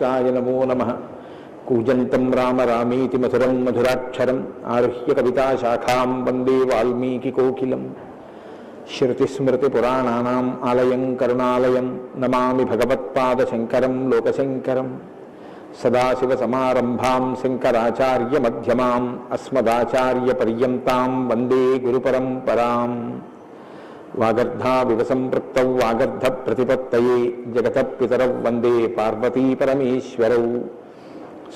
కాయ నమో నమః. కూజంతం రామ రామీతి మధురం మధురాక్షరం ఆరుహ్య కవితాశాఖాం వందే వాల్మీకికోకిలం. శృతిస్మృతిపురాణానాం ఆలయం కరుణాలయం నమామి భగవత్పాదశంకరం లోకశంకరం. సదాశివసమారంభాం శంకరాచార్యమధ్యమాం అస్మదాచార్యపర్యంతాం వందే గురుపరంపరాం. వాగర్ధావివ సంపృక్తౌ వాగర్ధప్రతిపత్తయే జగతః పితరౌ వందే పార్వతీపరమేశ్వరౌ.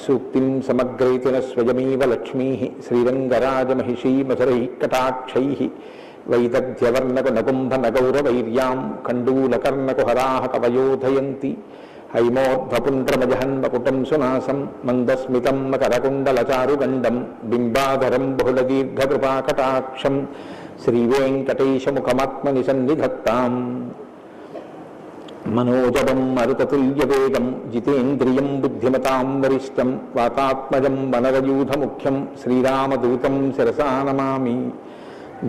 సూక్తిం సమగ్రయతిన స్వయమేవ లక్ష్మీః శ్రీరంగరాజమహిషీ మధురైః కటాక్షైః వైదగ్ధ్యవర్ణకునకుంభనగౌరవైర్యాం కండూలకర్ణకుహరాः కవయోధయంతి. హైమోర్ధ్వపుండ్రమజహన్మకుటం సునాసం మందస్మితం మకరకుండలచారుగండం బింబాధరం బహుళదీర్ఘకృపాకటాక్షం శ్రీవేంకటేశముఖమాత్మని సన్నిధత్తాం. మనోజవం మరుతతుల్యవేగం జితేంద్రియం బుద్ధిమతాం వరిష్టం వాతాత్మజం వనరయూధముఖ్యం శ్రీరామదూతం శిరసా నమామి.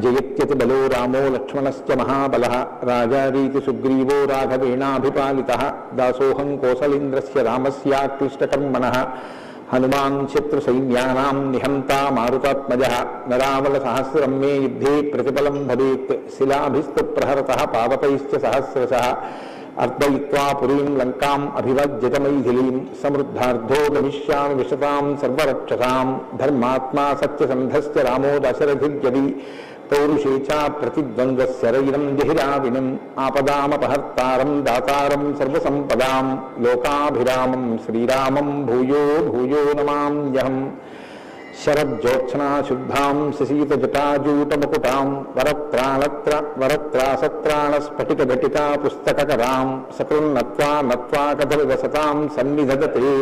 జయత్యతి బలో రామో లక్ష్మణశ్చ మహాబలః రాజారీతి సుగ్రీవో రాఘవేణాభిపాలితః. దాసోహం కోసలేంద్రస్య రామస్యాక్లిష్టకర్మణః హనుమాన్ శత్రుసైన్యానాం నిహంతా మారుతాత్మజః. నరావలసహస్రం మే యుద్ధే ప్రతిఫలం భవేత్ శిలాభిస్తు ప్రహరతః పావకైశ్చ సహస్రశః. అర్దయిత్వా పురీం లంకాం అభివజ్యత మైథిలీం సమృద్ధార్థో గమిష్యామి విశతాం సర్వరక్షసాం. ధర్మాత్మా సత్యసంధశ్చ రామో దశరథిర్యది పౌరుషే చ ప్రతిద్వంద్వశరైరం జహిరావినం. ఆపదామపహర్తారం దాతారం సర్వసంపదాం లోకాభిరామం శ్రీరామం భూయో భూయో నమామ్యహం. శరజ్యోత్స్నాశుద్ధాం శశీతజటాజూటముకుటాం వరత్రాసత్రాణస్ఫటికఘటికా పుస్తకకరాం సకృన్నత్వా నత్వా కథవివసతాం సన్నిధదతే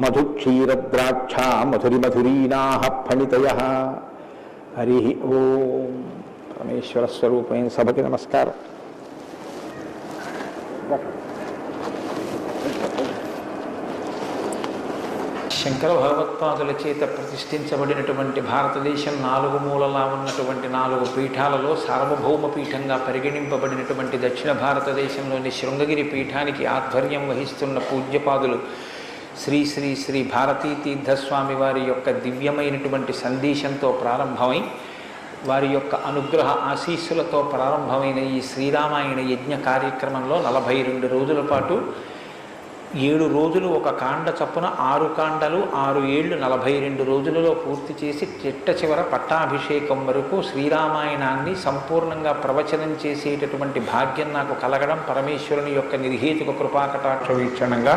మధుక్షీరద్రాక్షా మధురిమధురీనాః ఫణితయః. హరి ఓం. పరమేశ్వర స్వరూపమైన సభకి నమస్కారం. శంకర భగవత్పాదుల చేత ప్రతిష్ఠించబడినటువంటి భారతదేశం నాలుగు మూలలా ఉన్నటువంటి 4 పీఠాలలో సార్వభౌమ పీఠంగా పరిగణింపబడినటువంటి దక్షిణ భారతదేశంలోని శృంగగిరి పీఠానికి ఆధ్వర్యం వహిస్తున్న పూజ్యపాదులు శ్రీ శ్రీ శ్రీ భారతీ తీర్థస్వామి వారి యొక్క దివ్యమైనటువంటి సందేశంతో ప్రారంభమై వారి యొక్క అనుగ్రహ ఆశీస్సులతో ప్రారంభమైన ఈ శ్రీరామాయణ యజ్ఞ కార్యక్రమంలో 42 రోజుల పాటు 7 రోజులు ఒక కాండ చప్పున 6 కాండలు 6 ఏళ్ళు 42 రోజులలో పూర్తి చేసి చిట్ట చివర పట్టాభిషేకం వరకు శ్రీరామాయణాన్ని సంపూర్ణంగా ప్రవచనం చేసేటటువంటి భాగ్యం నాకు కలగడం పరమేశ్వరుని యొక్క నిర్హేతుక కృపాకటాక్ష వీక్షణంగా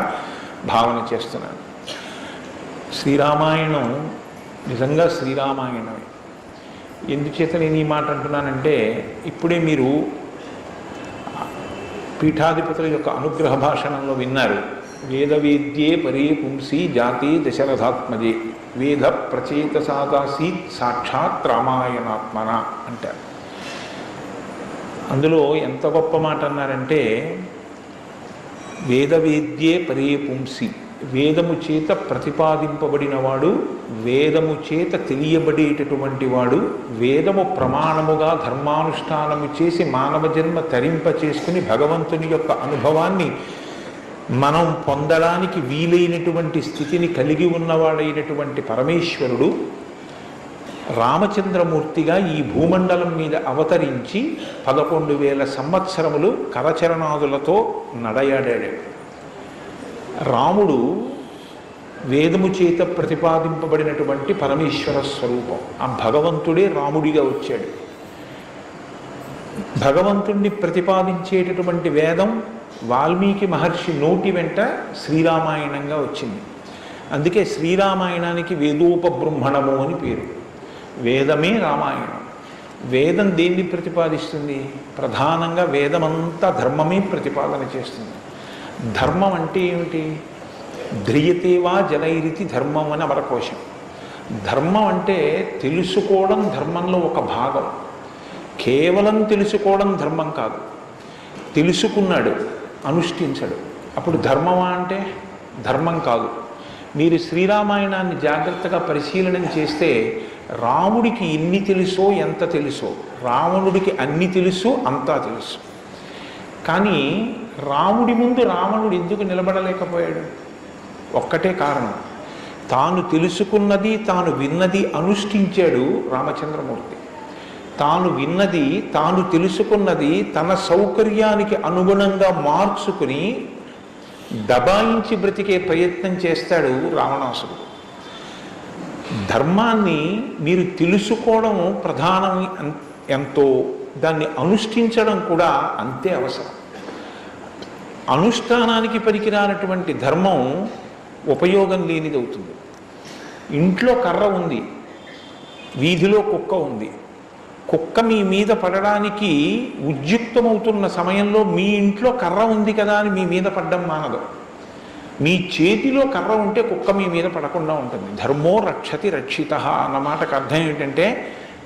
భావన చేస్తున్నాను. శ్రీరామాయణం నిజంగా శ్రీరామాయణమే. ఎందుచేత నేను ఈ మాట అంటున్నానంటే ఇప్పుడే మీరు పీఠాధిపతుల యొక్క అనుగ్రహ భాషణంలో విన్నారు. వేదవేద్యే పరే పుంసి జాతి దశరథాత్మజే వేద ప్రచేతసాదాసీత్ సాక్షాత్ రామాయణాత్మన అంటారు. అందులో ఎంత గొప్ప మాట అన్నారంటే వేదవేద్యే పరే పుంసి, వేదము చేత ప్రతిపాదింపబడినవాడు, వేదము చేత తెలియబడేటటువంటి వాడు, వేదము ప్రమాణముగా ధర్మానుష్ఠానము చేసి మానవ జన్మ తరింప చేసుకుని భగవంతుని యొక్క అనుభవాన్ని మనం పొందడానికి వీలైనటువంటి స్థితిని కలిగి ఉన్నవాడైనటువంటి పరమేశ్వరుడు రామచంద్రమూర్తిగా ఈ భూమండలం మీద అవతరించి 11,000 సంవత్సరములు కరచరణాదులతో నడయాడాడు. రాముడు వేదము చేత ప్రతిపాదింపబడినటువంటి పరమేశ్వర స్వరూపం. ఆ భగవంతుడే రాముడిగా వచ్చాడు. భగవంతుణ్ణి ప్రతిపాదించేటటువంటి వేదం వాల్మీకి మహర్షి నోటి వెంట శ్రీరామాయణంగా వచ్చింది. అందుకే శ్రీరామాయణానికి వేదోపబృంహణము అని పేరు. వేదమే రామాయణం. వేదం దేన్ని ప్రతిపాదిస్తుంది? ప్రధానంగా వేదమంతా ధర్మమే ప్రతిపాదన చేస్తుంది. ధర్మం అంటే ఏమిటి? ధ్రియతేవా జనైరితి ధర్మం అని అమరకోశం. ధర్మం అంటే తెలుసుకోవడం ధర్మంలో ఒక భాగం. కేవలం తెలుసుకోవడం ధర్మం కాదు. తెలుసుకున్నాడు, అనుష్ఠించడు, అప్పుడు ధర్మమా అంటే ధర్మం కాదు. మీరు శ్రీరామాయణాన్ని జాగ్రత్తగా పరిశీలన చేస్తే రాముడికి ఇన్ని తెలుసో ఎంత తెలుసో, రావణుడికి అన్ని తెలుసు అంతా తెలుసు. కానీ రాముడి ముందు రావణుడు ఎందుకు నిలబడలేకపోయాడు? ఒక్కటే కారణం, తాను తెలుసుకున్నది తాను విన్నది అనుష్ఠించాడు రామచంద్రమూర్తి. తాను విన్నది తాను తెలుసుకున్నది తన సౌకర్యానికి అనుగుణంగా మార్చుకుని దబాయించి బ్రతికే ప్రయత్నం చేస్తాడు రావణాసురుడు. ధర్మాన్ని మీరు తెలుసుకోవడం ప్రధానం ఎంతో, దాన్ని అనుష్ఠించడం కూడా అంతే అవసరం. అనుష్ఠానానికి పనికిరానటువంటి ధర్మం ఉపయోగం లేనిది అవుతుంది. ఇంట్లో కర్ర ఉంది, వీధిలో కుక్క ఉంది. కుక్క మీ మీద పడడానికి ఉద్యుక్తమవుతున్న సమయంలో మీ ఇంట్లో కర్ర ఉంది కదా అని మీ మీద పడ్డం మానదు. మీ చేతిలో కర్ర ఉంటే కుక్క మీ మీద పడకుండా ఉంటుంది. ధర్మో రక్షతి రక్షిత అన్న మాటకు అర్థం ఏంటంటే,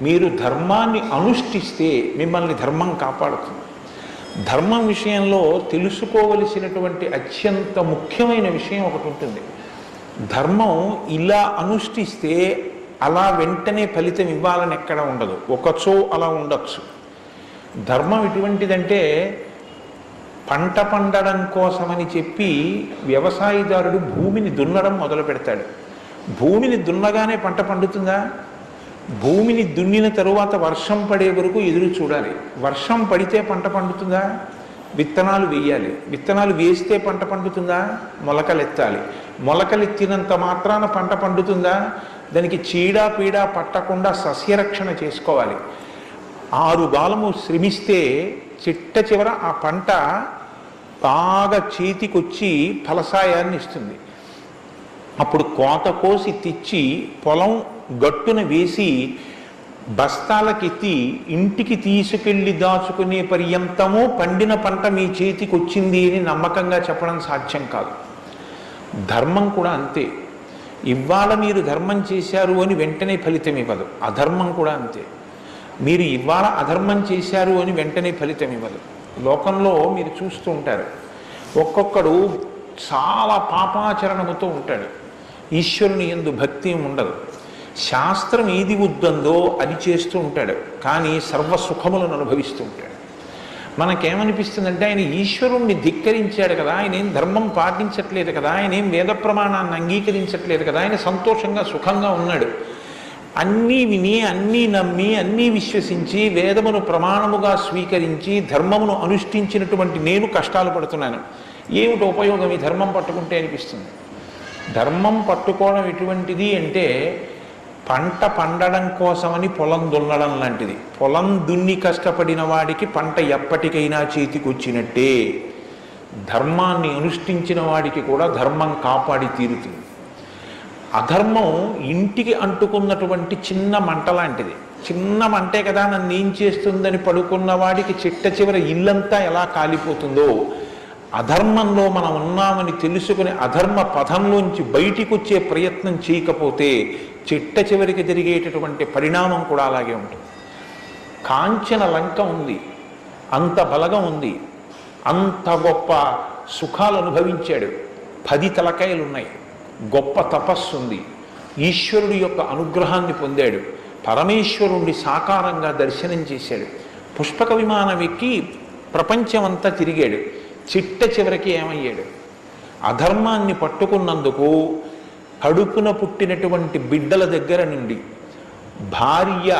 మీరు ధర్మాన్ని అనుష్ఠిస్తే మిమ్మల్ని ధర్మం కాపాడుతుంది. ధర్మం విషయంలో తెలుసుకోవలసినటువంటి అత్యంత ముఖ్యమైన విషయం ఒకటి ఉంటుంది. ధర్మం ఇలా అనుష్ఠిస్తే అలా వెంటనే ఫలితం ఇవ్వాలని ఎక్కడ ఉండదు, ఒకచో అలా ఉండొచ్చు. ధర్మం ఎటువంటిదంటే, పంట పండడం కోసమని చెప్పి వ్యవసాయదారుడు భూమిని దున్నడం మొదలు పెడతాడు. భూమిని దున్నగానే పంట పండుతుందా? భూమిని దున్నిన తరువాత వర్షం పడే వరకు ఎదురు చూడాలి. వర్షం పడితే పంట పండుతుందా? విత్తనాలు వేయాలి. విత్తనాలు వేస్తే పంట పండుతుందా? మొలకలెత్తాలి. మొలకలెత్తినంత మాత్రాన పంట పండుతుందా? దానికి చీడా పీడా పట్టకుండా సస్యరక్షణ చేసుకోవాలి. 6 గాలము శ్రమిస్తే చిట్ట చివర ఆ పంట బాగా చేతికొచ్చి ఫలసాయాన్ని ఇస్తుంది. అప్పుడు కోత కోసి తెచ్చి పొలం గట్టున వేసి బస్తాలకెత్తి ఇంటికి తీసుకెళ్ళి దాచుకునే పర్యంతమో పండిన పంట మీ చేతికి వచ్చింది అని నమ్మకంగా చెప్పడం సాధ్యం కాదు. ధర్మం కూడా అంతే. ఇవాళ మీరు ధర్మం చేశారు అని వెంటనే ఫలితం ఇవ్వదు. అధర్మం కూడా అంతే. మీరు ఇవాళ అధర్మం చేశారు అని వెంటనే ఫలితం ఇవ్వదు. లోకంలో మీరు చూస్తూ ఉంటారు, ఒక్కొక్కడు చాలా పాపాచరణముతో ఉంటాడు, ఈశ్వరుని యందు భక్తి ఉండదు, శాస్త్రం ఏది వద్దందో అది చేస్తూ ఉంటాడు, కానీ సర్వసుఖములను అనుభవిస్తూ ఉంటాడు. మనకేమనిపిస్తుందంటే, ఆయన ఈశ్వరుణ్ణి ధిక్కరించాడు కదా, ఆయన ఏం ధర్మం పాటించట్లేదు కదా, ఆయన ఏం వేద ప్రమాణాన్ని అంగీకరించట్లేదు కదా, ఆయన సంతోషంగా సుఖంగా ఉన్నాడు. అన్నీ విని అన్నీ నమ్మి అన్నీ విశ్వసించి వేదమును ప్రమాణముగా స్వీకరించి ధర్మమును అనుష్ఠించినటువంటి నేను కష్టాలు పడుతున్నాను, ఏమిటి ఉపయోగం ఈ ధర్మం పట్టుకుంటే అనిపిస్తుంది. ధర్మం పట్టుకోవడం ఎటువంటిది అంటే, పంట పండడం కోసమని పొలం దున్నడం లాంటిది. పొలం దున్ని కష్టపడిన వాడికి పంట ఎప్పటికైనా చేతికొచ్చినట్టే. ధర్మాన్ని అనుష్ఠించిన వాడికి కూడా ధర్మం కాపాడి తీరుతుంది. అధర్మం ఇంటికి అంటుకున్నటువంటి చిన్న మంట లాంటిది. చిన్న మంటే కదా నన్ను ఏం చేస్తుందని పడుకున్న వాడికి చిట్ట చివర ఇల్లంతా ఎలా కాలిపోతుందో, అధర్మంలో మనం ఉన్నామని తెలుసుకుని అధర్మ పథంలోంచి బయటికి వచ్చే ప్రయత్నం చేయకపోతే చిట్ట చివరికి జరిగేటటువంటి పరిణామం కూడా అలాగే ఉంటుంది. కాంచన లంక ఉంది, అంత బలగం ఉంది, అంత గొప్ప సుఖాలు అనుభవించాడు, 10 తలకాయలు ఉన్నాయి, గొప్ప తపస్సు ఉంది, ఈశ్వరుడి యొక్క అనుగ్రహాన్ని పొందాడు, పరమేశ్వరుణ్ణి సాకారంగా దర్శనం చేశాడు, పుష్పక విమానం ఎక్కి ప్రపంచమంతా తిరిగాడు. చిట్ట చివరికి ఏమయ్యాడు? అధర్మాన్ని పట్టుకున్నందుకు కడుపున పుట్టినటువంటి బిడ్డల దగ్గర నుండి భార్య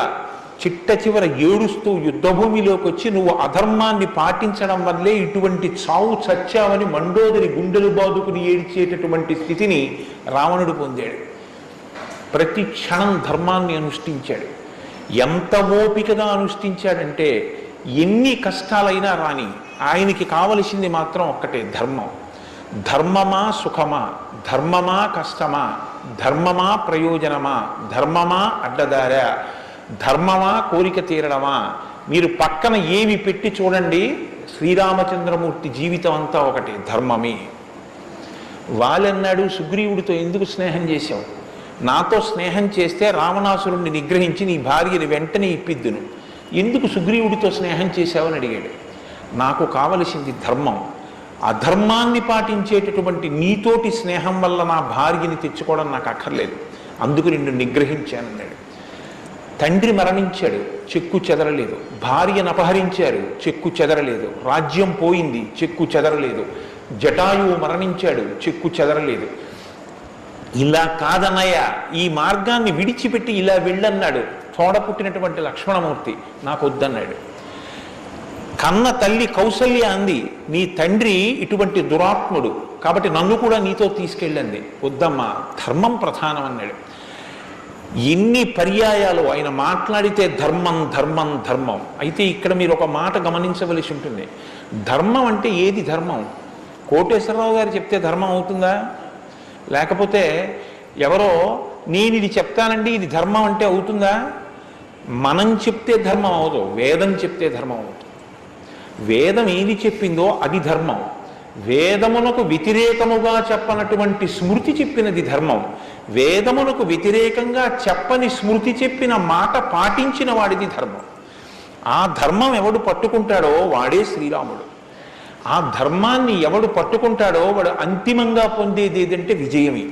చిట్ట చివర ఏడుస్తూ యుద్ధభూమిలోకి వచ్చి, నువ్వు అధర్మాన్ని పాటించడం వల్లే ఇటువంటి చావు చచ్చావని మండోదరి గుండెలు బాదుకుని ఏడ్చేటటువంటి స్థితిని రావణుడు పొందాడు. ప్రతి క్షణం ధర్మాన్ని అనుష్ఠించాడు. ఎంత ఓపికగా అనుష్ఠించాడంటే, ఎన్ని కష్టాలైనా రాని ఆయనకి కావలసింది మాత్రం ఒక్కటే, ధర్మం. ధర్మమా సుఖమా, ధర్మమా కష్టమా, ధర్మమా ప్రయోజనమా, ధర్మమా అడ్డదారా, ధర్మమా కోరిక తీరడమా, మీరు పక్కన ఏమి పెట్టి చూడండి, శ్రీరామచంద్రమూర్తి జీవితం అంతా ఒకటి, ధర్మమే. వాళ్ళన్నాడు, సుగ్రీవుడితో ఎందుకు స్నేహం చేశావు? నాతో స్నేహం చేస్తే రావణాసురుణ్ణి నిగ్రహించి నీ భార్యని వెంటనే ఇప్పిద్దును, ఎందుకు సుగ్రీవుడితో స్నేహం చేశావని అడిగాడు. నాకు కావలసింది ధర్మం. అధర్మాన్ని పాటించేటటువంటి నీతోటి స్నేహం వల్ల నా భార్యని తెచ్చుకోవడం నాకు అక్కర్లేదు, అందుకు నిన్ను నిగ్రహించానన్నాడు. తండ్రి మరణించాడు, చెక్కు చెదరలేదు. భార్యను అపహరించారు, చెక్కు చెదరలేదు. రాజ్యం పోయింది, చెక్కు చెదరలేదు. జటాయువు మరణించాడు, చెక్కు చెదరలేదు. ఇలా కాదన్నయ్య, ఈ మార్గాన్ని విడిచిపెట్టి ఇలా వెళ్ళన్నాడు. తోడ పుట్టినటువంటి లక్ష్మణమూర్తి నాకు వద్దన్నాడు. కన్న తల్లి కౌసల్య అంది, నీ తండ్రి ఇటువంటి దురాత్ముడు కాబట్టి నన్ను కూడా నీతో తీసుకెళ్ళండి. వద్దమ్మా, ధర్మం ప్రధానం అన్నాడు. ఎన్ని పర్యాయాలు ఆయన మాట్లాడితే ధర్మం ధర్మం ధర్మం. అయితే ఇక్కడ మీరు ఒక మాట గమనించవలసి ఉంటుంది. ధర్మం అంటే ఏది ధర్మం? కోటేశ్వరరావు గారు చెప్తే ధర్మం అవుతుందా? లేకపోతే ఎవరో నేను ఇది చెప్తానండి ఇది ధర్మం అంటే అవుతుందా? మనం చెప్తే ధర్మం అవదు, వేదం చెప్తే ధర్మం అవుతుంది. వేదం ఏది చెప్పిందో అది ధర్మం. వేదమునకు వ్యతిరేకముగా చెప్పనటువంటి స్మృతి చెప్పినది ధర్మం. వేదమునకు వ్యతిరేకంగా చెప్పని స్మృతి చెప్పిన మాట పాటించిన వాడిది ధర్మం. ఆ ధర్మం ఎవడు పట్టుకుంటాడో వాడే శ్రీరాముడు. ఆ ధర్మాన్ని ఎవడు పట్టుకుంటాడో వాడు అంతిమంగా పొందేది ఏదంటే విజయమే.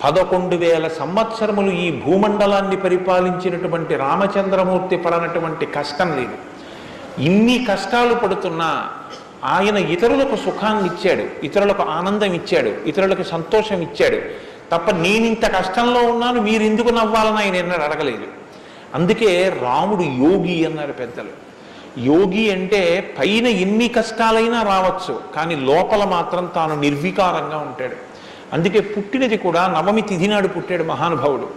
11,000 సంవత్సరములు ఈ భూమండలాన్ని పరిపాలించినటువంటి రామచంద్రమూర్తి పడనటువంటి కష్టం లేదు. ఇన్ని కష్టాలు పడుతున్నా ఆయన ఇతరులకు సుఖాన్ని ఇచ్చాడు, ఇతరులకు ఆనందం ఇచ్చాడు, ఇతరులకు సంతోషం ఇచ్చాడు తప్ప నేను ఇంత కష్టంలో ఉన్నాను మీరు ఎందుకు నవ్వాలని ఆయన ఎన్నడూ అడగలేదు. అందుకే రాముడు యోగి అన్నారు పెద్దలు. యోగి అంటే పైన ఎన్ని కష్టాలైనా రావచ్చు కానీ లోపల మాత్రం తాను నిర్వికారంగా ఉంటాడు. అందుకే పుట్టినది కూడా నవమి తిథి నాడు పుట్టాడు మహానుభావుడు.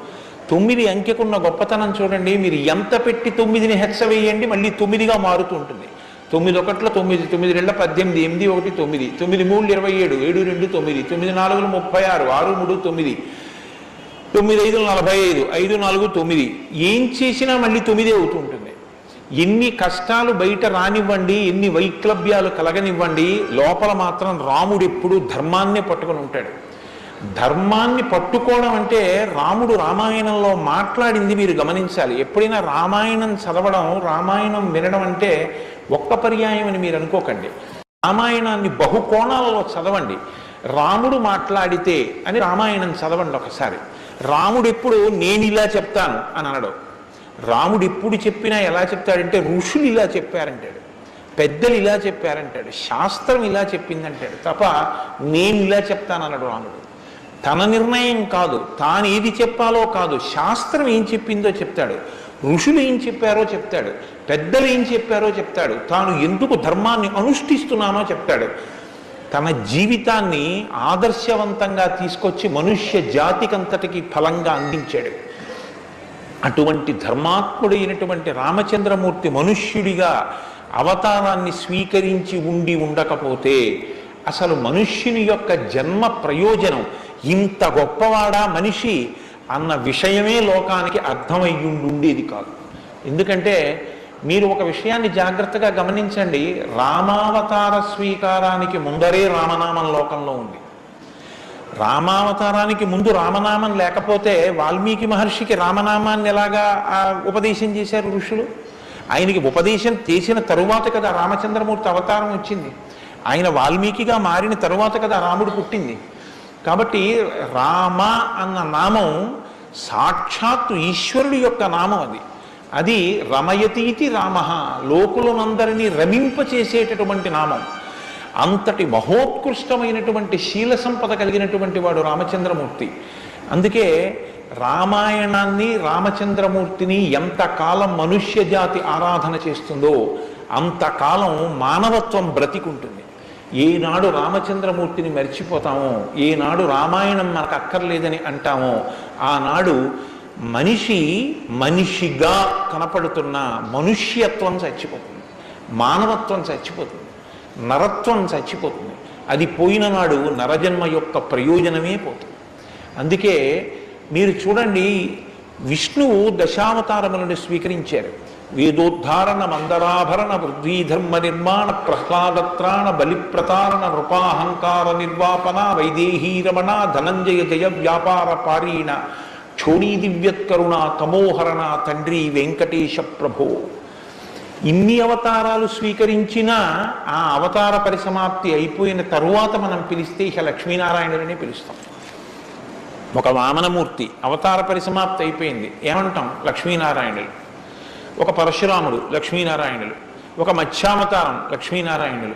9 అంకెకున్న గొప్పతనం చూడండి. మీరు ఎంత పెట్టి 9ని హెచ్చవేయండి మళ్ళీ 9గా మారుతూ ఉంటుంది. 9 ఒకట్ల 9, 9 2 18, 8 1 9, 9 3 27, 7 2 9, 9 4 36, 6 3 9, 9 5 45, 5 4 9. ఏం చేసినా మళ్ళీ 9 అవుతూ ఉంటుంది. ఎన్ని కష్టాలు బయట రానివ్వండి, ఎన్ని వైక్లభ్యాలు కలగనివ్వండి, లోపల మాత్రం రాముడు ఎప్పుడూ ధర్మాన్నే పట్టుకొని ఉంటాడు. ధర్మాన్ని పట్టుకోవడం అంటే రాముడు రామాయణంలో మాట్లాడింది మీరు గమనించాలి. ఎప్పుడైనా రామాయణం చదవడం, రామాయణం వినడం అంటే ఒక్క పర్యాయం అని మీరు అనుకోకండి. రామాయణాన్ని బహుకోణాలలో చదవండి. రాముడు మాట్లాడితే అని రామాయణం చదవండి ఒకసారి. రాముడు ఎప్పుడు నేను ఇలా చెప్తాను అని అనడు. రాముడు ఎప్పుడు చెప్పినా ఎలా చెప్తాడంటే ఋషులు ఇలా చెప్పారంటాడు, పెద్దలు ఇలా చెప్పారంటాడు, శాస్త్రం ఇలా చెప్పిందంటాడు తప్ప నేను ఇలా చెప్తానన్నాడు రాముడు. తన నిర్ణయం కాదు, తాను ఏది చెప్పాలో కాదు, శాస్త్రం ఏం చెప్పిందో చెప్తాడు, ఋషులు ఏం చెప్పారో చెప్తాడు, పెద్దలు ఏం చెప్పారో చెప్తాడు, తాను ఎందుకు ధర్మాన్ని అనుష్ఠిస్తున్నానో చెప్తాడు. తన జీవితాన్ని ఆదర్శవంతంగా తీసుకొచ్చి మనుష్య జాతికంతటికి ఫలంగా అందించాడు. అటువంటి ధర్మాత్ముడైనటువంటి రామచంద్రమూర్తి మనుష్యుడిగా అవతారాన్ని స్వీకరించి ఉండకపోతే అసలు మనుష్యుని యొక్క జన్మ ప్రయోజనం ఇంత గొప్పవాడా మనిషి అన్న విషయమే లోకానికి అర్థమయ్యుండేది కాదు. ఎందుకంటే మీరు ఒక విషయాన్ని జాగ్రత్తగా గమనించండి. రామావతార స్వీకారానికి ముందరే రామనామం లోకంలో ఉంది. రామావతారానికి ముందు రామనామం లేకపోతే వాల్మీకి మహర్షికి రామనామాన్ని ఎలాగా ఉపదేశం చేశారు ఋషులు? ఆయనకి ఉపదేశం చేసిన తరువాత కదా రామచంద్రమూర్తి అవతారం వచ్చింది. ఆయన వాల్మీకిగా మారిన తరువాత కదా రాముడు పుట్టింది. కాబట్టి రామ అన్న నామం సాక్షాత్తు ఈశ్వరుడి యొక్క నామం. అది రమయతీతి రామ, లోకులనందరినీ రమింపచేసేటటువంటి నామం. అంతటి మహోత్కృష్టమైనటువంటి శీల సంపద కలిగినటువంటి వాడు రామచంద్రమూర్తి. అందుకే రామాయణాన్ని రామచంద్రమూర్తిని ఎంతకాలం మనుష్య జాతి ఆరాధన చేస్తుందో అంతకాలం మానవత్వం బ్రతికుంటుంది. ఏనాడు రామచంద్రమూర్తిని మర్చిపోతామో, ఏనాడు రామాయణం మనకు అక్కర్లేదని అంటామో ఆనాడు మనిషిగా కనపడుతున్న మనుష్యత్వం చచ్చిపోతుంది, మానవత్వం చచ్చిపోతుంది, నరత్వం చచ్చిపోతుంది. అది పోయిన నాడు నరజన్మ యొక్క ప్రయోజనమే పోతుంది. అందుకే మీరు చూడండి, విష్ణువు దశావతారములను స్వీకరించారు. వేదోద్ధారణ, మందరాభరణ, వృద్ధీధర్మ నిర్మాణ, ప్రహ్లాదత్రాణ, బలిప్రతారణ, నృపాహంకార నిర్వాపన, వైదేహీరమణ, ధనంజయ జయ వ్యాపార పారీణ, క్షోణీ దివ్యత్కరుణ, తమోహరణ, తండ్రి వెంకటేశ ప్రభో. ఇన్ని అవతారాలు స్వీకరించినా ఆ అవతార పరిసమాప్తి అయిపోయిన తరువాత మనం పిలిస్తే ఇక లక్ష్మీనారాయణులని పిలుస్తాం. ఒక వామనమూర్తి అవతార పరిసమాప్తి అయిపోయింది, ఏమంటాం? లక్ష్మీనారాయణులు. ఒక పరశురాముడు, లక్ష్మీనారాయణులు. ఒక మత్స్యావతారం, లక్ష్మీనారాయణులు.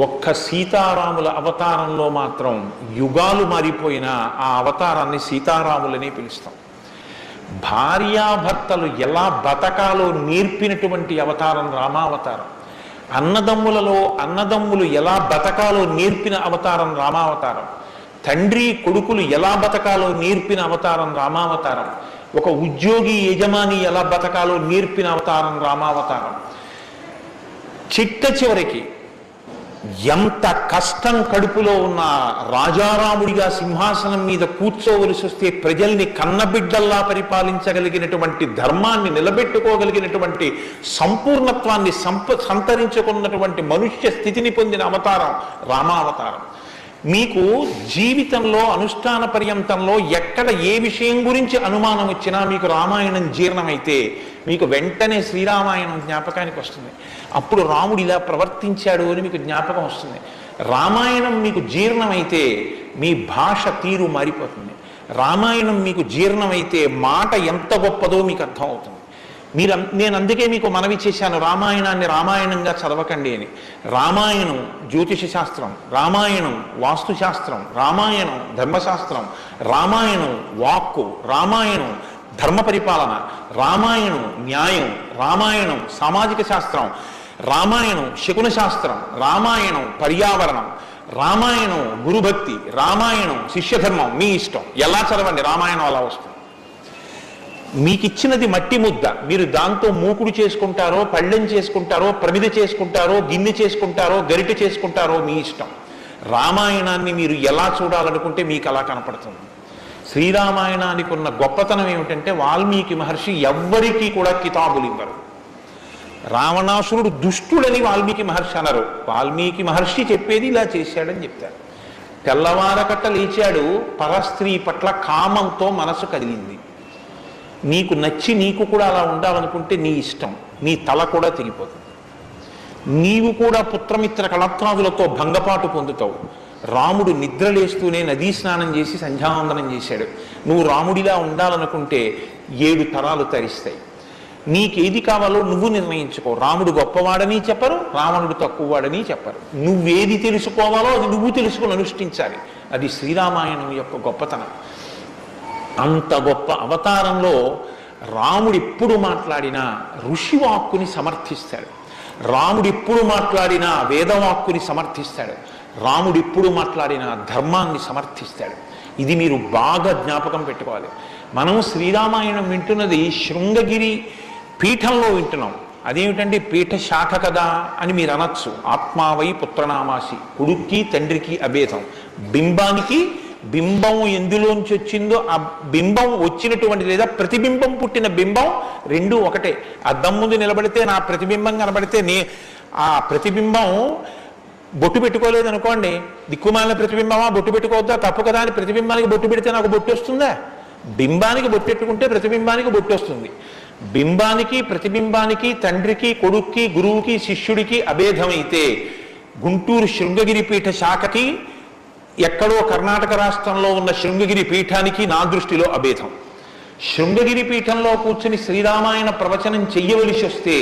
ఒక్క సీతారాముల అవతారంలో మాత్రం యుగాలు మారిపోయినా ఆ అవతారాన్ని సీతారాములని పిలుస్తాం. భార్యాభర్తలు ఎలా బతకాలో నేర్పినటువంటి అవతారం రామావతారం. అన్నదమ్ములు ఎలా బతకాలో నేర్పిన అవతారం రామావతారం. తండ్రి కొడుకులు ఎలా బతకాలో నేర్పిన అవతారం రామావతారం. ఒక ఉద్యోగి యజమాని ఎలా బతకాలో నేర్పిన అవతారం రామావతారం. చివరికి ఎంత కష్టం కడుపులో ఉన్న రాజారాముడిగా సింహాసనం మీద కూర్చోవలసి వస్తే ప్రజల్ని కన్నబిడ్డల్లా పరిపాలించగలిగినటువంటి ధర్మాన్ని నిలబెట్టుకోగలిగినటువంటి సంపూర్ణత్వాన్ని సంతరించుకున్నటువంటి మనుష్య స్థితిని పొందిన అవతారం రామావతారం. మీకు జీవితంలో అనుష్ఠాన పర్యంతంలో ఎక్కడ ఏ విషయం గురించి అనుమానం వచ్చినా మీకు రామాయణం జీర్ణమైతే మీకు వెంటనే శ్రీరామాయణం జ్ఞాపకానికి వస్తుంది. అప్పుడు రాముడు ఇలా ప్రవర్తించాడు అని మీకు జ్ఞాపకం వస్తుంది. రామాయణం మీకు జీర్ణమైతే మీ భాష తీరు మారిపోతుంది. రామాయణం మీకు జీర్ణమైతే మాట ఎంత గొప్పదో మీకు అర్థం అవుతుంది. నేను అందుకే మీకు మనవి చేశాను, రామాయణాన్ని రామాయణంగా చదవకండి అని. రామాయణం జ్యోతిష శాస్త్రం, రామాయణం వాస్తుశాస్త్రం, రామాయణం ధర్మశాస్త్రం, రామాయణం వాక్కు, రామాయణం ధర్మ పరిపాలన, రామాయణం న్యాయం, రామాయణం సామాజిక శాస్త్రం, రామాయణం శకున శాస్త్రం, రామాయణం పర్యావరణం, రామాయణం గురుభక్తి, రామాయణం శిష్యధర్మం. మీ ఇష్టం, ఎలా చదవండి, రామాయణం అలా వస్తుంది. మీకు ఇచ్చినది మట్టి ముద్ద, మీరు దాంతో మూకుడు చేసుకుంటారో, పళ్ళెం చేసుకుంటారో, ప్రమిద చేసుకుంటారో, గిన్నె చేసుకుంటారో, గరిటె చేసుకుంటారో మీ ఇష్టం. రామాయణాన్ని మీరు ఎలా చూడాలనుకుంటే మీకు అలా కనపడుతుంది. శ్రీరామాయణానికి ఉన్న గొప్పతనం ఏమిటంటే వాల్మీకి మహర్షి ఎవ్వరికీ కూడా కితాబులు ఇవ్వరు. రావణాసురుడు దుష్టుడని వాల్మీకి మహర్షి అనరు. వాల్మీకి మహర్షి చెప్పేది ఇలా చేశాడని చెప్తారు. తెల్లవారకట్ట లేచాడు, పరస్త్రీ పట్ల కామంతో మనసు కదిలింది. నీకు నచ్చి నీకు కూడా అలా ఉండాలనుకుంటే నీ ఇష్టం, నీ తల కూడా తెగిపోతుంది. నీవు కూడా పుత్రమిత్ర కళత్రాదులతో భంగపాటు పొందుతావు. రాముడు నిద్రలేస్తూనే నదీ స్నానం చేసి సంధ్యావందనం చేశాడు. నువ్వు రాముడిలా ఉండాలనుకుంటే 7 తరాలు తరిస్తాయి. నీకేది కావాలో నువ్వు నిర్ణయించుకో. రాముడు గొప్పవాడని చెప్పరు, రావణుడు తక్కువవాడని చెప్పరు. నువ్వేది తెలుసుకోవాలో అది నువ్వు తెలుసుకుని అనుష్ఠించాలి. అది శ్రీరామాయణం యొక్క గొప్పతనం. అంత గొప్ప అవతారంలో రాముడు ఎప్పుడు మాట్లాడినా ఋషివాక్కుని సమర్థిస్తాడు. రాముడు ఎప్పుడు మాట్లాడినా వేదవాక్కుని సమర్థిస్తాడు. రాముడు ఎప్పుడు మాట్లాడినా ధర్మాన్ని సమర్థిస్తాడు. ఇది మీరు బాగా జ్ఞాపకం పెట్టుకోవాలి. మనం శ్రీరామాయణం వింటున్నది శృంగగిరి పీఠంలో వింటున్నాం. అదేమిటంటే పీఠ శాఖ కదా అని మీరు అనొచ్చు. ఆత్మావై పుత్రనామాసి, కొడుక్కి తండ్రికి అభేదం. బింబం ఎందులోంచి వచ్చిందో ఆ బింబం వచ్చినటువంటి లేదా ప్రతిబింబం పుట్టిన బింబం రెండూ ఒకటే. అద్దం ముందు నిలబడితే నా ప్రతిబింబం కనబడితే ఆ ప్రతిబింబం బొట్టు పెట్టుకోలేదు అనుకోండి, దిక్కుమాలిన ప్రతిబింబమా, బొట్టు పెట్టుకోవద్దా, తప్పు కదా అని ప్రతిబింబానికి బొట్టు పెడితే నాకు బొట్టు వస్తుందా? బింబానికి బొట్టు పెట్టుకుంటే ప్రతిబింబానికి బొట్టు వస్తుంది. బింబానికి ప్రతిబింబానికి తండ్రికి కొడుక్కి గురువుకి శిష్యుడికి అభేదమైతే గుంటూరు శృంగగిరి పీఠ శాఖకి ఎక్కడో కర్ణాటక రాష్ట్రంలో ఉన్న శృంగగిరి పీఠానికి నా దృష్టిలో అభేదం. శృంగగిరి పీఠంలో కూర్చుని శ్రీరామాయణ ప్రవచనం చెయ్యవలసి వస్తే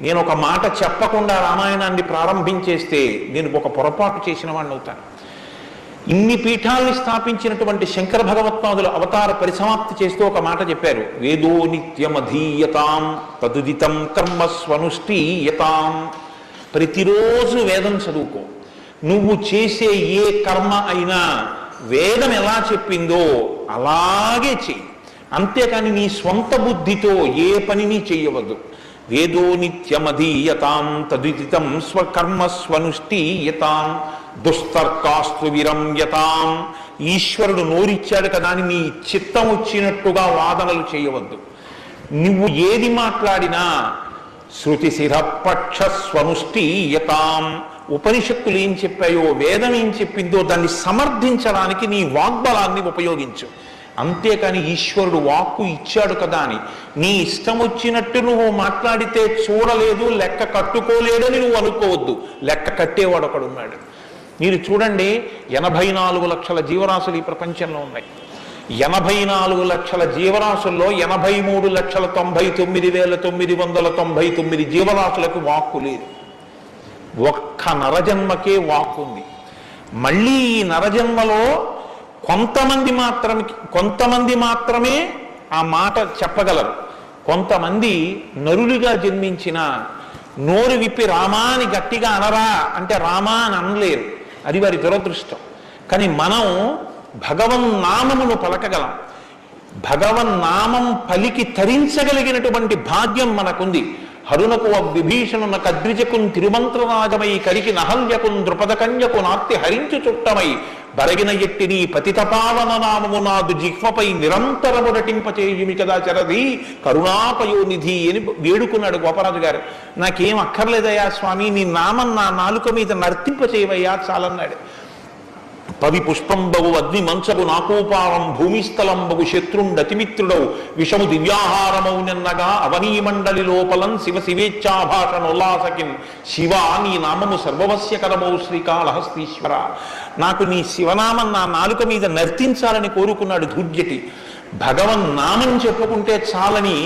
నేను ఒక మాట చెప్పకుండా రామాయణాన్ని ప్రారంభించేస్తే నేను ఒక పొరపాటు చేసిన వాడిని అవుతాను. ఇన్ని పీఠాల్ని స్థాపించినటువంటి శంకర భగవత్పాదులు అవతార పరిసమాప్తి చేస్తూ ఒక మాట చెప్పారు. వేదో నిత్యమధీయతాం తదుదితం కర్మస్వనుష్ఠీయతాం. ప్రతిరోజు వేదం చదువుకో. నువ్వు చేసే ఏ కర్మ అయినా వేదం ఎలా చెప్పిందో అలాగే చెయ్యి. అంతేకాని నీ స్వంత బుద్ధితో ఏ పనిని చెయ్యవద్దు. వేదో నిత్యమధీయతాం తదుదితం స్వకర్మస్వనుష్ఠీయతాం దుస్తర్కాస్తు విరమ్యతాం. ఈశ్వరుడు నోరిచ్చాడు కదా అని నీ చిత్తం వచ్చినట్టుగా వాదనలు చేయవద్దు. నువ్వు ఏది మాట్లాడినా శృతి శిరపక్ష స్వనుష్ఠీయతాం. ఉపనిషత్తులు ఏం చెప్పాయో, వేదం ఏం చెప్పిందో దాన్ని సమర్థించడానికి నీ వాగ్బలాన్ని ఉపయోగించు. అంతేకాని ఈశ్వరుడు వాక్కు ఇచ్చాడు కదా అని నీ ఇష్టం వచ్చినట్టు నువ్వు మాట్లాడితే చూడలేదు, లెక్క కట్టుకోలేడని నువ్వు అనుకోవద్దు. లెక్క కట్టేవాడు ఒకడున్నాడు. మీరు చూడండి, 84 లక్షల జీవరాశులు ఈ ప్రపంచంలో ఉన్నాయి. 84 లక్షల జీవరాశుల్లో 83,99,999 జీవరాశులకు వాక్కు లేదు. ఒక్క నరజన్మకే వాక్ ఉంది. మళ్ళీ ఈ నరజన్మలో కొంతమంది మాత్రమే ఆ మాట చెప్పగలరు. కొంతమంది నరులుగా జన్మించిన నోరు విప్పి రామా అని గట్టిగా అనరా అంటే రామా అని అనలేరు. అది వారి దురదృష్టం. కానీ మనం భగవన్నామమును పలకగలం. భగవన్నామం పలికి తరించగలిగినటువంటి భాగ్యం మనకుంది. హరునకు విభీషణున కద్విజకున్ తిరుమంత్రరాజమై కరికి నహల్యకున్ ద్రుపదకన్యకు నార్తి హరించు చుట్టమై బరగిన ఎట్టిని పతితపావన నామము నాదు జిహ్వపై నిరంతరము నటింపచేయుమి కదా చరది కరుణాపయోనిధి అని వేడుకున్నాడు గోపరాజు గారు. నాకేం అక్కర్లేదయ్యా స్వామి, నీ నామం నా నాలుక మీద నర్తింపచేయవయ్యా చాలన్నాడు. పవి పుష్పంబగు అగ్ని మంచగు నాకోపావం భూమిస్థలంబగు శత్రుండతిమిత్రుడవు విషము దివ్యాహారమౌనన్నగా అవనీమండలి లోపలం శివ శివేచ్ఛాభాషణోల్లాసకిం శివ నీ నామము సర్వవస్యకరమౌ శ్రీకాళహస్తీశ్వర. నాకు నీ శివనామం నా నాలుక మీద నర్తించాలని కోరుకున్నాడు ధూర్జటి. భగవన్నామం చెప్పుకుంటే చాలని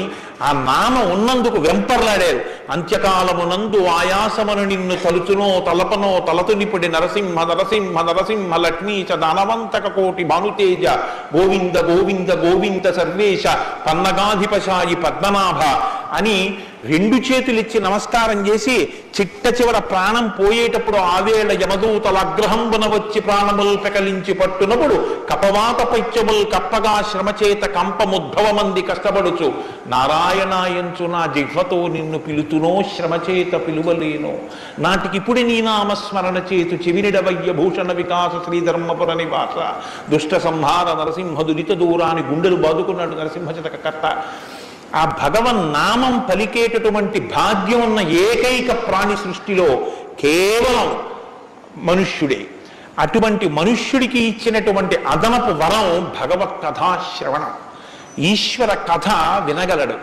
ఆ నామ ఉన్నందుకు వెంపర్లాడారు. అంత్యకాలమునందు ఆయాసమును నిన్ను తలుచునో తలపనో తలతునిపుడి నరసింహ నరసింహ నరసింహ లక్ష్మీచ దానవంతక కోటి భానుతేజ గోవింద గోవింద గోవింద సర్వేశ పన్నగాధిపశాయి పద్మనాభ అని రెండు చేతులిచ్చి నమస్కారం చేసి చిట్ట చివర ప్రాణం పోయేటప్పుడు ఆవేళ యమదూతల అగ్రహంబున వచ్చి ప్రాణములు పెకలించి పట్టునప్పుడు కపవాత పైత్యములు కప్పగా శ్రమచేత కంపముద్భవమంది కష్టపడుచు నారాయణాయంచు నా జిహ్వతో నిన్ను పిలుతునో శ్రమచేత పిలువలేనో నాటికిప్పుడు నీ నామస్మరణ చేతు చెవినిడవయ్య భూషణ వికాస శ్రీధర్మపుర నివాస దుష్ట సంహార నరసింహ దురిత దూరాన్ని గుండెలు బాదుకున్నాడు నరసింహశతక కర్త. ఆ భగవన్నామం పలికేటటువంటి భాగ్యం ఉన్న ఏకైక ప్రాణి సృష్టిలో కేవలం మనుష్యుడే. అటువంటి మనుష్యుడికి ఇచ్చినటువంటి అదనపు వరం భగవత్ కథాశ్రవణం. ఈశ్వర కథ వినగలడు.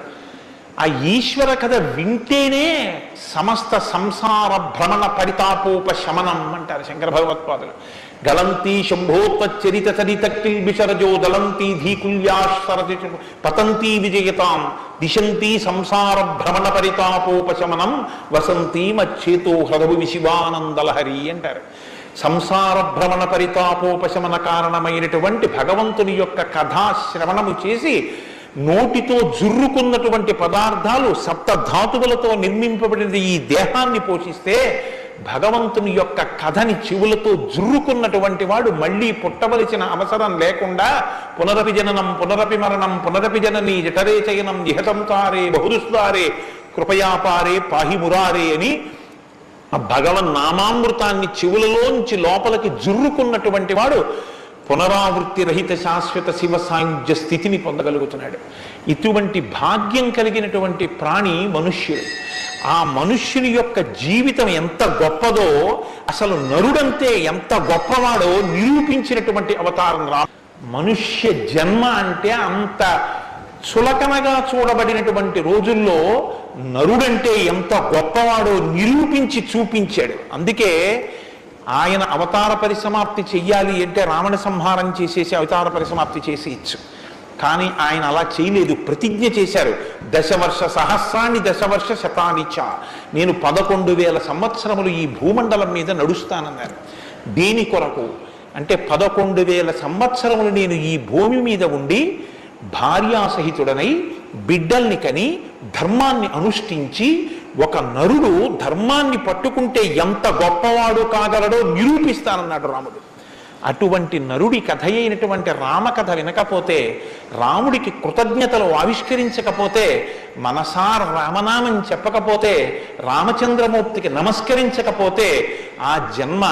ఆ ఈశ్వర కథ వింటేనే సమస్త సంసార భ్రమణ పరితాపోపశమనం అంటారు శంకర భగవత్పాదులు. గలంతి శంభోత్వచ్చరిత చరితక్కిల్బిషరజో దళంతి ధీకుల్యాశ్వరతి పతంతి విజయతాం దిశంతి సంసార భ్రమణ పరితాపోపశమనం వసంతి మచ్చేతో హృదవు విశివానందలహరి అంటారు. సంసార భ్రమణ పరితాపోపశమన కారణమైనటువంటి భగవంతుని యొక్క కథాశ్రవణము చేసి నోటితో జుర్రుకున్నటువంటి పదార్థాలు సప్తధాతువులతో నిర్మింపబడిన ఈ దేహాన్ని పోషిస్తే భగవంతుని యొక్క కథని చెవులతో జుర్రుకున్నటువంటి వాడు మళ్ళీ పుట్టవలసిన అవసరం లేకుండా పునరపి జననం పునరపి మరణం పునరపి జనని జఠరే చయనం ఇహతంతారే బహుదుస్తారే కృపయాపారే పాహి మురారే అని ఆ భగవన్నామామృతాన్ని చెవులలోంచి లోపలికి జుర్రుకున్నటువంటి వాడు పునరావృత్తి రహిత శాశ్వత శివ సాయుధ్య స్థితిని పొందగలుగుతున్నాడు. ఇటువంటి భాగ్యం కలిగినటువంటి ప్రాణి మనుష్యుడు. ఆ మనుష్యుని యొక్క జీవితం ఎంత గొప్పదో, అసలు నరుడంతే ఎంత గొప్పవాడో నిరూపించినటువంటి అవతారం మనుష్య జన్మ అంటే అంత చులకనగా చూడబడినటువంటి రోజుల్లో నరుడంటే ఎంత గొప్పవాడో నిరూపించి చూపించాడు. అందుకే ఆయన అవతార పరిసమాప్తి చెయ్యాలి అంటే రావణ సంహారం చేసేసి అవతార పరిసమాప్తి చేసి ఇచ్చు. కానీ ఆయన అలా చేయలేదు. ప్రతిజ్ఞ చేశారు, దశవర్ష సహస్రాన్ని దశవర్ష శతానిచ, నేను 11,000 సంవత్సరములు ఈ భూమండలం మీద నడుస్తానన్నారు. దేని కొరకు అంటే 11,000 సంవత్సరములు నేను ఈ భూమి మీద ఉండి భార్యాసహితుడనై బిడ్డల్ని కని ధర్మాన్ని అనుష్ఠించి ఒక నరుడు ధర్మాన్ని పట్టుకుంటే ఎంత గొప్పవాడు కాగలడో నిరూపిస్తానన్నాడు రాముడు. అటువంటి నరుడి కథ అయినటువంటి రామకథ వినకపోతే, రాముడికి కృతజ్ఞతలు ఆవిష్కరించకపోతే, మనసార రామనామం చెప్పకపోతే, రామచంద్రమూర్తికి నమస్కరించకపోతే ఆ జన్మ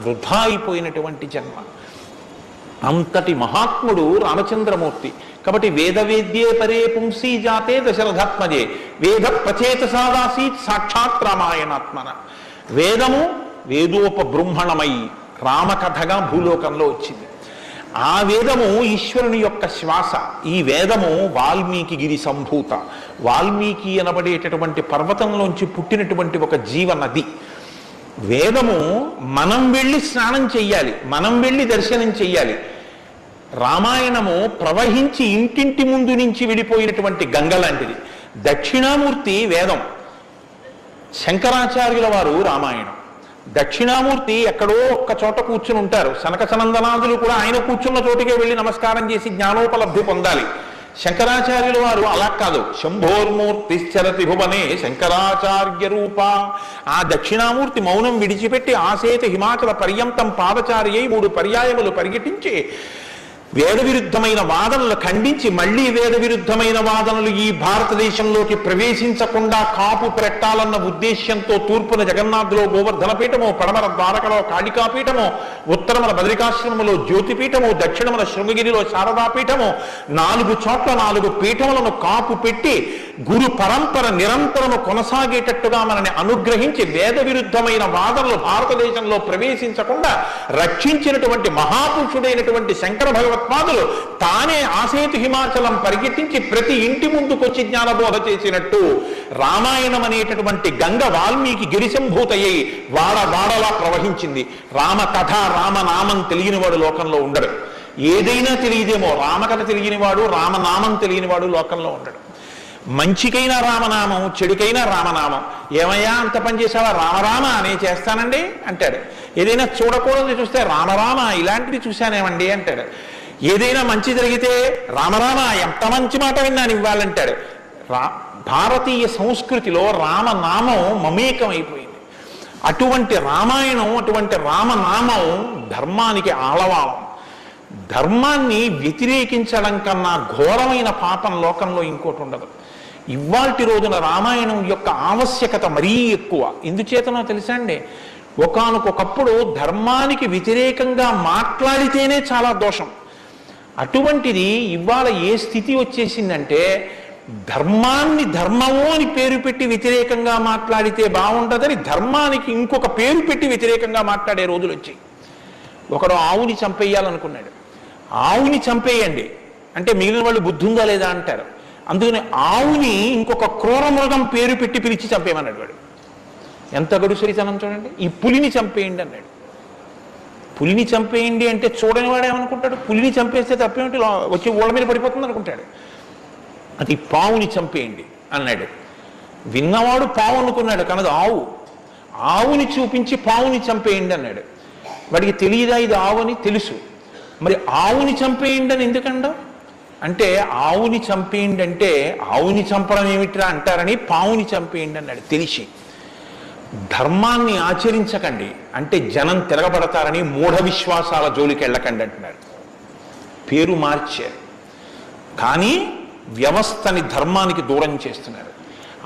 వృధా అయిపోయినటువంటి జన్మ. అంతటి మహాత్ముడు రామచంద్రమూర్తి. కాబట్టి వేదవేద్యే పరే పుంసీ జాతే దశరథాత్మజే వేద ప్రచేత సాదాసీత్ సాక్షాత్ రామాయణాత్మన. వేదము వేదోపబృంహణమై రామకథగా భూలోకంలో వచ్చింది. ఆ వేదము ఈశ్వరుని యొక్క శ్వాస. ఈ వేదము వాల్మీకి గిరి సంభూత. వాల్మీకి అనబడేటటువంటి పర్వతంలోంచి పుట్టినటువంటి ఒక జీవనది. వేదము మనం వెళ్ళి స్నానం చెయ్యాలి, మనం వెళ్ళి దర్శనం చెయ్యాలి. రామాయణము ప్రవహించి ఇంటింటి ముందు నుంచి విడిపోయినటువంటి గంగ లాంటిది. దక్షిణామూర్తి వేదం, శంకరాచార్యుల వారు రామాయణం. దక్షిణామూర్తి ఎక్కడో ఒక్క చోట కూర్చుని ఉంటారు. సనక సనందనాదులు కూడా ఆయన కూర్చున్న చోటికే వెళ్ళి నమస్కారం చేసి జ్ఞానోపలబ్ధి పొందాలి. శంకరాచార్యుల వారు అలా కాదు. శంభోర్మూర్తిశ్చరతి భువనే శంకరాచార్య రూప. ఆ దక్షిణామూర్తి మౌనం విడిచిపెట్టి ఆసేత హిమాచల పర్యంతం పాదచారి అయి 3 పర్యాయములు పరిగెట్టించి వేద విరుద్ధమైన వాదనలు ఖండించి మళ్లీ వేద విరుద్ధమైన వాదనలు ఈ భారతదేశంలోకి ప్రవేశించకుండా కాపు పెట్టాలన్న ఉద్దేశ్యంతో తూర్పున జగన్నాథ్లో గోవర్ధన పీఠము, పడమర ద్వారకలో కాళికాపీఠము, ఉత్తరమున బద్రికాశ్రమములో జ్యోతిపీఠము, దక్షిణమున శృంగగిరిలో శారదాపీఠము, 4 చోట్ల 4 పీఠములను కాపు పెట్టి గురు పరంపర నిరంతరము కొనసాగేటట్టుగా మనని అనుగ్రహించి వేద విరుద్ధమైన వాదనలు భారతదేశంలో ప్రవేశించకుండా రక్షించినటువంటి మహాపురుషుడైనటువంటి శంకర భగవత్పాదులు తానే ఆసేతు హిమాచలం పరిగెట్టించి ప్రతి ఇంటి ముందుకొచ్చి జ్ఞానబోధ చేసినట్టు రామాయణం అనేటటువంటి గంగ వాల్మీకి గిరిశంభూతయ్యి వాడవాడలా ప్రవహించింది. రామ కథ రామనామం తెలియనివాడు లోకంలో ఉండడు. ఏదైనా తెలియదేమో, రామకథ తెలియనివాడు రామనామం తెలియనివాడు లోకంలో ఉండడు. మంచికైనా రామనామం, చెడుకైనా రామనామం. ఏమయ్యా అంత పని చేసావా? రామరామ అనే చేస్తానండి అంటాడు. ఏదైనా చూడకూడదు చూస్తే రామరామ ఇలాంటిది చూశానేమండి అంటాడు. ఏదైనా మంచి జరిగితే రామరామ ఎంత మంచి మాట విన్నాను ఇవ్వాలంటాడు. భారతీయ సంస్కృతిలో రామనామం మమేకం అయిపోయింది. అటువంటి రామాయణం, అటువంటి రామనామం ధర్మానికి ఆలవాలం. ధర్మాన్ని వ్యతిరేకించడం కన్నా ఘోరమైన పాపం లోకంలో ఇంకోటి ఉండదు. ఇవాల్టి రోజున రామాయణం యొక్క ఆవశ్యకత మరీ ఎక్కువ. ఎందుచేతనో తెలుసా అండి? ఒకానొకప్పుడు ధర్మానికి వ్యతిరేకంగా మాట్లాడితేనే చాలా దోషం. అటువంటిది ఇవాళ ఏ స్థితి వచ్చేసిందంటే ధర్మాన్ని ధర్మము అని పేరు పెట్టి వ్యతిరేకంగా మాట్లాడితే బాగుంటుందని ధర్మానికి ఇంకొక పేరు పెట్టి వ్యతిరేకంగా మాట్లాడే రోజులు వచ్చాయి. ఒకడు ఆవుని చంపేయాలనుకున్నాడు. ఆవుని చంపేయండి అంటే మిగిలిన వాళ్ళు బుద్ధి ఉందా లేదా అంటారు. అందుకని ఆవుని ఇంకొక క్రూర మృగం పేరు పెట్టి పిలిచి చంపేయమన్నాడు వాడు. ఎంత గడుసరితనం చూడండి. ఈ పులిని చంపేయండి అన్నాడు. పులిని చంపేయండి అంటే చూడని వాడు ఏమనుకుంటాడు? పులిని చంపేస్తే తప్పేమిటి, వచ్చి ఊళ్ళ మీద పడిపోతుంది అనుకుంటాడు. అది పావుని చంపేయండి అన్నాడు. విన్నవాడు పావు అనుకున్నాడు, కనదు ఆవు. ఆవుని చూపించి పావుని చంపేయండి అన్నాడు. వాడికి తెలియదా ఇది ఆవు అని? తెలుసు. మరి ఆవుని చంపేయండి అని ఎందుకండవు అంటే ఆవుని చంపేయండి అంటే ఆవుని చంపడం ఏమిట్రా అంటారని పావుని చంపేయండి అన్నాడు. తెలిసి ధర్మాన్ని ఆచరించకండి అంటే జనం తిరగబడతారని మూఢ విశ్వాసాల జోలికి వెళ్ళకండి అంటున్నారు. పేరు మార్చారు కానీ వ్యవస్థని ధర్మానికి దూరం చేస్తున్నారు.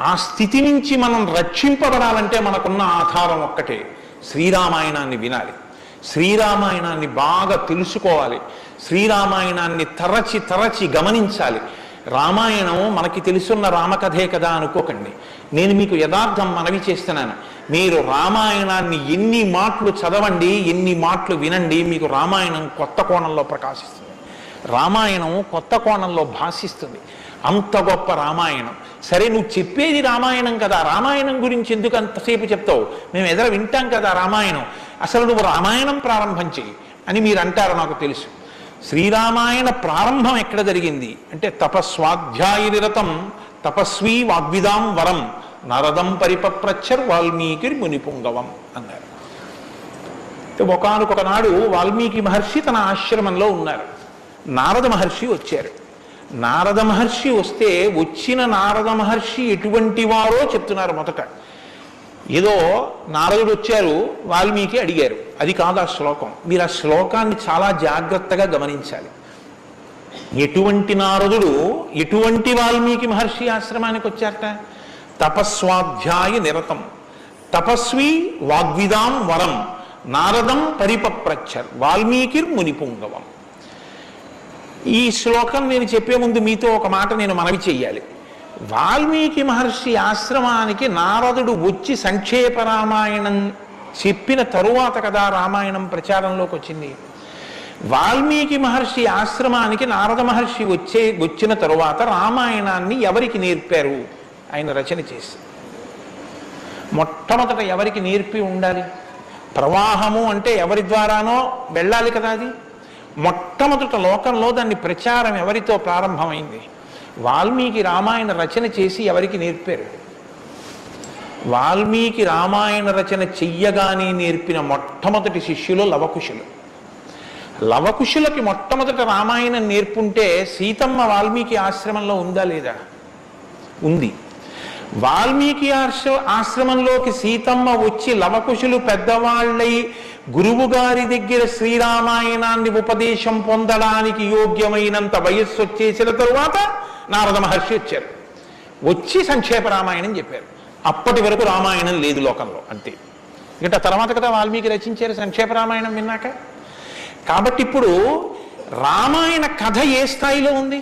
ఆ స్థితి నుంచి మనం రక్షింపబడాలంటే మనకున్న ఆధారం ఒక్కటే, శ్రీరామాయణాన్ని వినాలి, శ్రీరామాయణాన్ని బాగా తెలుసుకోవాలి, శ్రీరామాయణాన్ని తరచి తరచి గమనించాలి. రామాయణం మనకి తెలుసున్న రామకథే కదా అనుకోకండి. నేను మీకు యథార్థం మనవి చేస్తున్నాను. మీరు రామాయణాన్ని ఎన్ని మాటలు చదవండి, ఎన్ని మాటలు వినండి, మీకు రామాయణం కొత్త కోణంలో ప్రకాశిస్తుంది. రామాయణం కొత్త కోణంలో భాషిస్తుంది. అంత గొప్ప రామాయణం. సరే నువ్వు చెప్పేది రామాయణం కదా, రామాయణం గురించి ఎందుకు అంతసేపు చెప్తావు? మేము ఎదుర వింటాం కదా రామాయణం. అసలు నువ్వు రామాయణం ప్రారంభం చెయ్యి అని మీరు అంటారు. నాకు తెలుసు. శ్రీరామాయణ ప్రారంభం ఎక్కడ జరిగింది అంటే తపస్వాధ్యాయ నిరతం తపస్వీ వాగ్విదాం వరం నరదం పరిపప్రచ్చర్ వాల్మీకి మునిపుంగవం అన్నారు. ఒకానొక నాడు వాల్మీకి మహర్షి తన ఆశ్రమంలో ఉన్నారు. నారద మహర్షి వచ్చారు. నారద మహర్షి వస్తే వచ్చిన నారద మహర్షి ఎటువంటి వారో చెప్తున్నారు. మొదట ఏదో నారదుడు వచ్చారు, వాల్మీకి అడిగారు, అది కాదు ఆ శ్లోకం. మీరు ఆ శ్లోకాన్ని చాలా జాగ్రత్తగా గమనించాలి. ఎటువంటి నారదుడు ఎటువంటి వాల్మీకి మహర్షి ఆశ్రమానికి వచ్చారట? తపస్వాధ్యాయ నిరతం తపస్వి వాగ్విదాం వరం నారదం పరిపప్రచ్చర్ వాల్మీకి మునిపుంగవం. ఈ శ్లోకం నేను చెప్పే ముందు మీతో ఒక మాట నేను మనవి చెయ్యాలి. వాల్మీకి మహర్షి ఆశ్రమానికి నారదుడు వచ్చి సంక్షేప రామాయణం చెప్పిన తరువాత కదా రామాయణం ప్రచారంలోకి వచ్చింది. వాల్మీకి మహర్షి ఆశ్రమానికి నారద మహర్షి వచ్చిన తరువాత రామాయణాన్ని ఎవరికి నేర్పారు? ఆయన రచన చేసి మొట్టమొదట ఎవరికి నేర్పి ఉండాలి? ప్రవాహము అంటే ఎవరి ద్వారానో వెళ్ళాలి కదా. అది మొట్టమొదట లోకంలో దాన్ని ప్రచారం ఎవరితో ప్రారంభమైంది? వాల్మీకి రామాయణ రచన చేసి ఎవరికి నేర్పారు? వాల్మీకి రామాయణ రచన చెయ్యగానే నేర్పిన మొట్టమొదటి శిష్యులు లవకుశులు. లవకుశులకి మొట్టమొదట రామాయణం నేర్పుంటే సీతమ్మ వాల్మీకి ఆశ్రమంలో ఉందా లేదా? ఉంది. వాల్మీకి ఆశ్రమంలోకి సీతమ్మ వచ్చి లవకుశులు పెద్దవాళ్ళై గురువు గారి దగ్గర శ్రీరామాయణాన్ని ఉపదేశం పొందడానికి యోగ్యమైనంత వయస్సు వచ్చేసిన తరువాత నారద మహర్షి వచ్చారు. వచ్చి సంక్షేప రామాయణం చెప్పారు. అప్పటి వరకు రామాయణం లేదు లోకంలో, అంతే. ఇంకా తర్వాత కదా వాల్మీకి రచించారు సంక్షేప రామాయణం విన్నాక. కాబట్టి ఇప్పుడు రామాయణ కథ ఏ స్థాయిలో ఉంది,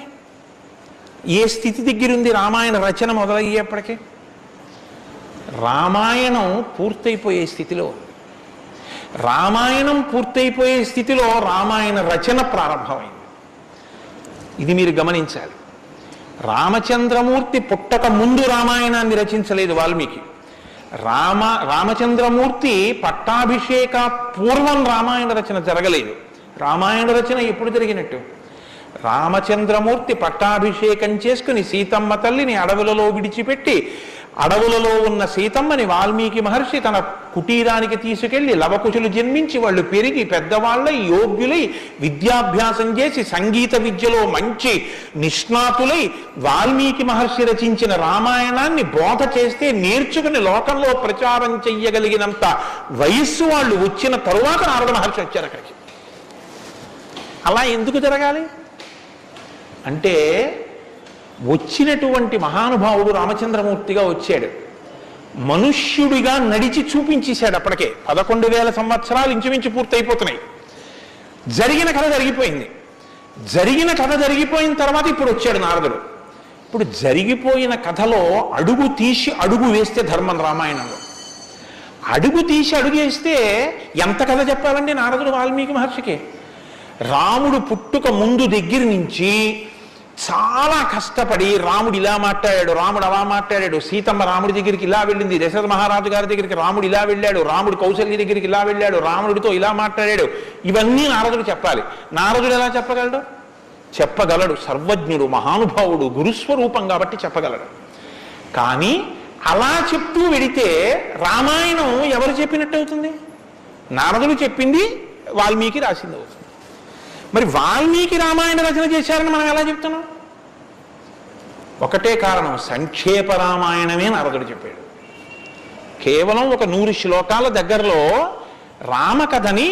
ఏ స్థితి దగ్గర ఉంది? రామాయణ రచన మొదలయ్యేప్పటికీ రామాయణం పూర్తయిపోయే స్థితిలో ఉంది. రామాయణం పూర్తయిపోయే స్థితిలో రామాయణ రచన ప్రారంభమైంది. ఇది మీరు గమనించాలి. రామచంద్రమూర్తి పుట్టక ముందు రామాయణాన్ని రచించలేదు వాల్మీకి. రామచంద్రమూర్తి పట్టాభిషేక పూర్వం రామాయణ రచన జరగలేదు. రామాయణ రచన ఎప్పుడు జరిగినట్టు? రామచంద్రమూర్తి పట్టాభిషేకం చేసుకుని సీతమ్మ తల్లిని అడవులలో విడిచిపెట్టి అడవులలో ఉన్న సీతమ్మని వాల్మీకి మహర్షి తన కుటీరానికి తీసుకెళ్లి లవకుశులు జన్మించి వాళ్ళు పెరిగి పెద్దవాళ్ళై యోగ్యులై విద్యాభ్యాసం చేసి సంగీత విద్యలో మంచి నిష్ణాతులై వాల్మీకి మహర్షి రచించిన రామాయణాన్ని బోధ చేస్తే నేర్చుకుని లోకంలో ప్రచారం చెయ్యగలిగినంత వయస్సు వాళ్ళు వచ్చిన తరువాత నారద మహర్షి వచ్చారు అక్కడికి. అలా ఎందుకు జరగాలి అంటే, వచ్చినటువంటి మహానుభావుడు రామచంద్రమూర్తిగా వచ్చాడు, మనుష్యుడిగా నడిచి చూపించేశాడు. అప్పటికే 11,000 సంవత్సరాలు ఇంచుమించు పూర్తయిపోతున్నాయి. జరిగిన కథ జరిగిపోయింది. జరిగిన కథ జరిగిపోయిన తర్వాత ఇప్పుడు వచ్చాడు నారదుడు. ఇప్పుడు జరిగిపోయిన కథలో అడుగు తీసి అడుగు వేస్తే ధర్మం. రామాయణంలో అడుగు తీసి అడుగు వేస్తే ఎంత కథ చెప్పాలండి నారదుడు వాల్మీకి మహర్షికి? రాముడు పుట్టుక ముందు దగ్గర నుంచి చాలా కష్టపడి రాముడు ఇలా మాట్లాడాడు, రాముడు అలా మాట్లాడాడు, సీతమ్మ రాముడి దగ్గరికి ఇలా వెళ్ళింది, దశరథ మహారాజు గారి దగ్గరికి రాముడు ఇలా వెళ్ళాడు, రాముడు కౌశల్య దగ్గరికి ఇలా వెళ్ళాడు, రాముడితో ఇలా మాట్లాడాడు, ఇవన్నీ నారదుడు చెప్పాలి. నారదుడు ఎలా చెప్పగలడు? చెప్పగలడు. సర్వజ్ఞుడు, మహానుభావుడు, గురుస్వరూపం కాబట్టి చెప్పగలడు. కానీ అలా చెప్తూ వెడితే రామాయణం ఎవరు చెప్పినట్టు అవుతుంది? నారదుడు చెప్పింది వాల్మీకి రాసింది అవుతుంది. మరి వాల్మీకి రామాయణ రచన చేశారని మనం ఎలా చెప్తున్నాం? ఒకటే కారణం, సంక్షేప రామాయణమే నారదుడు చెప్పాడు. కేవలం ఒక 100 శ్లోకాల దగ్గరలో రామకథని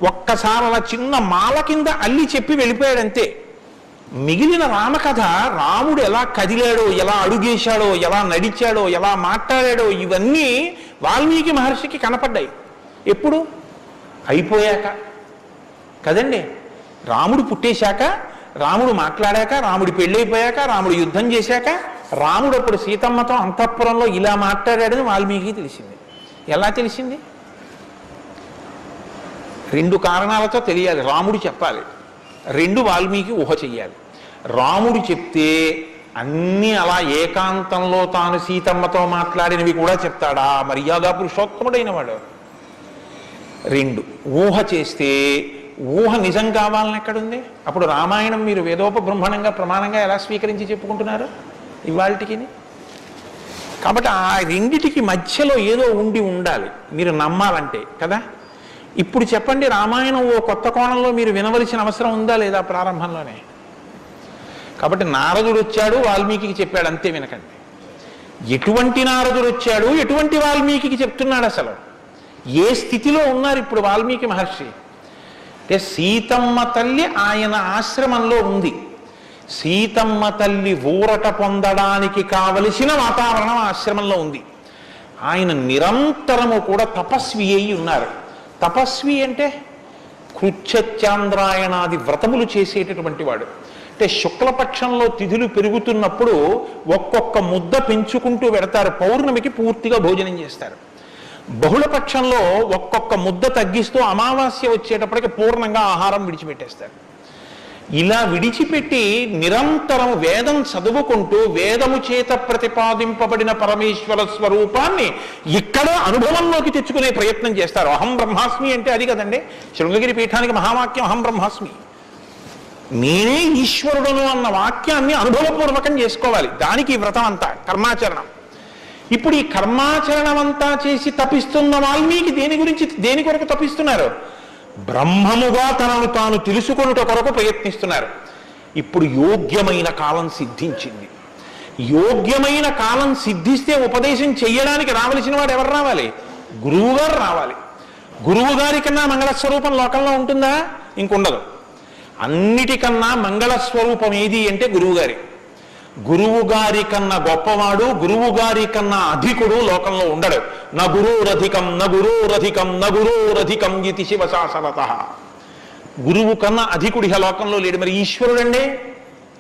ఒక్కసారి అలా చిన్న మాల కింద అల్లి చెప్పి వెళ్ళిపోయాడంతే. మిగిలిన రామకథ రాముడు ఎలా కదిలాడో, ఎలా అడుగేశాడో, ఎలా నడిచాడో, ఎలా మాట్లాడాడో ఇవన్నీ వాల్మీకి మహర్షికి కనపడ్డాయి. ఎప్పుడు? అయిపోయాక కదండి. రాముడు పుట్టేశాక, రాముడు మాట్లాడాక, రాముడి పెళ్ళైపోయాక, రాముడు యుద్ధం చేశాక, రాముడు అప్పుడు సీతమ్మతో అంతఃపురంలో ఇలా మాట్లాడాడని వాల్మీకి తెలిసింది. ఎలా తెలిసింది? 2 కారణాలతో తెలియాలి. రాముడు చెప్పాలి, 2 వాల్మీకి ఊహ చెయ్యాలి. రాముడు చెప్తే అన్నీ అలా ఏకాంతంలో తాను సీతమ్మతో మాట్లాడినవి కూడా చెప్తాడా? మర్యాద పురుషోత్తముడైన వాడు. 2 ఊహ చేస్తే ఊహ నిజం కావాలని ఎక్కడుంది? అప్పుడు రామాయణం మీరు వేదోపబ్రహ్మణంగా ప్రమాణంగా ఎలా స్వీకరించి చెప్పుకుంటున్నారు ఇవాళకి? కాబట్టి ఆ రెండిటికి మధ్యలో ఏదో ఉండాలి మీరు నమ్మాలంటే కదా. ఇప్పుడు చెప్పండి, రామాయణం ఓ కొత్త కోణంలో మీరు వినవలసిన అవసరం ఉందా లేదా ప్రారంభంలోనే? కాబట్టి నారదుడు వచ్చాడు, వాల్మీకి చెప్పాడు, అంతే. వినకండి. ఎటువంటి నారదుడు వచ్చాడు, ఎటువంటి వాల్మీకి చెప్తున్నాడు, అసలు ఏ స్థితిలో ఉన్నారు ఇప్పుడు వాల్మీకి మహర్షి అంటే, సీతమ్మ తల్లి ఆయన ఆశ్రమంలో ఉంది. సీతమ్మ తల్లి ఊరట పొందడానికి కావలసిన వాతావరణం ఆశ్రమంలో ఉంది. ఆయన నిరంతరము కూడా తపస్వి అయి ఉన్నారు. తపస్వి అంటే కృచ్ఛత్యాంద్రాయణాది వ్రతములు చేసేటటువంటి వాడు. అంటే శుక్లపక్షంలో తిథులు పెరుగుతున్నప్పుడు ఒక్కొక్క ముద్ద పెంచుకుంటూ పెడతారు. పౌర్ణమికి పూర్తిగా భోజనం చేస్తారు. బహుళపక్షంలో ఒక్కొక్క ముద్ద తగ్గిస్తూ అమావాస్య వచ్చేటప్పటికి పూర్ణంగా ఆహారం విడిచిపెట్టేస్తారు. ఇలా విడిచిపెట్టి నిరంతరం వేదం చదువుకుంటూ వేదము చేత ప్రతిపాదింపబడిన పరమేశ్వర స్వరూపాన్ని ఇక్కడ అనుభవంలోకి తెచ్చుకునే ప్రయత్నం చేస్తారు. అహం బ్రహ్మాస్మి అంటే అది కదండి. శృంగగిరి పీఠానికి మహావాక్యం అహం బ్రహ్మాస్మి, నేనే ఈశ్వరుడును అన్న వాక్యాన్ని అనుభవపూర్వకం చేసుకోవాలి. దానికి వ్రతం అంతా కర్మాచరణం. ఇప్పుడు ఈ కర్మాచరణమంతా చేసి తపిస్తున్న వాల్మీకి దేని కొరకు తపిస్తున్నారు? బ్రహ్మముగా తనను తాను తెలుసుకొనుట కొరకు ప్రయత్నిస్తున్నారు. ఇప్పుడు యోగ్యమైన కాలం సిద్ధించింది. యోగ్యమైన కాలం సిద్ధిస్తే ఉపదేశం చెయ్యడానికి రావలసిన వాడు ఎవరు రావాలి? గురువుగారు రావాలి. గురువు గారి కన్నా మంగళస్వరూపం లోకంలో ఉంటుందా? ఇంకుండదు. అన్నిటికన్నా మంగళస్వరూపం ఏది అంటే గురువుగారి. గురువు గారి కన్నా గొప్పవాడు, గురువు గారి కన్నా అధికుడు లోకంలో ఉండడు. న గురురధికం న గురురధికం న గురురధికం ఇది శివశాసనతః. గురువు కన్నా అధికుడి లోకంలో లేడు. మరి ఈశ్వరుడండే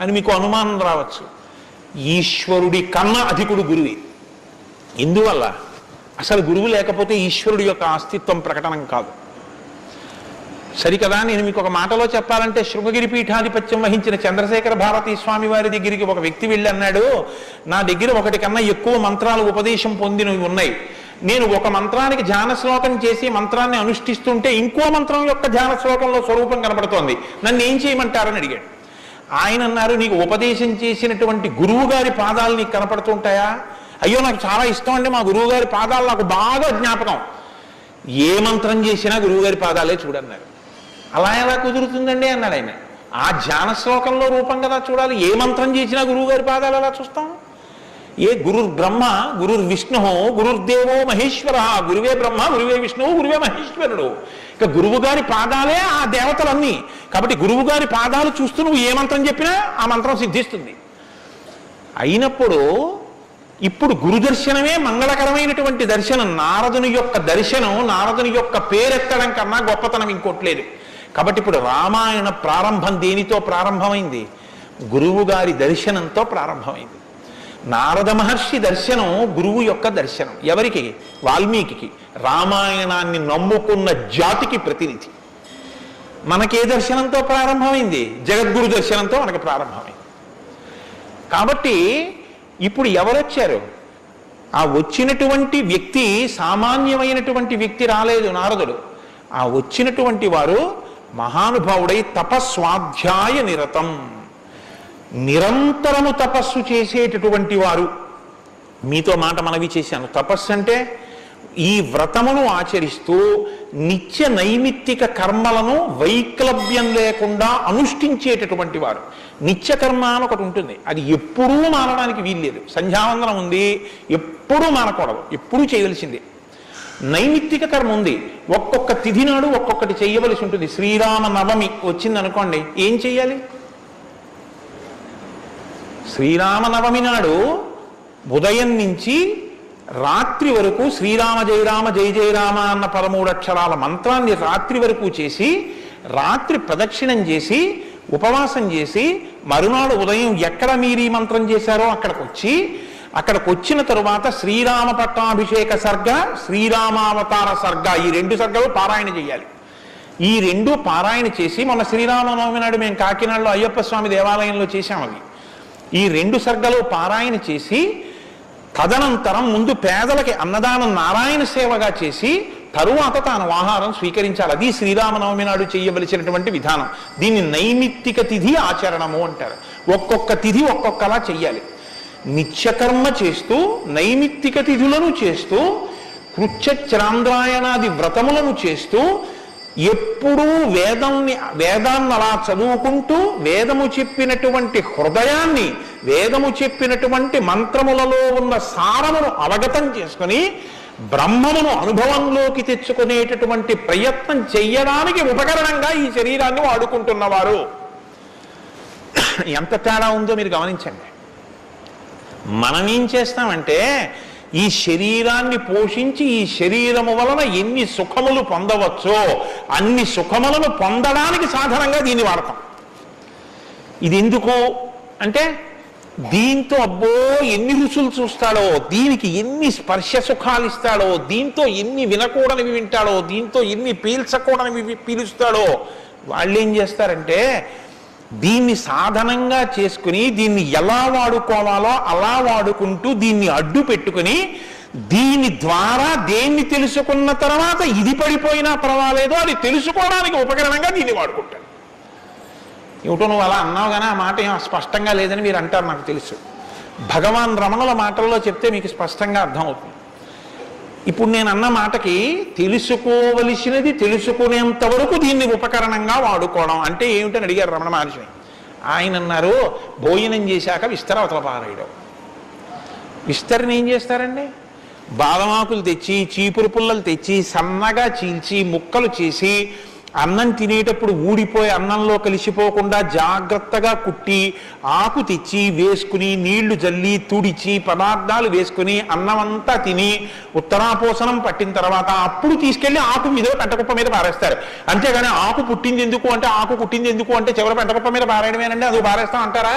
అని మీకు అనుమానం రావచ్చు. ఈశ్వరుడి కన్నా అధికుడు గురువే. ఎందువల్ల? అసలు గురువు లేకపోతే ఈశ్వరుడి యొక్క అస్తిత్వం ప్రకటనం కాదు. సరికదా? నేను మీకు ఒక మాటలో చెప్పాలంటే, శృంగగిరి పీఠాధిపత్యం వహించిన చంద్రశేఖర భారతీ స్వామి వారి దగ్గరికి ఒక వ్యక్తి వెళ్ళి అన్నాడు, నా దగ్గర ఒకటి కన్నా ఎక్కువ మంత్రాలు ఉపదేశం పొందినవి ఉన్నాయి. నేను ఒక మంత్రానికి ధ్యాన శ్లోకం చేసి మంత్రాన్ని అనుష్ఠిస్తుంటే ఇంకో మంత్రం యొక్క ధ్యాన శ్లోకంలో స్వరూపం కనబడుతోంది, నన్ను ఏం చేయమంటారని అడిగాడు. ఆయన అన్నారు, నీకు ఉపదేశం చేసినటువంటి గురువు గారి పాదాలు నీకు కనపడుతుంటాయా? అయ్యో నాకు చాలా ఇష్టం అండి, మా గురువు గారి పాదాలు నాకు బాగా జ్ఞాపకం. ఏ మంత్రం చేసినా గురువుగారి పాదాలే చూడన్నారు. అలా ఎలా కుదురుతుందండి అన్నాడు ఆయన. ఆ ధ్యాన శ్లోకంలో రూపం కదా చూడాలి. ఏ మంత్రం చేసినా గురువుగారి పాదాలు ఎలా చూస్తాం? ఏ గురుర్ బ్రహ్మ గురుర్ విష్ణు గురుర్దేవో మహేశ్వర, గురువే బ్రహ్మ గురువే విష్ణువు గురువే మహేశ్వరుడు. ఇక గురువు గారి పాదాలే ఆ దేవతలన్నీ. కాబట్టి గురువు గారి పాదాలు చూస్తూ నువ్వు ఏ మంత్రం చెప్పినా ఆ మంత్రం సిద్ధిస్తుంది. అయినప్పుడు ఇప్పుడు గురు దర్శనమే మంగళకరమైనటువంటి దర్శనం. నారదుని యొక్క దర్శనం, నారదుని యొక్క పేరెత్తడం కన్నా గొప్పతనం ఇంకోట్లేదు. కాబట్టి ఇప్పుడు రామాయణ ప్రారంభం దేనితో ప్రారంభమైంది? గురువు గారి దర్శనంతో ప్రారంభమైంది. నారద మహర్షి దర్శనం గురువు యొక్క దర్శనం. ఎవరికి? వాల్మీకి. రామాయణాన్ని నమ్ముకున్న జాతికి ప్రతినిధి. మనకే దర్శనంతో ప్రారంభమైంది? జగద్గురు దర్శనంతో మనకు ప్రారంభమైంది. కాబట్టి ఇప్పుడు ఎవరొచ్చారు? ఆ వచ్చినటువంటి వ్యక్తి సామాన్యమైనటువంటి వ్యక్తి రాలేదు, నారదుడు. ఆ వచ్చినటువంటి వారు మహానుభావుడై తపస్వాధ్యాయ నిరతం, నిరంతరము తపస్సు చేసేటటువంటి వారు. మీతో మాట మనవి చేశాను. తపస్సు అంటే ఈ వ్రతమును ఆచరిస్తూ నిత్య నైమిత్తిక కర్మలను వైక్లభ్యం లేకుండా అనుష్ఠించేటటువంటి వారు. నిత్యకర్మ అని ఒకటి ఉంటుంది, అది ఎప్పుడూ మానడానికి వీల్లేదు. సంధ్యావందనం ఉంది, ఎప్పుడూ మానకూడదు, ఎప్పుడూ చేయవలసిందే. నైమిత్తిక కర్మ ఉంది, ఒక్కొక్క తిథి నాడు ఒక్కొక్కటి చేయవలసి ఉంటుంది. శ్రీరామ నవమి వచ్చింది అనుకోండి, ఏం చెయ్యాలి? శ్రీరామనవమి నాడు ఉదయం నుంచి రాత్రి వరకు శ్రీరామ జయ రామ జయ జయ రామ అన్న 13 అక్షరాల మంత్రాన్ని రాత్రి వరకు చేసి, రాత్రి ప్రదక్షిణం చేసి, ఉపవాసం చేసి, మరునాడు ఉదయం ఎక్కడ మీరు ఈ మంత్రం చేశారో అక్కడికి వచ్చిన తరువాత శ్రీరామ పట్టాభిషేక సర్గ, శ్రీరామావతార సర్గ, ఈ 2 సర్గలు పారాయణ చేయాలి. ఈ 2 పారాయణ చేసి, మొన్న శ్రీరామనవమి నాడు మేము కాకినాడలో అయ్యప్ప స్వామి దేవాలయంలో చేశాం. అవి ఈ 2 సర్గలు పారాయణ చేసి, తదనంతరం ముందు పేదలకి అన్నదానం నారాయణ సేవగా చేసి, తరువాత తాను ఆహారం స్వీకరించాలి. అది శ్రీరామనవమి నాడు చేయవలసినటువంటి విధానం. దీన్ని నైమిత్తిక తిథి ఆచరణము అంటారు. ఒక్కొక్క తిథి ఒక్కొక్కలా చెయ్యాలి. నిత్యకర్మ చేస్తూ, నైమిత్తిక తిథులను చేస్తూ, కృచ్ఛ్రాంద్రాయణాది వ్రతములను చేస్తూ, ఎప్పుడూ వేదాన్ని అలా చదువుకుంటూ, వేదము చెప్పినటువంటి హృదయాన్ని, వేదము చెప్పినటువంటి మంత్రములలో ఉన్న సారమును అవగతం చేసుకుని బ్రహ్మమును అనుభవంలోకి తెచ్చుకునేటటువంటి ప్రయత్నం చెయ్యడానికి ఉపకరణంగా ఈ శరీరాన్ని వాడుకుంటున్నవారు. ఎంత తేడా ఉందో మీరు గమనించండి. మనం ఏం చేస్తామంటే, ఈ శరీరాన్ని పోషించి ఈ శరీరము వలన ఎన్ని సుఖములు పొందవచ్చో అన్ని సుఖములను పొందడానికి సాధనంగా దీన్ని వాడతాం. ఇది ఎందుకు అంటే, దీంతో అబ్బో ఎన్ని రుచులు చూస్తాడో, దీనికి ఎన్ని స్పర్శ సుఖాలు ఇస్తాడో, దీంతో ఎన్ని వినకూడనివి వింటాడో, దీంతో ఎన్ని పీల్చకూడనివి పీలుస్తాడో. వాళ్ళు ఏం చేస్తారంటే, దీన్ని సాధనంగా చేసుకుని దీన్ని ఎలా వాడుకోవాలో అలా వాడుకుంటూ దీన్ని అడ్డు పెట్టుకుని, దీని ద్వారా దేన్ని తెలుసుకున్న తర్వాత ఇది పడిపోయినా పర్వాలేదో అది తెలుసుకోవడానికి ఉపకరణంగా దీన్ని వాడుకుంటారు. ఏమిటో నువ్వు అలా అన్నావు కానీ ఆ మాట ఏం స్పష్టంగా లేదని మీరు అంటారు, నాకు తెలుసు. భగవాన్ రమణుల మాటల్లో చెప్తే మీకు స్పష్టంగా అర్థమవుతుంది. ఇప్పుడు నేను అన్న మాటకి తెలుసుకోవలసినది తెలుసుకునేంత వరకు దీన్ని ఉపకరణంగా వాడుకోవడం అంటే ఏమిటని అడిగారు రమణ మహర్షిని. ఆయన అన్నారు, భోజనం చేశాక విస్తర అవతల పారేయడం. విస్తరని ఏం చేస్తారండి? బాదమాకులు తెచ్చి, చీపురు పుల్లలు తెచ్చి, సన్నగా చీల్చి, ముక్కలు చేసి, అన్నం తినేటప్పుడు ఊడిపోయి అన్నంలో కలిసిపోకుండా జాగ్రత్తగా కుట్టి, ఆకు తెచ్చి వేసుకుని, నీళ్లు జల్లి తుడిచి, పదార్థాలు వేసుకుని, అన్నమంతా తిని ఉత్తరాపోసనం పట్టిన తర్వాత అప్పుడు తీసుకెళ్లి ఆకు మీద పెంటకుప్ప మీద పారేస్తారు. అంతేగాని ఆకు పుట్టింది ఎందుకు అంటే, ఆకు పుట్టింది ఎందుకు అంటే చివరి పెంటకుప్ప మీద పారేయడమేనండి, అది పారేస్తాం అంటారా?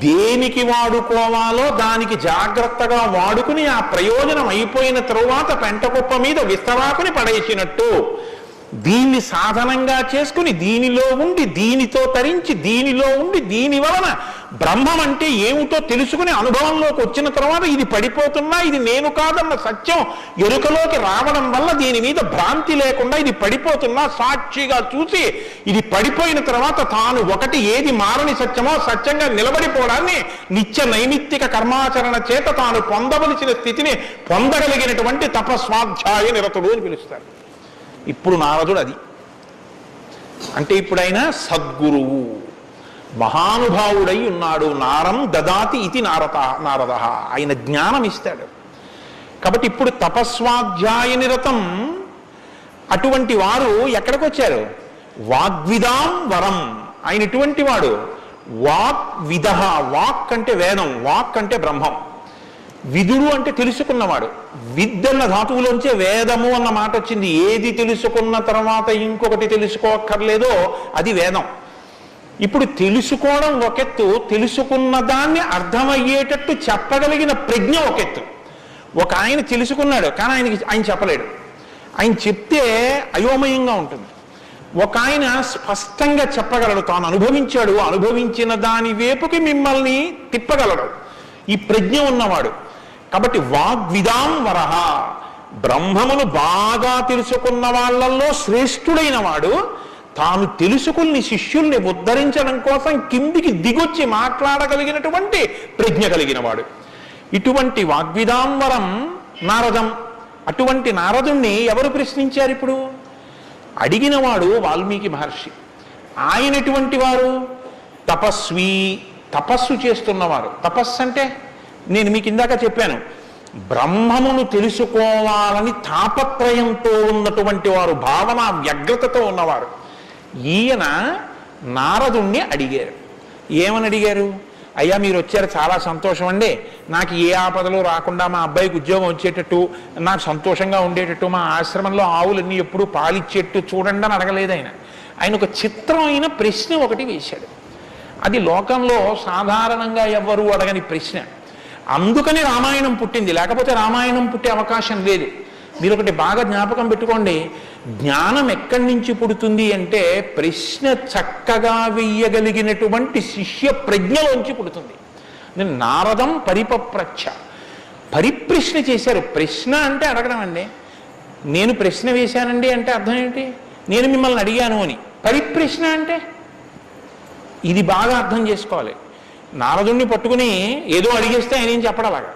దేనికి వాడుకోవాలో దానికి జాగ్రత్తగా వాడుకుని ఆ ప్రయోజనం అయిపోయిన తరువాత పెంటకుప్ప మీద విస్తరాకుని పడేసినట్టు దీన్ని సాధనంగా చేసుకుని దీనిలో ఉండి దీనితో తరించి దీనిలో ఉండి దీని వలన బ్రహ్మం అంటే ఏమిటో తెలుసుకుని అనుభవంలోకి వచ్చిన తర్వాత ఇది పడిపోతున్నా ఇది నేను కాదన్న సత్యం ఎరుకలోకి రావడం వల్ల దీని మీద భ్రాంతి లేకుండా ఇది పడిపోతున్నా సాక్షిగా చూసి ఇది పడిపోయిన తర్వాత తాను ఒకటి ఏది మారని సత్యమో సత్యంగా నిలబడిపోవడాన్ని నిత్య నైమిత్తిక కర్మాచరణ చేత తాను పొందవలసిన స్థితిని పొందగలిగినటువంటి తపస్వాధ్యాయ నిరతుడు అని పిలుస్తారు. ఇప్పుడు నారదుడు అది అంటే ఇప్పుడు ఆయన సద్గురువు మహానుభావుడై ఉన్నాడు. నారం దదాతి ఇది నారద, ఆయన జ్ఞానం ఇస్తాడు. కాబట్టి ఇప్పుడు తపస్వాధ్యాయ నిరతం అటువంటి వారు ఎక్కడికి వచ్చారు? వాగ్విదాం వరం. ఆయన ఇటువంటి వాడు వాగ్విద. వాక్ అంటే వేదం, వాక్ అంటే బ్రహ్మం, విదుడు అంటే తెలుసుకున్నవాడు. విద్ అన్న ధాతువులోంచే వేదము అన్న మాట వచ్చింది. ఏది తెలుసుకున్న తర్వాత ఇంకొకటి తెలుసుకోక్కర్లేదో అది వేదం. ఇప్పుడు తెలుసుకోవడం ఒకెత్తు, తెలుసుకున్న దాన్ని అర్థమయ్యేటట్టు చెప్పగలిగిన ప్రజ్ఞ ఒకెత్తు. ఒక ఆయన తెలుసుకున్నాడు కానీ ఆయన చెప్పలేడు, ఆయన చెప్తే అయోమయంగా ఉంటుంది. ఒక ఆయన స్పష్టంగా చెప్పగలడు, తాను అనుభవించాడు, అనుభవించిన దాని వైపుకి మిమ్మల్ని తిప్పగలడు, ఈ ప్రజ్ఞ ఉన్నవాడు. కాబట్టి వాగ్విదాం వరహ, బ్రహ్మమును బాగా తెలుసుకున్న వాళ్ళల్లో శ్రేష్ఠుడైన వాడు తాను తెలుసుకుని శిష్యుల్ని ఉద్ధరించడం కోసం కిందికి దిగొచ్చి మాట్లాడగలిగినటువంటి ప్రజ్ఞ కలిగిన వాడు. ఇటువంటి వాగ్విదాంవరం నారదం. అటువంటి నారదుణ్ణి ఎవరు ప్రశ్నించారు? ఇప్పుడు అడిగినవాడు వాల్మీకి మహర్షి. ఆయన ఎటువంటి వారు? తపస్వి, తపస్సు చేస్తున్నవారు. తపస్సు అంటే నేను మీకు ఇందాక చెప్పాను, బ్రహ్మమును తెలుసుకోవాలని తాపత్రయంతో ఉన్నటువంటి వారు, భావన వ్యగ్రతతో ఉన్నవారు. ఈయన నారదుణ్ణి అడిగారు. ఏమని అడిగారు? అయ్యా మీరు వచ్చారు, చాలా సంతోషం అండి, నాకు ఏ ఆపదలు రాకుండా మా అబ్బాయికి ఉద్యోగం వచ్చేటట్టు, నాకు సంతోషంగా ఉండేటట్టు, మా ఆశ్రమంలో ఆవులన్నీ ఎప్పుడు పాలిచ్చేట్టు చూడండి అని అడగలేదు. ఆయన ఒక చిత్రమైన ప్రశ్న ఒకటి వేశాడు. అది లోకంలో సాధారణంగా ఎవ్వరూ అడగని ప్రశ్న. అందుకని రామాయణం పుట్టింది, లేకపోతే రామాయణం పుట్టే అవకాశం లేదు. మీరు ఒకటి బాగా జ్ఞాపకం పెట్టుకోండి, జ్ఞానం ఎక్కడి నుంచి పుడుతుంది అంటే ప్రశ్న చక్కగా వెయ్యగలిగినటువంటి శిష్య ప్రజ్ఞలోంచి పుడుతుంది. నేను నారదం పరిపప్రచ్ఛ, పరిప్రశ్న చేశారు. ప్రశ్న అంటే అడగడం అండి. నేను ప్రశ్న వేశానండి అంటే అర్థం ఏంటి? నేను మిమ్మల్ని అడిగాను అని. పరిప్రశ్న అంటే ఇది బాగా అర్థం చేసుకోవాలి. నారదుణ్ణి పట్టుకుని ఏదో అడిగేస్తే ఆయన ఏం చెప్పడలాగా,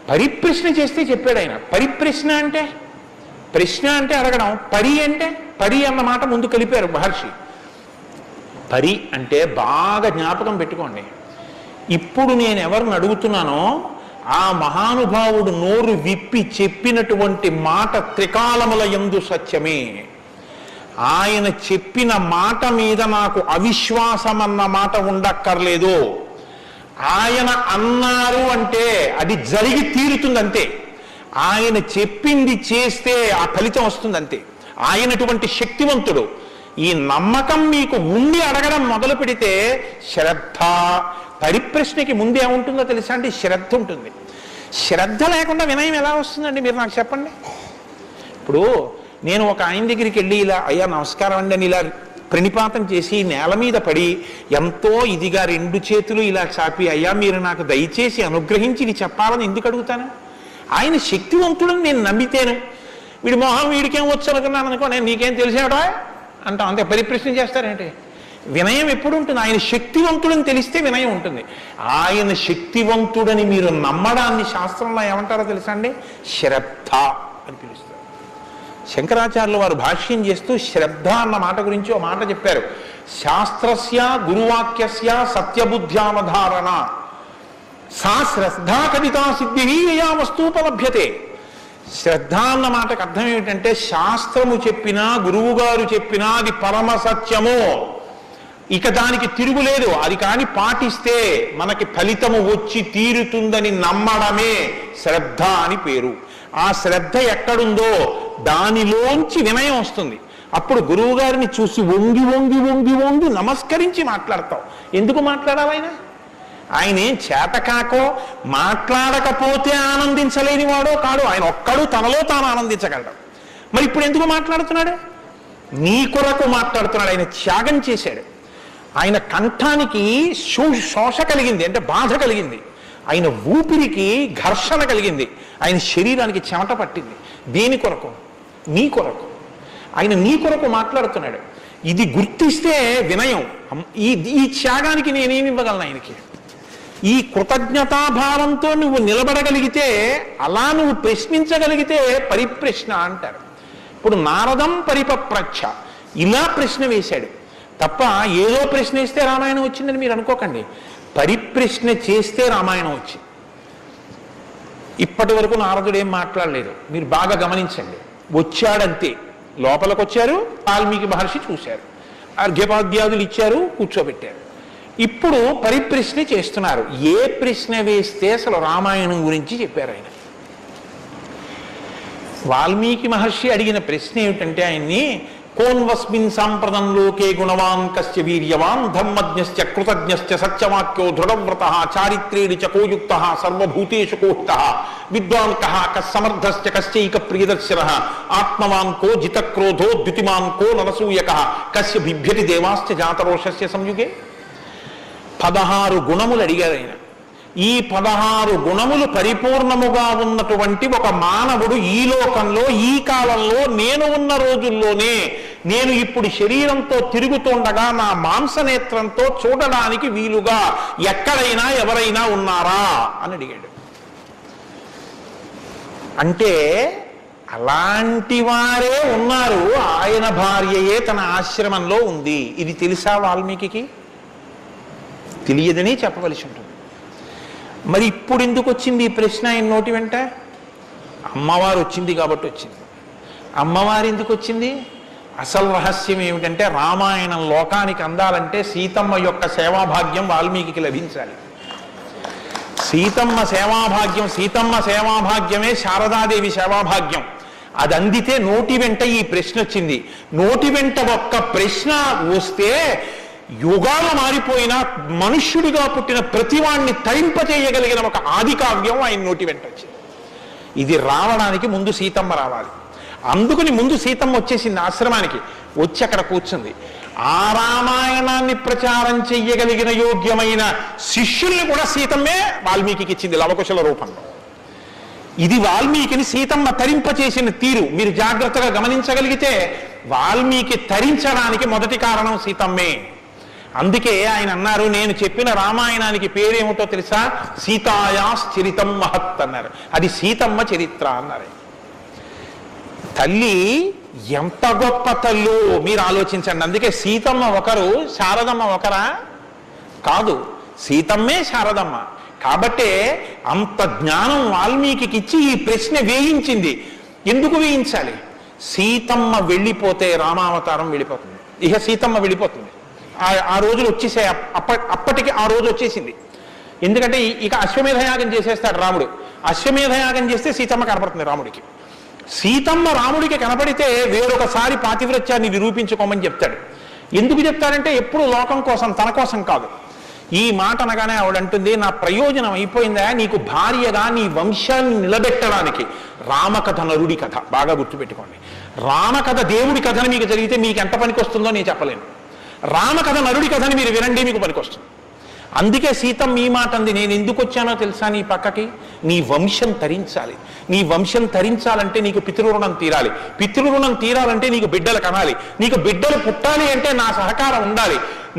పరిప్రశ్న చేస్తే చెప్పాడు ఆయన. పరిప్రశ్న అంటే, ప్రశ్న అంటే అడగడం, పరి అంటే, పరి అన్న మాట ముందు కలిపారు మహర్షి. పరి అంటే బాగా జ్ఞాపకం పెట్టుకోండి. ఇప్పుడు నేను ఎవరిని అడుగుతున్నానో ఆ మహానుభావుడు నోరు విప్పి చెప్పినటువంటి మాట త్రికాలముల యందు సత్యమే. ఆయన చెప్పిన మాట మీద నాకు అవిశ్వాసం అన్న మాట ఉండక్కర్లేదు. ఆయన అన్నారు అంటే అది జరిగి తీరుతుంది అంతే. ఆయన చెప్పింది చేస్తే ఆ ఫలితం వస్తుంది అంతే. ఆయనటువంటి శక్తివంతుడు. ఈ నమ్మకం మీకు ఉండి అడగడం మొదలు పెడితే శ్రద్ధ, పరిప్రశ్నకి ముందే ఉంటుందో తెలుసా అంటే శ్రద్ధ ఉంటుంది. శ్రద్ధ లేకుండా వినయం ఎలా వస్తుందండి? మీరు నాకు చెప్పండి. ఇప్పుడు నేను ఒక ఆయన దగ్గరికి వెళ్ళి ఇలా అయ్యా నమస్కారం అండి అని ఇలా ప్రణిపాతం చేసి నేల మీద పడి ఎంతో ఇదిగా రెండు చేతులు ఇలా చాపి అయ్యా మీరు నాకు దయచేసి అనుగ్రహించి ఇది చెప్పాలని ఎందుకు అడుగుతాను? ఆయన శక్తివంతుడని నేను నమ్మితేను. వీడి మొహం వీడికేం వచ్చు అనుకున్నాను అనుకో, నేను నీకేం తెలిసేవడా అంటాం అంతే. పరిప్రశ్న చేస్తారేంటి? వినయం ఎప్పుడు ఉంటుంది? ఆయన శక్తివంతుడని తెలిస్తే వినయం ఉంటుంది. ఆయన శక్తివంతుడని మీరు నమ్మడాన్ని శాస్త్రంలో ఏమంటారో తెలుసా అండి? శ్రద్ధ అని పిలుస్తారు. శంకరాచార్యులు వారు భాష్యం చేస్తూ శ్రద్ధ అన్న మాట గురించి ఒక మాట చెప్పారు. శాస్త్రస్య గురువాక్యస్య సత్యబుద్ధ్యావధారణ సా శ్రద్ధా కవితా సిద్ధి యా వస్తూపలభ్యతే. శ్రద్ధ అన్న మాటకు అర్థం ఏమిటంటే, శాస్త్రము చెప్పినా గురువు గారు చెప్పినా అది పరమ సత్యము, ఇక దానికి తిరుగులేదు, అది కాని పాటిస్తే మనకి ఫలితము వచ్చి తీరుతుందని నమ్మడమే శ్రద్ధ అని పేరు. ఆ శ్రద్ధ ఎక్కడుందో దానిలోంచి వినయం వస్తుంది. అప్పుడు గురువు గారిని చూసి వంగి వంగి వంగి వంగి నమస్కరించి మాట్లాడతావు. ఎందుకు మాట్లాడాలి? ఆయన ఏం చేతకాకో మాట్లాడకపోతే ఆనందించలేని వాడో కాడు. ఆయన ఒక్కడు తనలో తాను ఆనందించగలడు. మరి ఇప్పుడు ఎందుకు మాట్లాడుతున్నాడు? నీ కొరకు మాట్లాడుతున్నాడు. ఆయన త్యాగం చేశాడు. ఆయన కంఠానికి శోష కలిగింది, అంటే బాధ కలిగింది. ఆయన ఊపిరికి ఘర్షణ కలిగింది. ఆయన శరీరానికి చెమట పట్టింది. దేని కొరకు? నీ కొరకు. ఆయన నీ కొరకు మాట్లాడుతున్నాడు. ఇది గుర్తిస్తే వినయం. ఈ త్యాగానికి నేనేమి ఇవ్వగలను ఆయనకి? ఈ కృతజ్ఞతాభావంతో నువ్వు నిలబడగలిగితే, అలా నువ్వు ప్రశ్నించగలిగితే పరిప్రశ్న అంటారు. ఇప్పుడు నారదం పరిపప్రచ్ఛ ఇలా ప్రశ్న వేశాడు తప్ప ఏదో ప్రశ్న వేస్తే రామాయణం వచ్చిందని మీరు అనుకోకండి. పరిప్రశ్న చేస్తే రామాయణం వచ్చింది. ఇప్పటి వరకు నారదుడు ఏం మాట్లాడలేదు, మీరు బాగా గమనించండి. వచ్చాడంతే, లోపలికి వచ్చారు, వాల్మీకి మహర్షి చూశారు, అర్ఘ్యపాద్యాదులు ఇచ్చారు, కూర్చోబెట్టారు. ఇప్పుడు పరిప్రశ్న చేస్తున్నారు. ఏ ప్రశ్న వేస్తే అసలు రామాయణం గురించి చెప్పారు ఆయన? వాల్మీకి మహర్షి అడిగిన ప్రశ్న ఏమిటంటే, ఆయన్ని కోన్వస్మిన్ సాంప్రదం లోకే గుణవాన్ కస్య వీర్యవాన్ ధర్మజ్ఞశ్చ కృతజ్ఞశ్చ సత్యవాక్యో దృఢవ్రతః చారిత్రేణి చ కోయుక్తః సర్వభూతేషు కోహితః విద్వాన్ కః కస్సమర్థశ్చ కశ్చైక ప్రియదర్శనః ఆత్మవాన్ కో జితక్రోధో ద్యుతిమాన్ కో నరసూయకః కస్య బిభ్యతి దేవాశ్చ జాతరోషస్య సంయుగే. 16 గుణములు అడిగారు ఆయన. ఈ 16 గుణములు పరిపూర్ణముగా ఉన్నటువంటి ఒక మానవుడు ఈ లోకంలో, ఈ కాలంలో, నేను ఉన్న రోజుల్లోనే, నేను ఇప్పుడు శరీరంతో తిరుగుతుండగా నా మాంసనేత్రంతో చూడడానికి వీలుగా ఎక్కడైనా ఎవరైనా ఉన్నారా అని అడిగాడు. అంటే అలాంటి వారే ఉన్నారు. ఆయన భార్యయే తన ఆశ్రమంలో ఉంది. ఇది తెలుసా వాల్మీకి? తెలియదని చెప్పవలసి ఉంటుంది. మరి ఇప్పుడు ఎందుకు వచ్చింది ఈ ప్రశ్న ఆయన నోటి వెంట? అమ్మవారు వచ్చింది కాబట్టి వచ్చింది. అమ్మవారు ఎందుకు వచ్చింది? అసలు రహస్యం ఏమిటంటే, రామాయణం లోకానికి అందాలంటే సీతమ్మ యొక్క సేవాభాగ్యం వాల్మీకి లభించాలి. సీతమ్మ సేవాభాగ్యమే శారదాదేవి సేవాభాగ్యం. అది అందితే నోటి వెంట ఈ ప్రశ్న వచ్చింది. నోటి వెంట ఒక్క ప్రశ్న వస్తే యుగాలు మారిపోయినా మనుష్యుడిగా పుట్టిన ప్రతివాణ్ణి తరింపచేయగలిగిన ఒక ఆది కావ్యం ఆయన నోటి వెంట వచ్చింది. ఇది రావడానికి ముందు సీతమ్మ రావాలి. అందుకని ముందు సీతమ్మ వచ్చేసింది ఆశ్రమానికి. వచ్చి అక్కడ కూర్చుంది. ఆ రామాయణాన్ని ప్రచారం చెయ్యగలిగిన యోగ్యమైన శిష్యుల్ని కూడా సీతమ్మే వాల్మీకి ఇచ్చింది లవకుశల రూపంలో. ఇది వాల్మీకిని సీతమ్మ తరింపచేసిన తీరు మీరు జాగ్రత్తగా గమనించగలిగితే, వాల్మీకి తరించడానికి మొదటి కారణం సీతమ్మే. అందుకే ఆయన అన్నారు, నేను చెప్పిన రామాయణానికి పేరేమిటో తెలుసా? సీతాయాశ్చరితం మహత్ అన్నారు. అది సీతమ్మ చరిత్ర అన్నారు. తల్లి ఎంత గొప్ప తల్లు మీరు ఆలోచించండి. అందుకే సీతమ్మ ఒకరు, శారదమ్మ ఒకరా? కాదు, సీతమ్మే శారదమ్మ. కాబట్టే అంత జ్ఞానం వాల్మీకి ఇచ్చి ఈ ప్రశ్న వేయించింది. ఎందుకు వేయించాలి? సీతమ్మ వెళ్ళిపోతే రామావతారం వెళ్ళిపోతుంది. ఇక సీతమ్మ వెళ్ళిపోతుంది. ఆ రోజులు వచ్చేసాయి. అప్పటికి ఆ రోజు వచ్చేసింది. ఎందుకంటే ఇక అశ్వమేధయాగం చేసేస్తాడు రాముడు. అశ్వమేధయాగం చేస్తే సీతమ్మ కనపడుతుంది రాముడికి. సీతమ్మ రాముడికి కనపడితే వేరొకసారి పాతివ్రత్యాన్ని నిరూపించుకోమని చెప్తాడు. ఎందుకు చెప్తాడంటే, ఎప్పుడు లోకం కోసం, తన కోసం కాదు. ఈ మాట అనగానే ఆవిడంటుంది, నా ప్రయోజనం అయిపోయిందా? నీకు భార్యగా నీ వంశాన్ని నిలబెట్టడానికి. రామకథ నరుడి కథ బాగా గుర్తుపెట్టుకోండి. రామకథ దేవుడి కథని మీకు జరిగితే మీకు ఎంత పనికి వస్తుందో నేను చెప్పలేను. రామకథ నరుడి కథని మీరు వినండి, మీకు పనికొస్తుంది. అందుకే సీతమ్మ ఈ మాట అంది, నేను ఎందుకు వచ్చానో తెలుసా నీ పక్కకి? నీ వంశం తరించాలి. నీ వంశం తరించాలంటే నీకు పితృరుణం తీరాలి. పితృరుణం తీరాలంటే నీకు బిడ్డలు కనాలి. నీకు బిడ్డలు పుట్టాలి అంటే నా సహకారం ఉండాలి.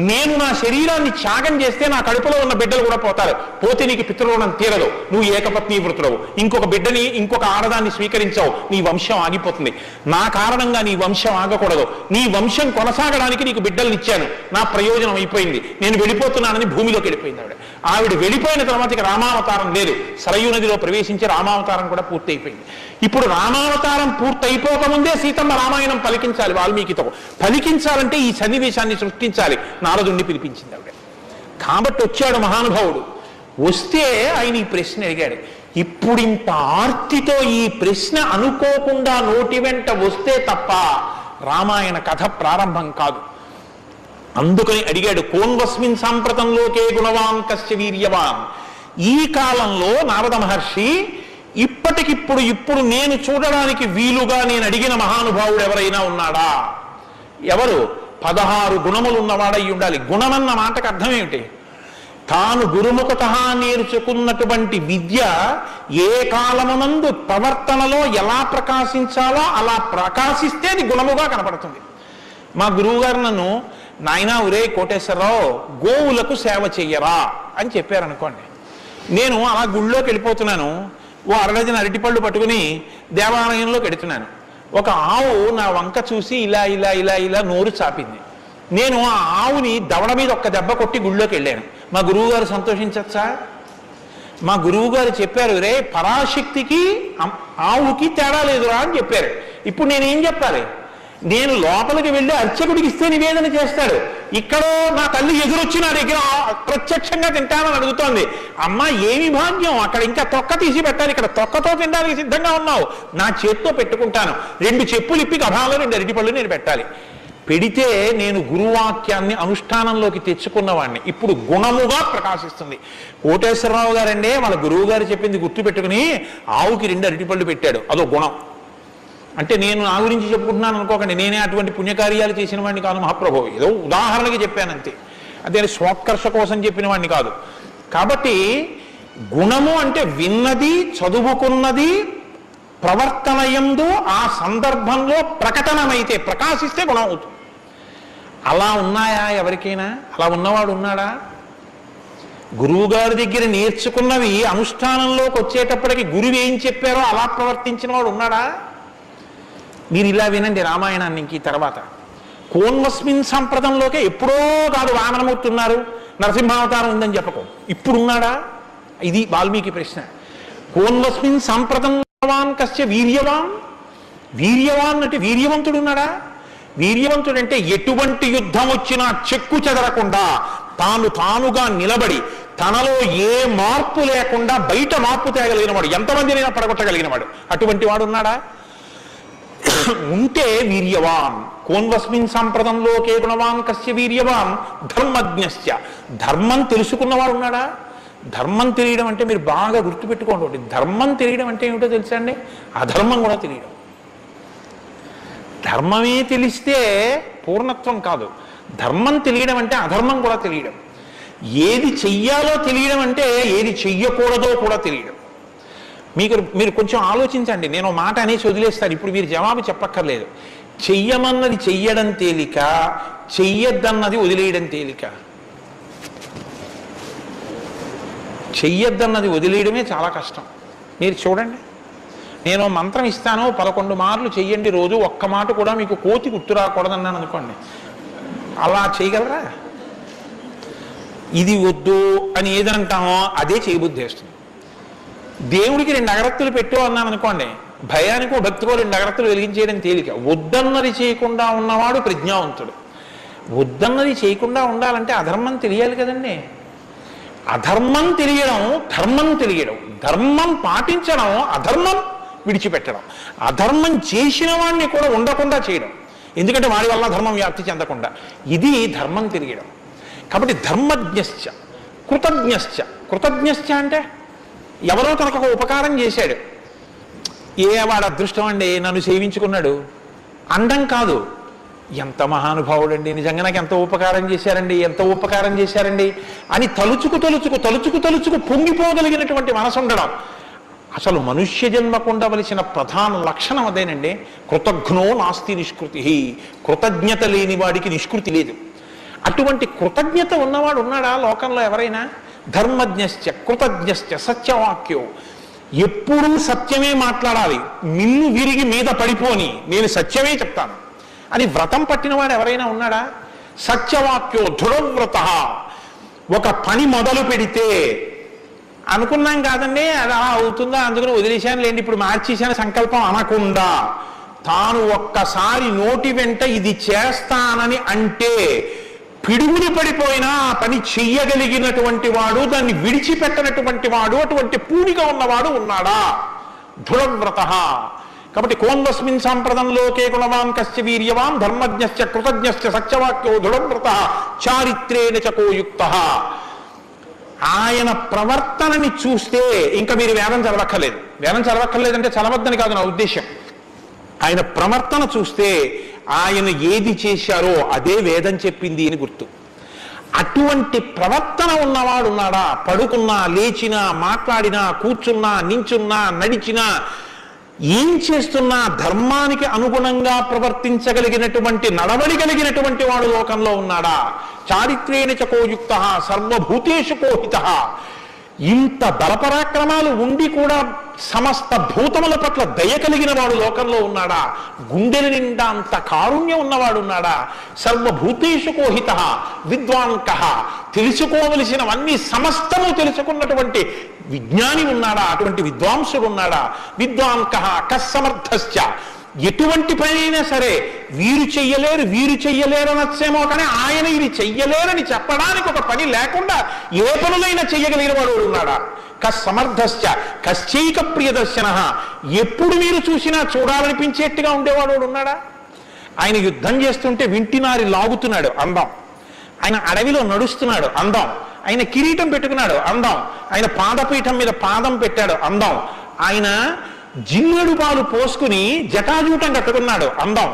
నేను నా శరీరాన్ని త్యాగం చేస్తే నా కడుపులో ఉన్న బిడ్డలు కూడా పోతారు, పోతే నీకు పితృరుణం తీరదు, నువ్వు ఏకపత్ని వృతుడవు, ఇంకొక బిడ్డని ఇంకొక ఆడదాన్ని స్వీకరించావు, నీ వంశం ఆగిపోతుంది, నా కారణంగా నీ వంశం ఆగకూడదు, నీ వంశం కొనసాగడానికి నీకు బిడ్డల్ని ఇచ్చాను, నా ప్రయోజనం అయిపోయింది, నేను వెళ్ళిపోతున్నానని భూమిలోకి వెళ్ళిపోయింది ఆవిడ వెళ్ళిపోయిన తర్వాత ఇక రామావతారం లేదు, సరయూ నదిలో ప్రవేశించి రామావతారం కూడా పూర్తి అయిపోయింది. ఇప్పుడు రామావతారం పూర్తయిపోకముందే సీతమ్మ రామాయణం పలికించాలి, వాల్మీకితో పలికించాలంటే ఈ సన్నివేశాన్ని సృష్టించాలి, నారదుణ్ణి పిలిపించింది ఆవిడ. కాబట్టి వచ్చాడు మహానుభావుడు, వస్తే ఆయన ఈ ప్రశ్న అడిగాడు. ఇప్పుడింత ఆర్తితో ఈ ప్రశ్న అనుకోకుండా నోటి వెంట వస్తే తప్ప రామాయణ కథ ప్రారంభం కాదు. అందుకని అడిగాడు, కోన్వస్మిన్ సాంప్రతంలోకే గుణవాన్ కస్య వీర్యవాన్. ఈ కాలంలో నారద మహర్షి ఇప్పుడు నేను చూడడానికి వీలుగా నేను అడిగిన మహానుభావుడు ఎవరైనా ఉన్నాడా? ఎవరు? 16 గుణములు ఉన్నవాడై ఉండాలి. గుణమన్న మాటకు అర్థం ఏమిటి? తాను గురుముఖత నేర్చుకున్నటువంటి విద్య ఏ కాలమునందు ప్రవర్తనలో ఎలా ప్రకాశించాలో అలా ప్రకాశిస్తే అది గుణముగా కనపడుతుంది. మా గురువు గారు నన్ను, నాయనా ఒరే కోటేశ్వరరావు, గోవులకు సేవ చెయ్యరా అని చెప్పారనుకోండి. నేను అలా గుళ్ళోకి వెళ్ళిపోతున్నాను, ఓ అరడజన అరటిపళ్ళు పట్టుకుని దేవాలయంలోకి వెడుతున్నాను. ఒక ఆవు నా వంక చూసి ఇలా ఇలా ఇలా ఇలా నోరు చాపింది. నేను ఆ ఆవుని దవడ మీద ఒక్క దెబ్బ కొట్టి గుళ్ళోకి వెళ్ళాను. మా గురువు గారు సంతోషించచ్చా? మా గురువు గారు చెప్పారు, రే పరాశక్తికి ఆవుకి తేడా లేదురా అని చెప్పారు. ఇప్పుడు నేనేం చెప్పాలి? నేను లోపలికి వెళ్ళి అర్చకుడికి ఇస్తే నివేదన చేస్తాడు, ఇక్కడ నా తల్లి ఎదురొచ్చి నా దగ్గర ప్రత్యక్షంగా తింటానని అడుగుతోంది. అమ్మ ఏమి భాగ్యం, అక్కడ ఇంకా తొక్క తీసి పెట్టాలి, ఇక్కడ తొక్కతో తినడానికి సిద్ధంగా ఉన్నావు, నా చేత్తో పెట్టుకుంటాను, 2 చెప్పులు ఇప్పి గభాలో 2 అరటిపళ్ళు నేను పెట్టాలి. పెడితే నేను గురువాక్యాన్ని అనుష్ఠానంలోకి తెచ్చుకున్నవాడిని. ఇప్పుడు గుణముగా ప్రకాశిస్తుంది. కోటేశ్వరరావు గారండే వాళ్ళ గురువు గారు చెప్పింది గుర్తుపెట్టుకుని ఆవుకి 2 అరటిపళ్ళు పెట్టాడు, అదో గుణం. అంటే నేను నా గురించి చెప్పుకుంటున్నాను అనుకోకండి, నేనే అటువంటి పుణ్యకార్యాలు చేసిన వాడిని కాదు మహాప్రభు, ఏదో ఉదాహరణకి చెప్పానంతే, అదే స్వోత్కర్ష కోసం చెప్పిన వాడిని కాదు. కాబట్టి గుణము అంటే విన్నది, చదువుకున్నది, ప్రవర్తనయందు ఆ సందర్భంలో ప్రకటనమైతే ప్రకాశిస్తే గుణం అవుతుంది. అలా ఉన్నాయా ఎవరికైనా? అలా ఉన్నవాడు ఉన్నాడా? గురువుగారి దగ్గర నేర్చుకున్నవి అనుష్ఠానంలోకి వచ్చేటప్పటికి గురువు ఏం చెప్పారో అలా ప్రవర్తించిన వాడు ఉన్నాడా? మీరు ఇలా వినండి రామాయణాన్ని. ఇంక తర్వాత కోన్వస్మిన్ సంప్రదంలోకే ఎప్పుడో కాదు వామనమూర్తి ఉన్నారు, నరసింహావతారం ఉందని చెప్పకు, ఇప్పుడున్నాడా? ఇది వాల్మీకి ప్రశ్న. కోన్వస్మిన్ సంప్రదంవాన్ కస్య వీర్యవాన్. వీర్యవాన్ అంటే వీర్యవంతుడు ఉన్నాడా? వీర్యవంతుడు అంటే ఎటువంటి యుద్ధం వచ్చినా చెక్కు చెదరకుండా తానుగా నిలబడి తనలో ఏ మార్పు లేకుండా బయట మార్పు తేగలిగిన వాడు, ఎంతమందినైనా పడగొట్టగలిగిన వాడు, అటువంటి వాడు ఉన్నాడా? ఉంటే వీర్యవాన్. కోన్వస్మిన్ సంప్రదంలోకే గుణవాన్ కస్య వీర్యవాన్ ధర్మజ్ఞశ్చ. ధర్మం తెలుసుకున్నవాడు ఉన్నాడా? ధర్మం తెలియడం అంటే మీరు బాగా గుర్తుపెట్టుకోండి, ధర్మం తెలియడం అంటే ఏమిటో తెలుసా అండి? అధర్మం కూడా తెలియడం. ధర్మమే తెలిస్తే పూర్ణత్వం కాదు, ధర్మం తెలియడం అంటే అధర్మం కూడా తెలియడం. ఏది చెయ్యాలో తెలియడం అంటే ఏది చెయ్యకూడదో కూడా తెలియడం. మీరు కొంచెం ఆలోచించండి, నేను మాట అనేసి వదిలేస్తాను, ఇప్పుడు మీరు జవాబు చెప్పక్కర్లేదు. చెయ్యమన్నది చెయ్యడం తేలిక, చెయ్యొద్దన్నది వదిలేయడం తేలిక. చెయ్యొద్దన్నది వదిలేయడమే చాలా కష్టం. మీరు చూడండి, నేను మంత్రం ఇస్తాను, 11 మార్లు చెయ్యండి రోజు, ఒక్క మాట కూడా మీకు కోతి గుర్తు రాకూడదన్నాను అనుకోండి, అలా చేయగలరా? ఇది వద్దు అని ఏదంటామో అదే చేయబుద్ధి వేస్తుంది. దేవుడికి 2 అగరత్తులు పెట్టు అన్నాను అనుకోండి, భయానికో భక్తికో 2 అగరత్తులు వెలిగించేయడం తేలిక. వద్దన్నది చేయకుండా ఉన్నవాడు ప్రజ్ఞావంతుడు. వద్దన్నది చేయకుండా ఉండాలంటే అధర్మం తెలియాలి కదండి. అధర్మం తెలియడం, ధర్మం తెలియడం, ధర్మం పాటించడం, అధర్మం విడిచిపెట్టడం, అధర్మం చేసిన వాడిని కూడా ఉండకుండా చేయడం, ఎందుకంటే వాడి వల్ల ధర్మం వ్యాప్తి చెందకుండా, ఇది ధర్మం తెలియడం. కాబట్టి ధర్మజ్ఞశ్చ కృతజ్ఞశ్చ. కృతజ్ఞశ్చ అంటే ఎవరో తనకు ఒక ఉపకారం చేశాడు, వాడు అదృష్టం అండి నన్ను సేవించుకున్నాడు అండం కాదు, ఎంత మహానుభావుడండి, నిజంగా నాకు ఎంత ఉపకారం చేశారండి, ఎంత ఉపకారం చేశారండి అని తలుచుకు పొంగిపోగలిగినటువంటి మనసు ఉండడం. అసలు మనుష్య జన్మకు ఉండవలసిన ప్రధాన లక్షణం అదేనండి. కృతజ్ఞో నాస్తి నిష్కృతి. కృతజ్ఞత లేని వాడికి నిష్కృతి లేదు. అటువంటి కృతజ్ఞత ఉన్నవాడు ఉన్నాడా లోకంలో ఎవరైనా? ధర్మజ్ఞశ్చ కృతజ్ఞశ్చ సత్యవాక్యో, ఎప్పుడూ సత్యమే మాట్లాడాలి, మిన్ను విరిగి మీద పడిపోని నేను సత్యమే చెప్తాను అని వ్రతం పట్టినవాడు ఎవరైనా ఉన్నాడా? సత్యవాక్యో దృఢవ్రత, ఒక పని మొదలు పెడితే అనుకున్నాం కాదండి అది అలా అవుతుందా అందుకని వదిలేశాను లేండి ఇప్పుడు మార్చేశాను సంకల్పం అనకుండా తాను ఒక్కసారి నోటి వెంట ఇది చేస్తానని అంటే పిడుగులు పడిపోయినా ఆ పని చెయ్యగలిగినటువంటి వాడు, దాన్ని విడిచిపెట్టనటువంటి వాడు, అటువంటి పూనిక ఉన్నవాడు ఉన్నాడా? దృఢవ్రత. కాబట్టి కోన్వస్మిన్ సాంప్రదంలోకే గుణవాన్ కశ్చ వీర్యవాన్ ధర్మజ్ఞశ్చ కృతజ్ఞశ్చ సత్యవాక్యో దృఢవ్రత చారిత్రేణ చకోయుక్తః. ఆయన ప్రవర్తనని చూస్తే ఇంకా మీరు వేదం చదవక్కర్లేదు. వేదం చదవక్కర్లేదంటే చదవద్దని కాదు నా ఉద్దేశం. ఆయన ప్రవర్తన చూస్తే ఆయన ఏది చేశారో అదే వేదం చెప్పింది అని గుర్తు. అటువంటి ప్రవర్తన ఉన్నవాడు ఉన్నాడా? పడుకున్నా లేచినా మాట్లాడినా కూర్చున్నా నించున్నా నడిచినా ఏం చేస్తున్నా ధర్మానికి అనుగుణంగా ప్రవర్తించగలిగినటువంటి నడవడి కలిగినటువంటి వాడు లోకంలో ఉన్నాడా? చారిత్రేణ చకోయుక్తః సర్వభూతేషు కోహితః. ఇంత బలపరాక్రమాలు ఉండి కూడా సమస్త భూతముల పట్ల దయ కలిగిన వాడు లోకంలో ఉన్నాడా? గుండెల నిండా అంత కారుణ్యం ఉన్నవాడు ఉన్నాడా? సర్వభూతేషు కోహితః విద్వాంకః, తెలుసుకోవలసినవన్నీ సమస్తము తెలుసుకున్నటువంటి విజ్ఞాని ఉన్నాడా? అటువంటి విద్వాంసుడు ఉన్నాడా? విద్వాంకః కస్సమర్థశ్చ, ఎటువంటి పని అయినా సరే వీరు చెయ్యలేరు అనొచ్చేమో కానీ ఆయన ఇది చెయ్యలేరని చెప్పడానికి ఒక పని లేకుండా ఏ పనులైనా చెయ్యగలిగిన వాడు ఉన్నాడా? కస్సమర్థశ్చ కశ్చైక ప్రియదర్శన, ఎప్పుడు మీరు చూసినా చూడాలనిపించేట్టుగా ఉండేవాడు ఉన్నాడా? ఆయన యుద్ధం చేస్తుంటే వింటినారి లాగుతున్నాడు అందం, ఆయన అడవిలో నడుస్తున్నాడు అందం, ఆయన కిరీటం పెట్టుకున్నాడు అందం, ఆయన పాదపీఠం మీద పాదం పెట్టాడు అందం, ఆయన జిన్నెడు పాలు పోసుకుని జటాజూటం కట్టుకున్నాడు అందం,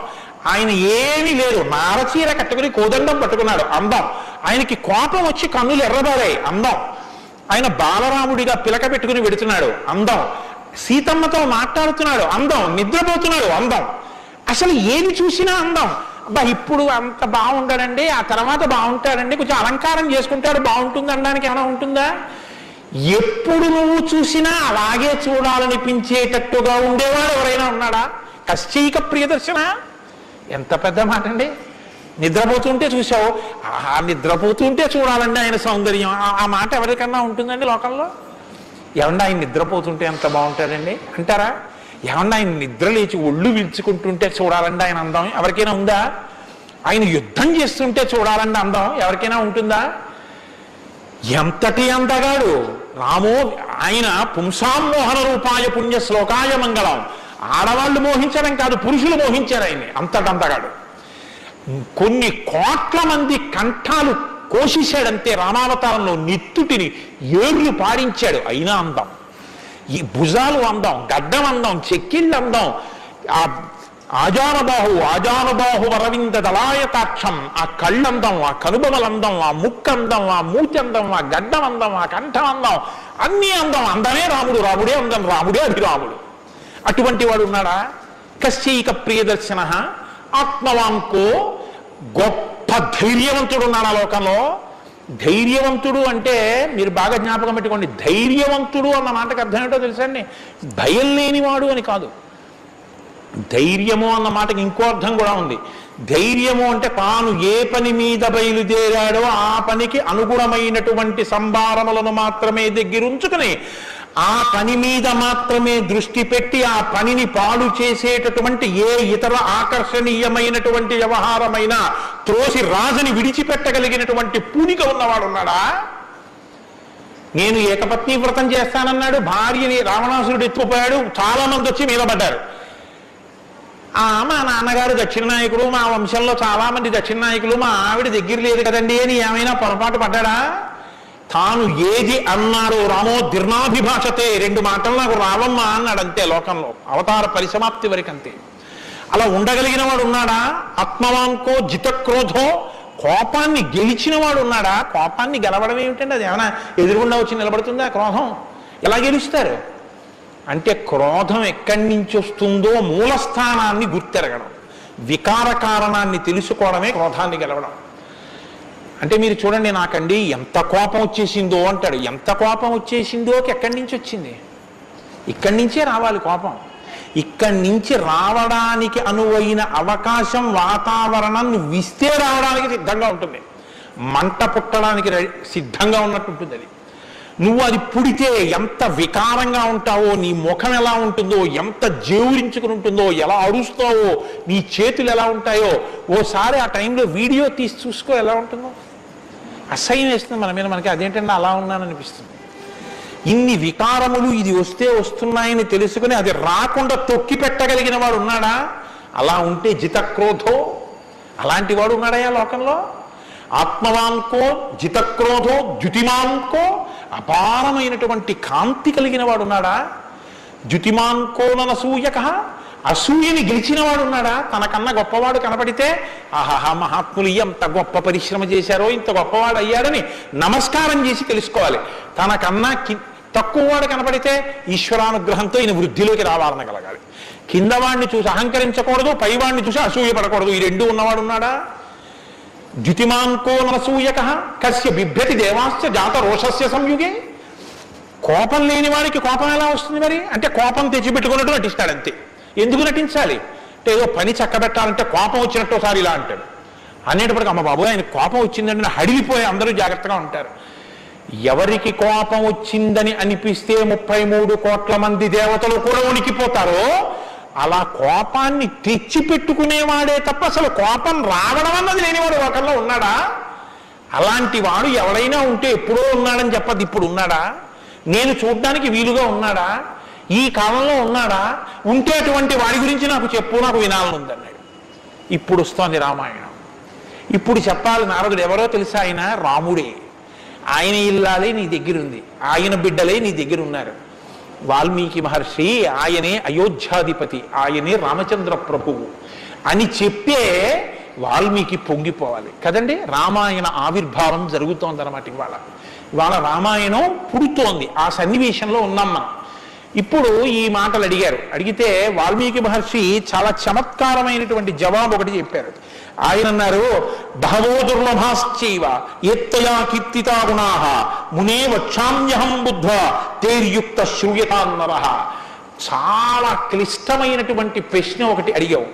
ఆయన ఏమీ లేదు నారచీర కట్టుకుని కోదండం పట్టుకున్నాడు అందం, ఆయనకి కోపం వచ్చి కన్నులు ఎర్రబారాయి అందం, ఆయన బాలరాముడిగా పిలక పెట్టుకుని వెడుతున్నాడు అందం, సీతమ్మతో మాట్లాడుతున్నాడు అందం, నిద్రపోతున్నాడు అందం, అసలు ఏది చూసినా అందం. అబ్బా ఇప్పుడు అంత బాగుంటాడండి, ఆ తర్వాత బాగుంటాడండి, కొంచెం అలంకారం చేసుకుంటాడు బాగుంటుంది అనడానికి ఏమైనా ఉంటుందా? ఎప్పుడు నువ్వు చూసినా అలాగే చూడాలనిపించేటట్టుగా ఉండేవాడు ఎవరైనా ఉన్నాడా? కశ్చైక ప్రియదర్శన, ఎంత పెద్ద మాట అండి. నిద్రపోతుంటే చూసావు, ఆ నిద్రపోతుంటే చూడాలండి ఆయన సౌందర్యం, ఆ మాట ఎవరికన్నా ఉంటుందండి లోకంలో? ఏమన్నా ఆయన నిద్రపోతుంటే ఎంత బాగుంటాడండి అంటారా? ఏమన్నా ఆయన నిద్ర లేచి ఒళ్ళు విల్చుకుంటుంటే చూడాలండి ఆయన అందం ఎవరికైనా ఉందా? ఆయన యుద్ధం చేస్తుంటే చూడాలండి అందం ఎవరికైనా ఉంటుందా? ఎంతటి అందగాడు రామో! ఆయన పుంసామోహన రూపాయ పుణ్య శ్లోకాయ మంగళం, ఆడవాళ్ళు మోహించడం కాదు పురుషులు మోహించారు ఆయన్ని, అంతటంతగాడు. కొన్ని కోట్ల మంది కంఠాలు కోసేశాడంతే రామావతారంలో, నెత్తుటిని ఏర్లు పారించాడు, అయినా అందం. ఈ భుజాలు అందం, గడ్డం అందం, చెక్కిళ్ళు అందం, ఆ ఆజానబాహు అరవింద దళాయతాక్షం, ఆ కళ్ళందం, ఆ కనుబొమలందం, ఆ ముక్కందం, ఆ మూచందం, ఆ గడ్డం అందం, ఆ కంఠం అందం, అన్నీ అందం. అందమే రాముడు, రాముడే అందం, రాముడే అభిరాముడు. అటువంటి వాడు ఉన్నాడా? కశ్చైక ప్రియదర్శన ఆత్మవాంకో, గొప్ప ధైర్యవంతుడు ఉన్నాడు ఆ లోకంలో. ధైర్యవంతుడు అంటే మీరు బాగా జ్ఞాపకం పెట్టుకోండి, ధైర్యవంతుడు అన్న మాటకు అర్థం ఏంటో తెలుసండి? భయం లేనివాడు అని కాదు. ధైర్యము అన్న మాటకి ఇంకో అర్థం కూడా ఉంది. ధైర్యము అంటే తాను ఏ పని మీద బయలుదేరాడో ఆ పనికి అనుగుణమైనటువంటి సంభారములను మాత్రమే దగ్గరుంచుకుని ఆ పని మీద మాత్రమే దృష్టి పెట్టి ఆ పనిని పాడు చేసేటటువంటి ఏ ఇతర ఆకర్షణీయమైనటువంటి వ్యవహారమైనా త్రోసి రాజని విడిచిపెట్టగలిగినటువంటి పూనిక ఉన్నవాడు ఉన్నాడా? నేను ఏకపత్ని వ్రతం చేస్తానన్నాడు, భార్యని రావణాసురుడు ఎత్తుకుపోయాడు, చాలా మంది వచ్చి మీద పడ్డారు. మా నాన్నగారు దక్షిణ నాయకుడు, మా వంశంలో చాలా మంది దక్షిణ నాయకులు, మా ఆవిడ దగ్గర లేదు కదండి అని ఏమైనా పొరపాటు పడ్డాడా? తాను ఏది అన్నాడో రామో దీర్ణాభిభాషతే, 2 మాటలు నాకు రావమ్మా అన్నాడు అంతే. లోకంలో అవతార పరిసమాప్తి వరకు అంతే. అలా ఉండగలిగిన వాడు ఉన్నాడా? ఆత్మవాంకో జితక్రోధో, కోపాన్ని గెలిచిన వాడు ఉన్నాడా? కోపాన్ని గెలవడం ఏమిటండి? అది ఏమైనా ఎదురుగుండా వచ్చి నిలబడుతుందా? క్రోధం ఎలా గెలుస్తారు అంటే క్రోధం ఎక్కడి నుంచి వస్తుందో మూలస్థానాన్ని గుర్తెరగడం, వికార కారణాన్ని తెలుసుకోవడమే క్రోధాన్ని గెలవడం. అంటే మీరు చూడండి, నాకండి ఎంత కోపం వచ్చేసిందో అంటాడు. ఎంత కోపం వచ్చేసిందోకి ఎక్కడి నుంచి వచ్చింది? ఇక్కడి నుంచే రావాలి కోపం. ఇక్కడి నుంచి రావడానికి అనువైన అవకాశం, వాతావరణం నువ్వు ఇస్తే రావడానికి సిద్ధంగా ఉంటుంది. మంట పుట్టడానికి సిద్ధంగా ఉన్నట్టు ఉంటుంది అది. నువ్వు అది పుడితే ఎంత వికారంగా ఉంటావో, నీ ముఖం ఎలా ఉంటుందో, ఎంత జేవురించుకుని ఉంటుందో, ఎలా అరుస్తావో, నీ చేతులు ఎలా ఉంటాయో, ఓసారి ఆ టైంలో వీడియో తీసి చూసుకో ఎలా ఉంటుందో. అసహ్యం వేస్తుంది మన మీద. మనకి అదేంటంటే అలా ఉన్నాననిపిస్తుంది. ఇన్ని వికారములు ఇది వస్తే వస్తున్నాయని తెలుసుకుని అది రాకుండా తొక్కి పెట్టగలిగిన వాడు ఉన్నాడా? అలా ఉంటే జితక్రోధో, అలాంటి వాడు ఉన్నాడా లోకంలో? ఆత్మవాన్కో జితక్రోధో ద్యుతిమాన్కో, అపారమైనటువంటి కాంతి కలిగిన వాడు ఉన్నాడా? ద్యుతిమాన్కో ననసూయక, అసూయని గెలిచిన వాడు ఉన్నాడా? తనకన్నా గొప్పవాడు కనపడితే ఆహాహా మహాత్ములు ఎంత గొప్ప పరిశ్రమ చేశారో, ఇంత గొప్పవాడు అయ్యాడని నమస్కారం చేసి తెలుసుకోవాలి. తనకన్నా తక్కువవాడు కనపడితే ఈశ్వరానుగ్రహంతో ఈయన వృద్ధిలోకి రావాలనగలగాలి. కిందవాడిని చూసి అహంకరించకూడదు, పైవాడిని చూసి అసూయపడకూడదు. ఈ రెండు ఉన్నవాడు ఉన్నాడా? ద్యుతిమాన్కో ననసూయక కస్య బిభ్యతి దేవాశ్చ జాత రోషస్య సంయుగే. కోపం లేని వాడికి కోపం ఎలా వస్తుంది మరి? అంటే కోపం తెచ్చిపెట్టుకున్నట్టు నటిస్తాడు అంతే. ఎందుకు నటించాలి అంటే, ఏదో పని చక్కబెట్టాలంటే కోపం వచ్చినట్టు ఒకసారి ఇలా అంటాడు. అనేటప్పటికి అమ్మ బాబు ఆయన కోపం వచ్చిందంటే హడిలిపోయి అందరూ జాగ్రత్తగా ఉంటారు. ఎవరికి కోపం వచ్చిందని అనిపిస్తే 33 కోట్ల మంది దేవతలు కూడా ఉనికిపోతారో, అలా కోపాన్ని తెచ్చిపెట్టుకునేవాడే తప్ప అసలు కోపం రావడం అన్నది లేనివాడు లోకంలో ఉన్నాడా? అలాంటి వాడు ఎవడైనా ఉంటే ఎప్పుడో ఉన్నాడని చెప్పదు, ఇప్పుడు ఉన్నాడా? నేను చూడ్డానికి వీలుగా ఉన్నాడా? ఈ కాలంలో ఉన్నాడా? ఉంటే అటువంటి వాడి గురించి నాకు చెప్పు, నాకు వినాలని ఉందన్నాడు. ఇప్పుడు వస్తోంది రామాయణం. ఇప్పుడు చెప్పాలి. నారదుడు ఎవరో తెలుసా? ఆయన రాముడే. ఆయన ఇల్లాలే నీ దగ్గర ఉంది, ఆయన బిడ్డలే నీ దగ్గర ఉన్నారు. వాల్మీకి మహర్షి ఆయనే అయోధ్యాధిపతి, ఆయనే రామచంద్ర ప్రభువు అని చెప్పే వాల్మీకి పొంగిపోవాలి కదండి. రామాయణ ఆవిర్భావం జరుగుతోందన్నమాట. ఇవాళ రామాయణం పుడుతోంది. ఆ సన్నివేశంలో ఉన్నాం మనం. ఇప్పుడు ఈ మాటలు అడిగితే వాల్మీకి మహర్షి చాలా చమత్కారమైనటువంటి జవాబు ఒకటి చెప్పారు. ఆయన అన్నారు, బహవో దుర్లభాశ్చైవ ఎత్తయా కీర్తితా గుణాః మునే వక్షామ్యహం బుద్ధ్వా తేర్యుక్త శ్రూయతాన్నరః. చాలా క్లిష్టమైనటువంటి ప్రశ్న ఒకటి అడిగావు.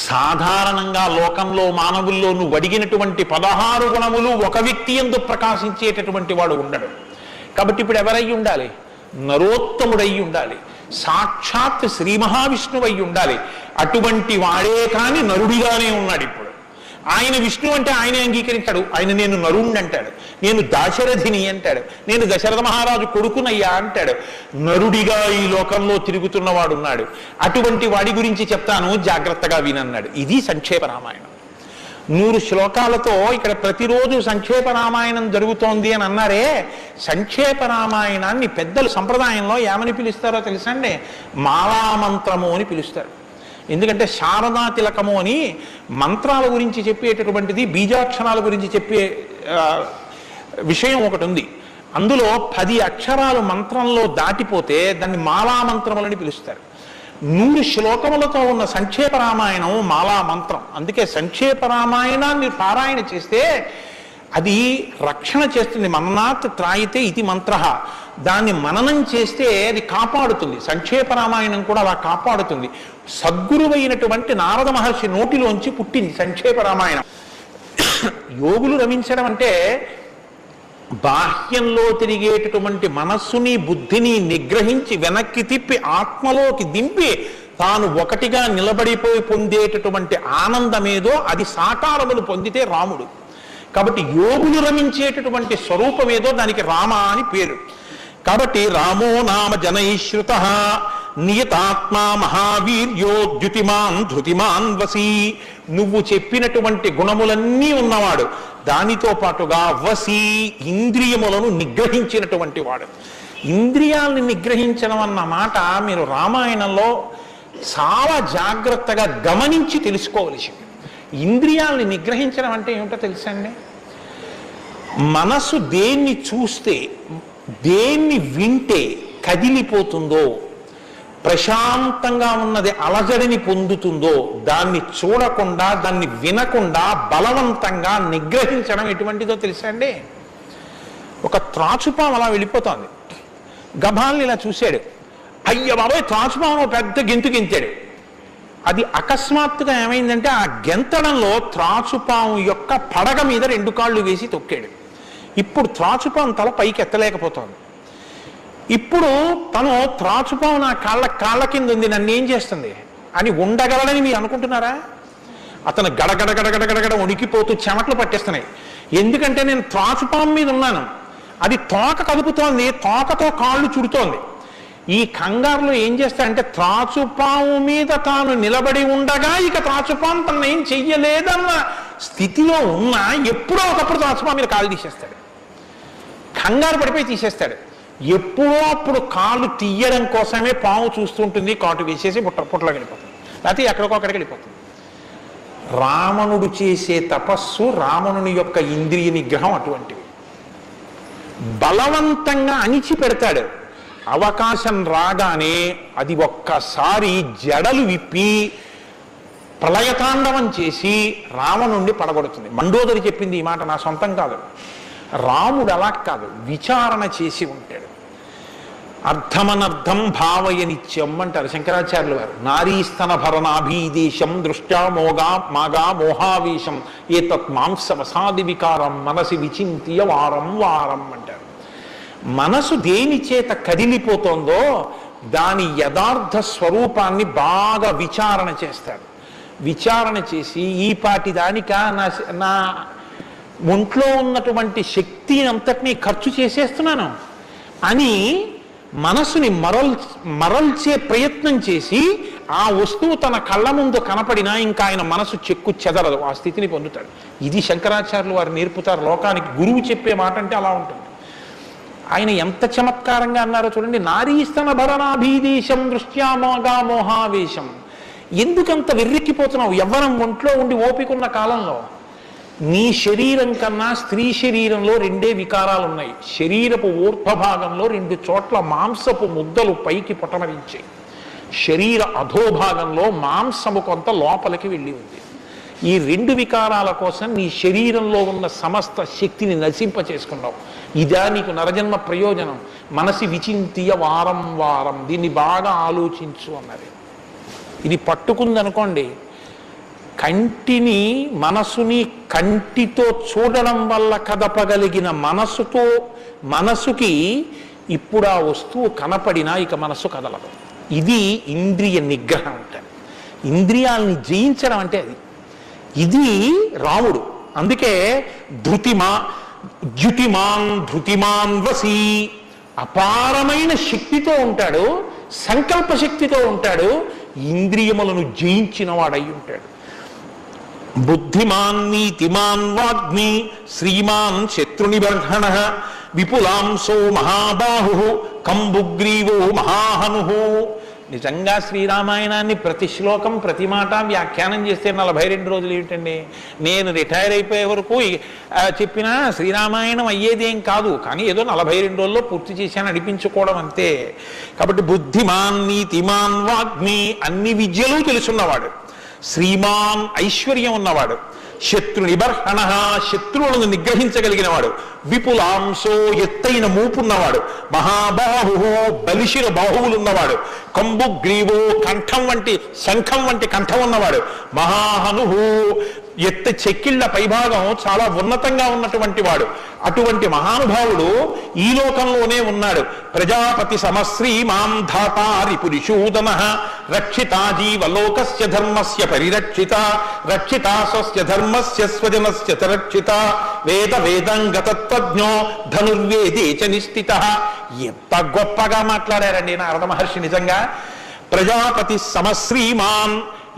సాధారణంగా లోకంలో మానవుల్లో నువ్వు అడిగినటువంటి 16 గుణములు ఒక వ్యక్తి యందు ప్రకాశించేటటువంటి వాడు ఉండడు. కాబట్టి ఇప్పుడు ఎవరై ఉండాలి? నరోత్తముడై ఉండాలి, సాక్షాత్ శ్రీ మహావిష్ణువు అయి ఉండాలి. అటువంటి వాడే కాని నరుడిగానే ఉన్నాడు ఇప్పుడు. ఆయన విష్ణు అంటే ఆయనే అంగీకరించాడు. ఆయన నేను నరుణ్ణి అంటాడు, నేను దాశరథిని అంటాడు, నేను దశరథ మహారాజు కొడుకునయ్యా అంటాడు. నరుడిగా ఈ లోకంలో తిరుగుతున్నవాడు ఉన్నాడు. అటువంటి వాడి గురించి చెప్తాను, జాగ్రత్తగా వినన్నాడు. ఇది సంక్షేప రామాయణం. 100 శ్లోకాలతో ఇక్కడ ప్రతిరోజు సంక్షేప రామాయణం జరుగుతోంది అని అన్నారే. సంక్షేప రామాయణాన్ని పెద్దలు సంప్రదాయంలో ఏమని పిలుస్తారో తెలుసండి? మాలామంత్రము అని పిలుస్తారు. ఎందుకంటే శారదా తిలకము అని మంత్రాల గురించి చెప్పేటటువంటిది, బీజాక్షరాల గురించి చెప్పే విషయం ఒకటి ఉంది. అందులో 10 అక్షరాలు మంత్రంలో దాటిపోతే దాన్ని మాలామంత్రములని పిలుస్తారు. 100 శ్లోకములతో ఉన్న సంక్షేప రామాయణం మాలా మంత్రం. అందుకే సంక్షేప రామాయణాన్ని పారాయణ చేస్తే అది రక్షణ చేస్తుంది. మననాత్ త్రాయితే ఇది మంత్ర. దాన్ని మననం చేస్తే అది కాపాడుతుంది. సంక్షేప రామాయణం కూడా అలా కాపాడుతుంది. సద్గురువైనటువంటి నారద మహర్షి నోటిలోంచి పుట్టింది సంక్షేప రామాయణం. యోగులు రమించడం అంటే బాహ్యంలో తిరిగేటటువంటి మనస్సుని బుద్ధిని నిగ్రహించి వెనక్కి తిప్పి ఆత్మలోకి దింపి తాను ఒకటిగా నిలబడిపోయి పొందేటటువంటి ఆనందమేదో అది సాకారములు పొందితే రాముడు. కాబట్టి యోగులు రమించేటటువంటి స్వరూపమేదో దానికి రామ అని పేరు. కాబట్టి రామో నామ జనైశ్రుత నియతాత్మా మహావీర్యో ద్యుతిమాన్ ధృతిమాన్ వసి. నువ్వు చెప్పినటువంటి గుణములన్నీ ఉన్నవాడు, దానితో పాటుగా వసి ఇంద్రియములను నిగ్రహించినటువంటి వాడు. ఇంద్రియాలను నిగ్రహించడం అన్న మాట మీరు రామాయణంలో చాలా జాగ్రత్తగా గమనించి తెలుసుకోవలసింది. ఇంద్రియాలని నిగ్రహించడం అంటే ఏమిటో తెలుసండి? మనసు దేన్ని చూస్తే, దేన్ని వింటే కదిలిపోతుందో, ప్రశాంతంగా ఉన్నది అలజడిని పొందుతుందో దాన్ని చూడకుండా, దాన్ని వినకుండా బలవంతంగా నిగ్రహించడం ఎటువంటిదో తెలుసా అండి? ఒక త్రాచుపాము అలా వెళ్ళిపోతుంది, గభాల్ని ఇలా చూశాడు, అయ్య బాబాయ్ త్రాచుపాము పెద్ద గెంతు గెంతాడు. అది అకస్మాత్తుగా ఏమైందంటే ఆ గెంతడంలో త్రాచుపాము యొక్క పడగ మీద 2 కాళ్ళు వేసి తొక్కాడు. ఇప్పుడు త్రాచుపాము తల పైకి ఎత్తలేకపోతుంది. ఇప్పుడు తను త్రాచుపాము నా కాళ్ళ కింద ఉంది, నన్ను ఏం చేస్తుంది అని ఉండగలడని మీరు అనుకుంటున్నారా? అతను గడగడగడగడగడ ఉడికిపోతూ చెమటలు పట్టేస్తున్నాయి. ఎందుకంటే నేను త్రాచుపాము మీద ఉన్నాను, అది తోక కదుపుతోంది, తోకతో కాళ్ళు చుడుతోంది. ఈ కంగారులో ఏం చేస్తాడంటే త్రాచుపాము మీద తాను నిలబడి ఉండగా ఇక త్రాచుపాము తను ఏం చెయ్యలేదన్న స్థితిలో ఉన్నా ఎప్పుడో ఒకప్పుడు త్రాచుపాము మీద కాళ్ళు తీసేస్తాడు, కంగారు పడిపోయి తీసేస్తాడు. ఎప్పుడో అప్పుడు కాళ్ళు తీయడం కోసమే పాము చూస్తుంటుంది, కాటు వేసేసి పుట్టలోకి వెళ్ళిపోతుంది, లేకపోతే ఎక్కడికో వెళ్ళిపోతుంది. రావణుడు చేసే తపస్సు, రావణుని యొక్క ఇంద్రియ నిగ్రహం అటువంటివి. బలవంతంగా అణిచి పెడతాడు. అవకాశం రాగానే అది ఒక్కసారి జడలు విప్పి ప్రళయతాండవం చేసి రావణుణ్ణి పడగొడుతుంది. మండోదరి చెప్పింది ఈ మాట, నా సొంతం కాదు. రాముడు అలా కాదు, విచారణ చేసి ఉంటాడు. అర్థమనర్థం భావయనిత్యం అంటారు శంకరాచార్యులు వారు. నారీస్తన భరణాభీదేశం దృష్ట్యా మాగా మోహావేశం ఏతత్ మాంసవసాది వికారం మనసి విచింత్య వారం వారం అంటారు. మనసు దేని చేత కదిలిపోతుందో దాని యథార్థ స్వరూపాన్ని బాగా విచారణ చేస్తాడు. విచారణ చేసి ఈ పాటి దానిక నా ఒంట్లో ఉన్నటువంటి శక్తి అంతటినీ ఖర్చు చేసేస్తున్నాను అని మనసుని మరల్చే ప్రయత్నం చేసి ఆ వస్తువు తన కళ్ళ ముందు కనపడినా ఇంకా ఆయన మనసు చెక్కు చెదరదు, ఆ స్థితిని పొందుతాడు. ఇది శంకరాచార్యులు వారు నేర్పుతారు లోకానికి. గురువు చెప్పే మాట అంటే అలా ఉంటుంది. ఆయన ఎంత చమత్కారంగా అన్నారో చూడండి. నారీస్తన భరణాభీదేశం దృష్ట్యా మోగా మోహావేశం. ఎందుకంత వెర్రెక్కిపోతున్నావు? యవ్వనం ఒంట్లో ఉండి ఓపికన్న కాలంలో నీ శరీరం కన్నా స్త్రీ శరీరంలో 2 వికారాలు ఉన్నాయి. శరీరపు ఊర్ధ్వభాగంలో 2 చోట్ల మాంసపు ముద్దలు పైకి పొటమరించాయి. శరీర అధోభాగంలో మాంసము కొంత లోపలికి వెళ్ళి ఉంది. ఈ 2 వికారాల కోసం నీ శరీరంలో ఉన్న సమస్త శక్తిని నశింప చేసుకున్నావు. ఇదా నీకు నరజన్మ ప్రయోజనం? మనసి విచింత్య వారం వారం, దీన్ని బాగా ఆలోచించు అన్నది. ఇది పట్టుకుందనుకోండి, కంటిని మనసుని కంటితో చూడడం వల్ల కదపగలిగిన మనసుకి ఇప్పుడు ఆ వస్తువు కనపడినా ఇక మనసు కదలదు. ఇది ఇంద్రియ నిగ్రహం అంటే. ఇంద్రియాలని జయించడం అంటే అది. ఇది రాముడు. అందుకే ధృతిమాన్ వసి, అపారమైన శక్తితో ఉంటాడు, సంకల్ప శక్తితో ఉంటాడు, ఇంద్రియములను జయించిన వాడై ఉంటాడు. బుద్ధిమాన్ నీతిమాన్ వాగ్మి శ్రీమాన్ శత్రునిబర్హణ విపులాంసో మహాబాహు కంబుగ్రీవో మహాహను. నిజంగా శ్రీరామాయణాన్ని ప్రతి శ్లోకం ప్రతి మాట వ్యాఖ్యానం చేస్తే 42 రోజులు ఏమిటండి? నేను రిటైర్ అయిపోయే వరకు చెప్పినా శ్రీరామాయణం అయ్యేదేం కాదు, కానీ ఏదో 42 రోజుల్లో పూర్తి చేశాను అనిపించుకోవడం అంతే. కాబట్టి బుద్ధిమాన్ నీతిమాన్ వాగ్మి, అన్ని విద్యలు తెలుసున్నవాడు, శ్రీమాన్ ఐశ్వర్యం ఉన్నవాడు, శత్రు నిబర్హణ శత్రువులను నిగ్రహించగలిగిన వాడు, విపులాంశో ఎత్తైన మూపున్నవాడు, మహాబాహు బలిశిర బాహువులున్నవాడు, కంబుగ్రీవో శంఖం వంటి కంఠం ఉన్నవాడు, మహాహను ఎత్త చెక్కిళ్ల పైభాగం చాలా ఉన్నతంగా ఉన్నటువంటి వాడు. అటువంటి మహానుభావుడు ఈ లోకంలోనే ఉన్నాడు. ప్రజాపతి సమశ్రీమాం ధాతారి పురుషూదన రక్షితా జీవలోకస్య ధర్మస్య పరిరక్షిత రక్షితా స్వస్య ధర్మస్య స్వజనస్య రక్షిత వేదంగతత్వజ్ఞో ధనుర్వేదే చ నిష్ఠిత. ఎంత గొప్పగా మాట్లాడారండి నారద మహర్షి. నిజంగా ప్రజాపతి సమశ్రీమాన్,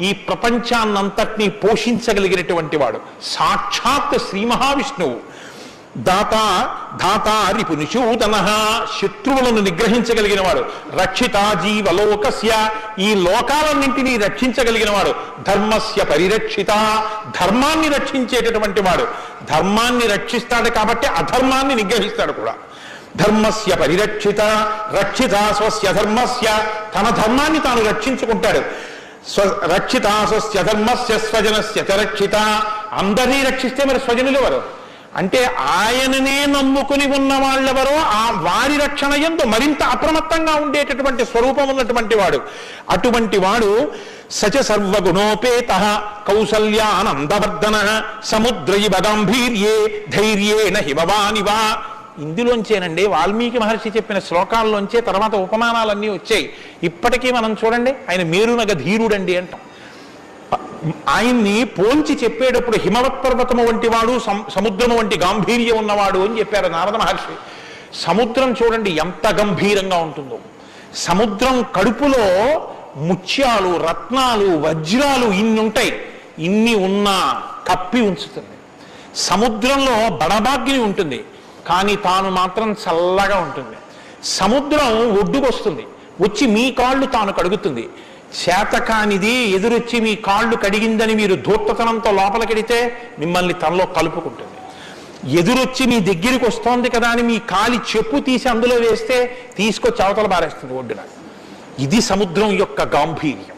ఈ ప్రపంచాన్నంతటినీ పోషించగలిగినటువంటి వాడు, సాక్షాత్ శ్రీ మహావిష్ణువు. ధాతారి పునిషూదన శత్రువులను నిగ్రహించగలిగిన వాడు, రక్షితా జీవలోకస్య ఈ లోకాలన్నింటినీ రక్షించగలిగిన వాడు, ధర్మస్య పరిరక్షిత ధర్మాన్ని రక్షించేటటువంటి వాడు. ధర్మాన్ని రక్షిస్తాడు కాబట్టి అధర్మాన్ని నిగ్రహిస్తాడు కూడా. ధర్మస్య పరిరక్షిత రక్షిత స్వస్య ధర్మస్య, తన ధర్మాన్ని తాను రక్షించుకుంటాడు. రక్షిత స్వస్య ధర్మస్య స్వజనస్య చ రక్షిత, అందరినీ రక్షిస్తే మరి స్వజనులు ఎవరు అంటే ఆయననే నమ్ముకుని ఉన్న వాళ్ళెవరో ఆ వారి రక్షణ యందు మరింత అప్రమత్తంగా ఉండేటటువంటి స్వరూపం ఉన్నటువంటి వాడు. అటువంటి వాడు సచ సర్వగుణోపేత కౌసల్యానందవర్ధన సముద్రయివ గాంభీర్యే ధైర్యేణ హిమవానివా. ఇందులోంచేనండి వాల్మీకి మహర్షి చెప్పిన శ్లోకాల్లోంచే తర్వాత ఉపమానాలన్నీ వచ్చాయి. ఇప్పటికీ మనం చూడండి ఆయన మేరునగ ధీరుడండి అంటాం. ఆయన్ని పోల్చి చెప్పేటప్పుడు హిమవత్ పర్వతము వంటి వాడు, సముద్రము వంటి గాంభీర్యం ఉన్నవాడు అని చెప్పారు నారద మహర్షి. సముద్రం చూడండి ఎంత గంభీరంగా ఉంటుందో. సముద్రం కడుపులో ముత్యాలు, రత్నాలు, వజ్రాలు ఇన్ని ఉంటాయి. ఇన్ని ఉన్నా కప్పి ఉంచుతుంది. సముద్రంలో బడబాగ్ని ఉంటుంది, కానీ తాను మాత్రం చల్లగా ఉంటుంది. సముద్రం ఒడ్డుకొస్తుంది, వచ్చి మీ కాళ్ళు తాను కడుగుతుంది. శాతకానిది ఎదురొచ్చి మీ కాళ్ళు కడిగిందని మీరు ధూర్తతనంతో లోపలికెడితే మిమ్మల్ని తనలో కలుపుకుంటుంది. ఎదురొచ్చి మీ దగ్గరికి వస్తోంది కదా అని మీ కాలి చెప్పు తీసి అందులో వేస్తే తీసుకొచ్చి అవతల బారేస్తుంది ఒడ్డున. ఇది సముద్రం యొక్క గాంభీర్యం.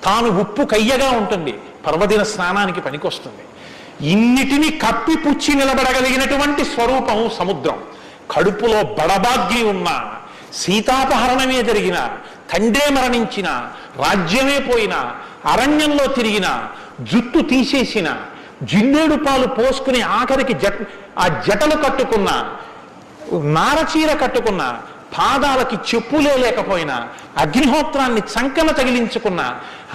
తాను ఉప్పు కయ్యగా ఉంటుంది, పర్వదిన స్నానానికి పనికొస్తుంది. ఇన్నిటిని కప్పిపుచ్చి నిలబడగలిగినటువంటి స్వరూపం సముద్రం. కడుపులో బడబాగ్ని ఉన్న, సీతాపహరణమే జరిగిన, తండ్రే మరణించిన, రాజ్యమే పోయిన, అరణ్యంలో తిరిగిన, జుట్టు తీసేసిన, జిల్లేడు పాలు పోసుకుని ఆఖరికి ఆ జటలు కట్టుకున్న, నారచీర కట్టుకున్న, పాదాలకి చెప్పులే లేకపోయినా, అగ్నిహోత్రాన్ని చంకన తగిలించుకున్న,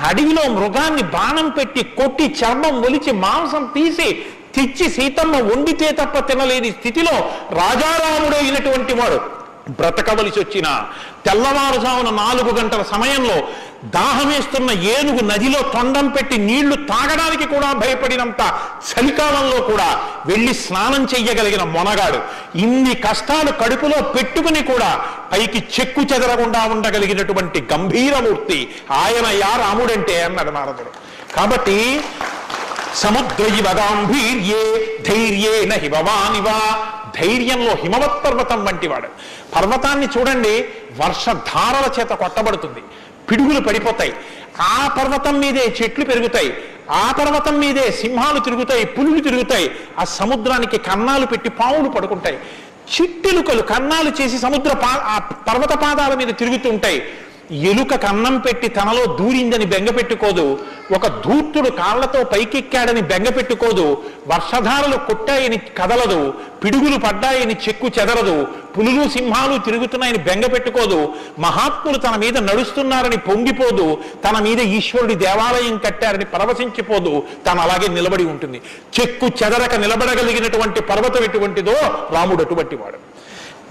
అడవిలో మృగాన్ని బాణం పెట్టి కొట్టి చర్మం ఒలిచి మాంసం తీసి తెచ్చి సీతమ్మ వండితే తప్ప తినలేని స్థితిలో రాజారాముడైనటువంటి వాడు బ్రతకవలసి వచ్చిన తెల్లవారుజామున 4 గంటల సమయంలో దాహమేస్తున్న ఏనుగు నదిలో తొండం పెట్టి నీళ్లు తాగడానికి కూడా భయపడినంత చలికాలంలో కూడా వెళ్ళి స్నానం చెయ్యగలిగిన మొనగాడు. ఇన్ని కష్టాలు కడుపులో పెట్టుకుని కూడా పైకి చెక్కు చెదరకుండా ఉండగలిగినటువంటి గంభీరమూర్తి ఆయన యా రాముడంటే అన్నాడు నారదుడు. కాబట్టి సముద్రయివ గాంభీర్యే ధైర్యేణ హిమవానివా, ధైర్యంలో హిమవత్ పర్వతం వంటివాడు. పర్వతాన్ని చూడండి, వర్షధారల చేత కొట్టబడుతుంది, పిడుగులు పడిపోతాయి. ఆ పర్వతం మీదే చెట్లు పెరుగుతాయి, ఆ పర్వతం మీదే సింహాలు తిరుగుతాయి, పులులు తిరుగుతాయి. ఆ సముద్రానికి కన్నాలు పెట్టి పావులు పడుకుంటాయి. చిట్టెలుకలు కన్నాలు చేసి ఆ పర్వత పాదాల మీద తిరుగుతుంటాయి. ఎలుక కన్నం పెట్టి తనలో దూరిందని బెంగపెట్టుకోదు, ఒక ధూర్తుడు కాళ్లతో పైకెక్కాడని బెంగపెట్టుకోదు, వర్షధారలు కొట్టాయని కదలదు, పిడుగులు పడ్డాయని చెక్కు చెదరదు, పులులు సింహాలు తిరుగుతున్నాయని బెంగపెట్టుకోదు, మహాత్ములు తన మీద నడుస్తున్నారని పొంగిపోదు, తన మీద ఈశ్వరుడి దేవాలయం కట్టారని పరవశించిపోదు, తను అలాగే నిలబడి ఉంటుంది. చెక్కు చెదరక నిలబడగలిగినటువంటి పర్వతం ఎటువంటిదో రాముడు అటువంటి వాడు.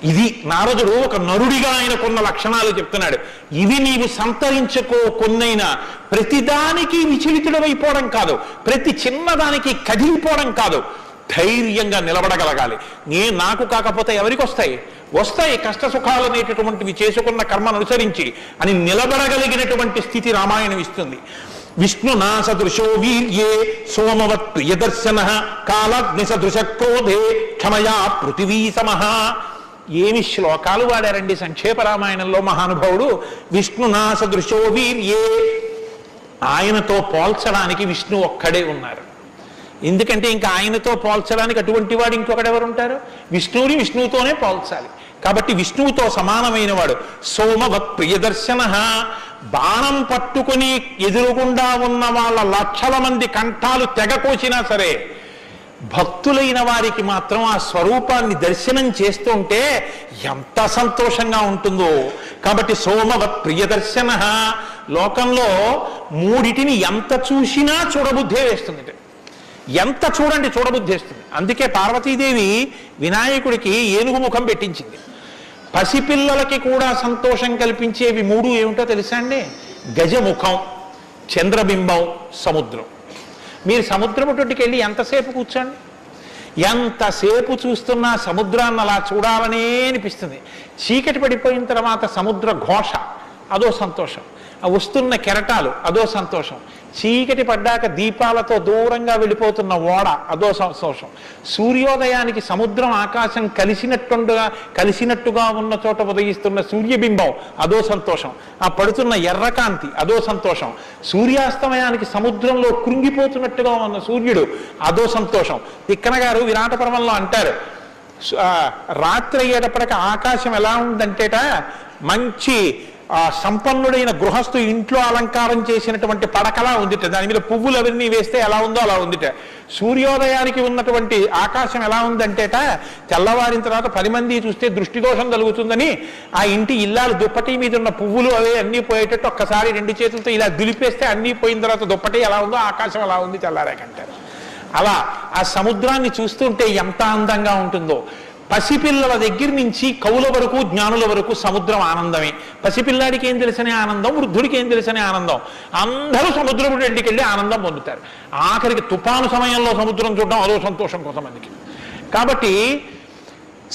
ఇది నారదుడు ఒక నరుడిగా ఆయనకున్న లక్షణాలు చెప్తున్నాడు. ఇవి నీవు సంతరించుకో, కొన్నైనా ప్రతిదానికి విచలితుడమైపోవడం కాదు, ప్రతి చిన్నదానికి కదిలిపోవడం కాదు, ధైర్యంగా నిలబడగలగాలి. నాకు కాకపోతే ఎవరికి వస్తాయి కష్ట సుఖాలు అనేటటువంటివి చేసుకున్న కర్మను అనుసరించి అని నిలబడగలిగినటువంటి స్థితి రామాయణం ఇస్తుంది. విష్ణునా సదృశో వీర్యే సోమవత్ ప్రియదర్శన కాలాగ్ని సదృశ క్రోధే క్షమయా పృథివీ సమః. ఏమి శ్లోకాలు వాడారండి సంక్షేప రామాయణంలో మహానుభావుడు. విష్ణునా సదృశో వీర్యే, ఆయనతో పోల్చడానికి విష్ణు ఒక్కడే ఉన్నారు. ఎందుకంటే ఇంకా ఆయనతో పోల్చడానికి అటువంటి వాడు ఇంకొకడెవరు ఉంటారు? విష్ణువుని విష్ణువుతోనే పోల్చాలి. కాబట్టి విష్ణువుతో సమానమైన వాడు. సోమవత్ ప్రియదర్శన, బాణం పట్టుకుని ఎదురుగుండా ఉన్న వాళ్ళ లక్షల మంది కంఠాలు తెగకోసినా సరే భక్తులైన వారికి మాత్రం ఆ స్వరూపాన్ని దర్శనం చేస్తుంటే ఎంత సంతోషంగా ఉంటుందో. కాబట్టి సోమవత్ ప్రియదర్శన, లోకంలో మూడిటిని ఎంత చూసినా చూడబుద్ధే వేస్తుంది. ఎంత చూడండి చూడబుద్ధి వేస్తుంది. అందుకే పార్వతీదేవి వినాయకుడికి ఏనుగు ముఖం పెట్టించింది. పసిపిల్లలకి కూడా సంతోషం కల్పించేవి 3 ఏమిటో తెలుసా అండి? గజముఖం, చంద్రబింబం, సముద్రం. మీరు సముద్రం ఒడ్డుకి వెళ్ళి ఎంతసేపు కూర్చోండి, ఎంతసేపు చూస్తున్నా సముద్రాన్ని అలా చూడాలనే అనిపిస్తుంది. చీకటి పడిపోయిన తర్వాత సముద్ర ఘోష, అదో సంతోషం. ఆ వస్తున్న కెరటాలు అదో సంతోషం. చీకటి పడ్డాక దీపాలతో దూరంగా వెళ్ళిపోతున్న ఓడ అదో సంతోషం. సూర్యోదయానికి సముద్రం ఆకాశం కలిసినట్టుగా ఉన్న చోట ఉదయిస్తున్న సూర్యబింబం అదో సంతోషం. ఆ పడుతున్న ఎర్రకాంతి అదో సంతోషం. సూర్యాస్తమయానికి సముద్రంలో కృంగిపోతున్నట్టుగా ఉన్న సూర్యుడు అదో సంతోషం. తిక్కన గారు విరాట పర్వంలో అంటారు, రాత్రి అయ్యేటప్పటికి ఆకాశం ఎలా ఉందంటేట మంచి సంపన్నుడైన గృహస్థు ఇంట్లో అలంకారం చేసినటువంటి పడకలా ఉందిట. దాని మీద పువ్వులు అవన్నీ వేస్తే ఎలా ఉందో అలా ఉందిట. సూర్యోదయానికి ఉన్నటువంటి ఆకాశం ఎలా ఉందంటేట తెల్లవారిన తర్వాత 10 మంది చూస్తే దృష్టి దోషం కలుగుతుందని ఆ ఇంటి ఇల్లాలు దుప్పటి మీద ఉన్న పువ్వులు అవే అన్నీ పోయేటట్టు ఒక్కసారి 2 చేతులతో ఇలా దులిపేస్తే అన్నీ పోయిన తర్వాత దుప్పటి ఎలా ఉందో ఆకాశం ఎలా ఉంది తెల్లారాకంటారు. అలా ఆ సముద్రాన్ని చూస్తుంటే ఎంత అందంగా ఉంటుందో. పసిపిల్లల దగ్గర నుంచి కవుల వరకు జ్ఞానుల వరకు సముద్రం ఆనందమే. పసిపిల్లాడికి ఏం తెలిసనే ఆనందం, వృద్ధుడికి ఏం తెలిసనే ఆనందం. అందరూ సముద్రం ఇంటికి వెళ్ళి ఆనందం పొందుతారు. ఆఖరికి తుఫాను సమయంలో సముద్రం చూడడం అదో సంతోషం కొంతమందికి. కాబట్టి